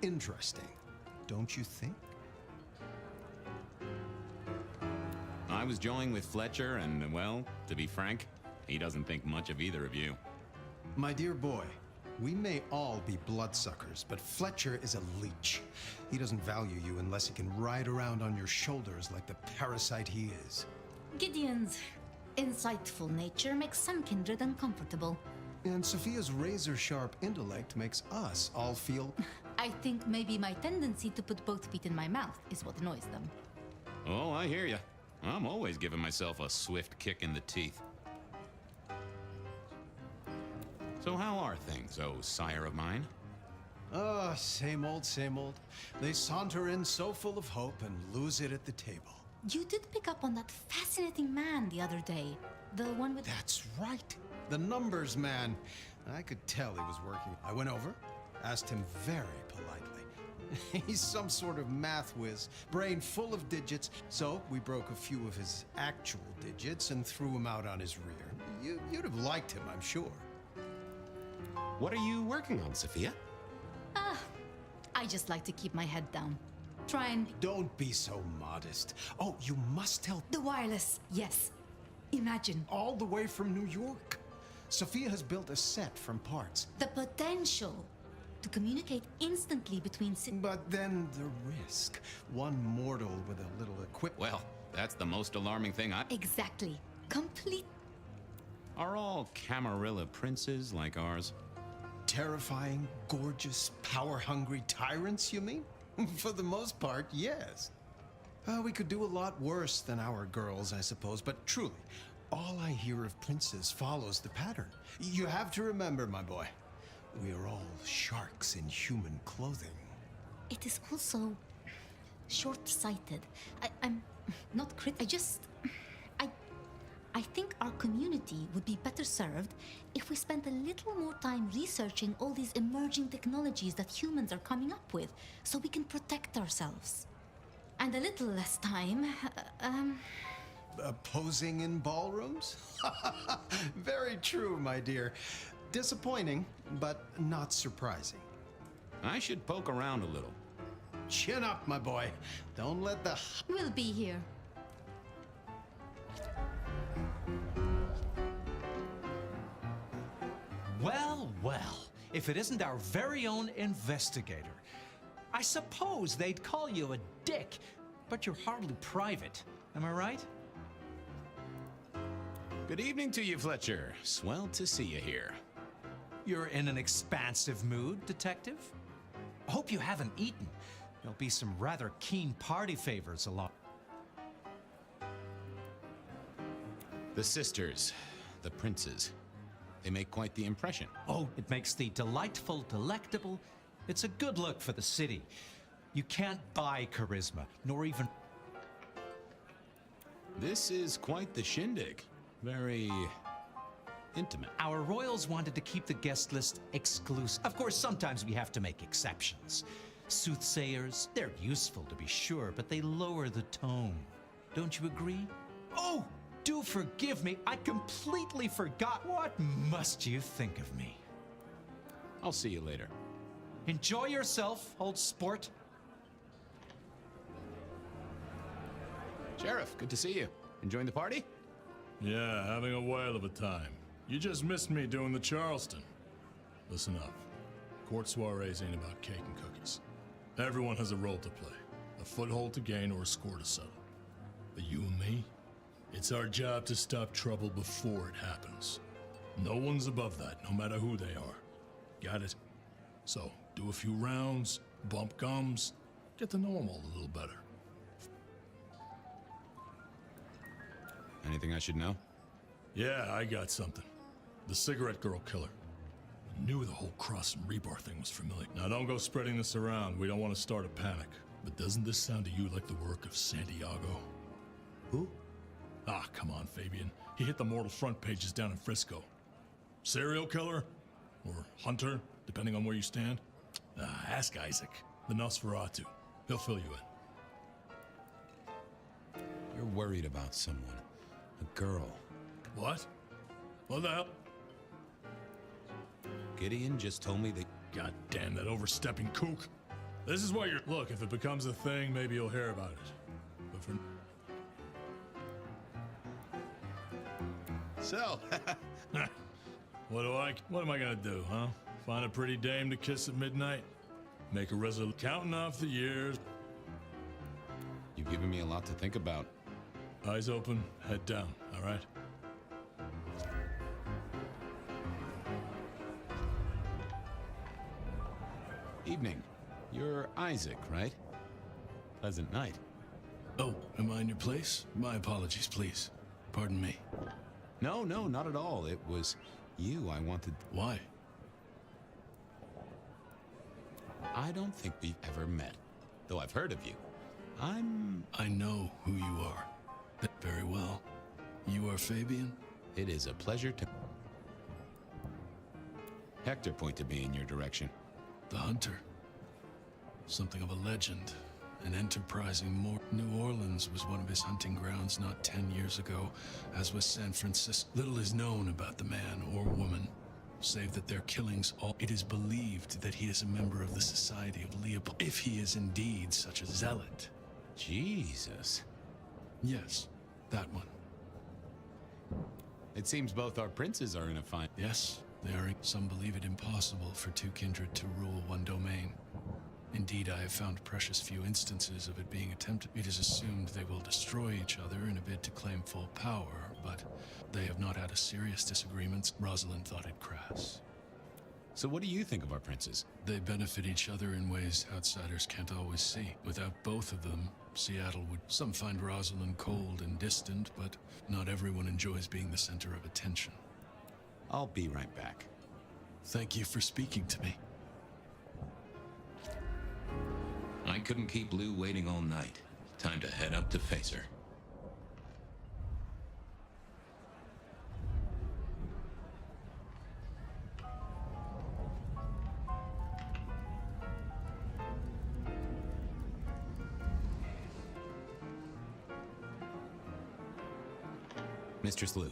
Interesting, don't you think? I was joined with Fletcher, and, well, to be frank, he doesn't think much of either of you. My dear boy, we may all be bloodsuckers, but Fletcher is a leech. He doesn't value you unless he can ride around on your shoulders like the parasite he is. Gideon's insightful nature makes some kindred uncomfortable. And Sophia's razor-sharp intellect makes us all feel... I think maybe my tendency to put both feet in my mouth is what annoys them. Oh, I hear you. I'm always giving myself a swift kick in the teeth. So how are things, oh sire of mine? Same old, same old. They saunter in so full of hope and lose it at the table. You did pick up on that fascinating man the other day. The one with... That's right. The numbers man. I could tell he was working. I went over, asked him very politely. He's some sort of math whiz, brain full of digits, so we broke a few of his actual digits and threw him out on his rear. You'd have liked him, I'm sure. What are you working on, Sophia? I just like to keep my head down. Try and... Don't be so modest. Oh, you must tell... The wireless, yes. Imagine. All the way from New York. Sophia has built a set from parts. The potential to communicate instantly between... But then the risk. One mortal with a little equipment. Well, that's the most alarming thing Exactly. Complete... Are all Camarilla princes like ours? Terrifying, gorgeous, power-hungry tyrants, you mean? For the most part, yes. We could do a lot worse than our girls, I suppose, but truly, all I hear of princes follows the pattern. You have to remember, my boy, we are all sharks in human clothing. It is also short-sighted. I'm not I think our community would be better served if we spent a little more time researching all these emerging technologies that humans are coming up with, so we can protect ourselves. And a little less time, Posing in ballrooms? Very true, my dear. Disappointing, but not surprising. I should poke around a little. Chin up, my boy. Don't let the... We'll be here. Well, well, if it isn't our very own investigator. I suppose they'd call you a dick, but you're hardly private. Am I right? Good evening to you, Fletcher. Swell to see you here. You're in an expansive mood, Detective? I hope you haven't eaten. There'll be some rather keen party favors along. The sisters, the princes. They make quite the impression. Oh, it makes the delightful delectable. It's a good look for the city. You can't buy charisma, nor even... This is quite the shindig. Very intimate. Our royals wanted to keep the guest list exclusive. Of course, sometimes we have to make exceptions. Soothsayers, they're useful to be sure, but they lower the tone. Don't you agree? Oh, do forgive me. I completely forgot. What must you think of me? I'll see you later. Enjoy yourself, old sport. Sheriff, good to see you. Enjoying the party? Yeah, having a whale of a time. You just missed me doing the Charleston. Listen up. Court soirees ain't about cake and cookies. Everyone has a role to play. A foothold to gain or a score to settle. But you and me? It's our job to stop trouble before it happens. No one's above that, no matter who they are. Got it? So, do a few rounds, bump gums, get to know them all a little better. Anything I should know? Yeah, I got something. The cigarette girl killer. I knew the whole cross and rebar thing was familiar. Now don't go spreading this around. We don't want to start a panic. But doesn't this sound to you like the work of Santiago? Who? Ah, come on, Fabian. He hit the mortal front pages down in Frisco. Serial killer? Or hunter, depending on where you stand? Ask Isaac, the Nosferatu. He'll fill you in. You're worried about someone. A girl. What? What the hell? Gideon just told me that... God damn, that overstepping kook. This is why you're... Look, if it becomes a thing, maybe you'll hear about it. But for... So, what am I gonna do, huh? Find a pretty dame to kiss at midnight? Make a resolute counting off the years? You've given me a lot to think about. Eyes open, head down, all right? Evening. You're Isaac, right? Pleasant night. Oh, am I in your place? My apologies, please. Pardon me. No, not at all. It was you I wanted... Why? I don't think we've ever met, though I've heard of you. I know who you are. Very well. You are Fabian? It is a pleasure to... Hector pointed me in your direction. The hunter. Something of a legend. An enterprising New Orleans was one of his hunting grounds not 10 years ago, as was San Francisco. Little is known about the man or woman, save that their killings It is believed that he is a member of the Society of Leopold, if he is indeed such a zealot. Jesus. Yes, that one. It seems both our princes are in a fight. Yes, they are. Some believe it impossible for two kindred to rule one domain. Indeed, I have found precious few instances of it being attempted. It is assumed they will destroy each other in a bid to claim full power, but they have not had a serious disagreement. Rosalind thought it crass. So what do you think of our princes? They benefit each other in ways outsiders can't always see. Without both of them, Seattle would... Some find Rosalind cold and distant, but not everyone enjoys being the center of attention. I'll be right back. Thank you for speaking to me. I couldn't keep Lou waiting all night. Time to head up to face her. Mistress Lou,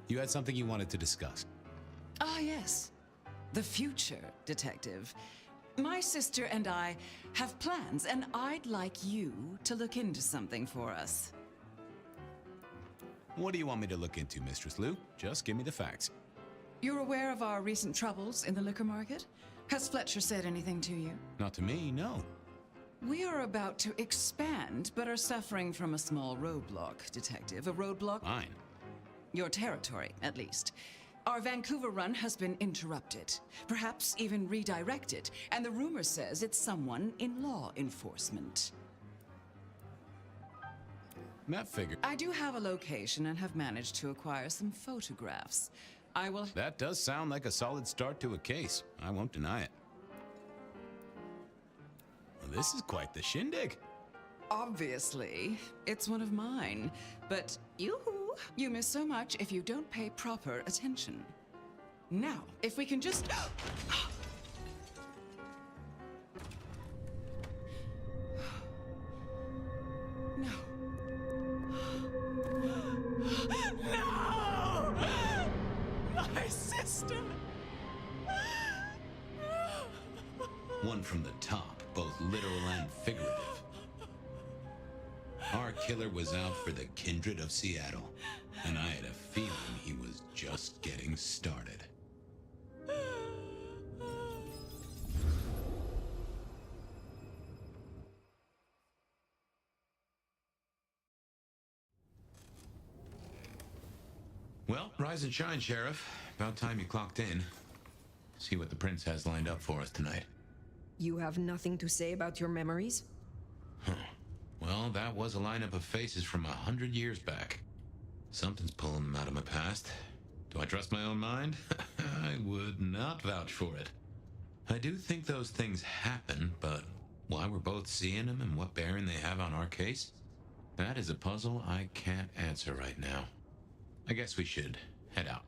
you had something you wanted to discuss. Ah, yes. The future, Detective. My sister and I have plans, and I'd like you to look into something for us. What do you want me to look into, Mistress Lou? Just give me the facts. You're aware of our recent troubles in the liquor market? Has Fletcher said anything to you? Not to me, no. We are about to expand, but are suffering from a small roadblock, Detective. A roadblock? Fine. Your territory, at least. Our Vancouver run has been interrupted, perhaps even redirected, and the rumor says it's someone in law enforcement. That figure. I do have a location and have managed to acquire some photographs. I will... That does sound like a solid start to a case. I won't deny it. Well, this is quite the shindig. Obviously, it's one of mine, but you miss so much if you don't pay proper attention. Now, if we can just... No. No! My sister! One from the top, both literal and figurative. Our killer was out for the kindred of Seattle, and I had a feeling he was just getting started. Well, rise and shine, Sheriff. About time you clocked in. See what the prince has lined up for us tonight. You have nothing to say about your memories? Huh. Well, that was a lineup of faces from 100 years back. Something's pulling them out of my past. Do I trust my own mind? I would not vouch for it. I do think those things happen, but why we're both seeing them and what bearing they have on our case? That is a puzzle I can't answer right now. I guess we should head out.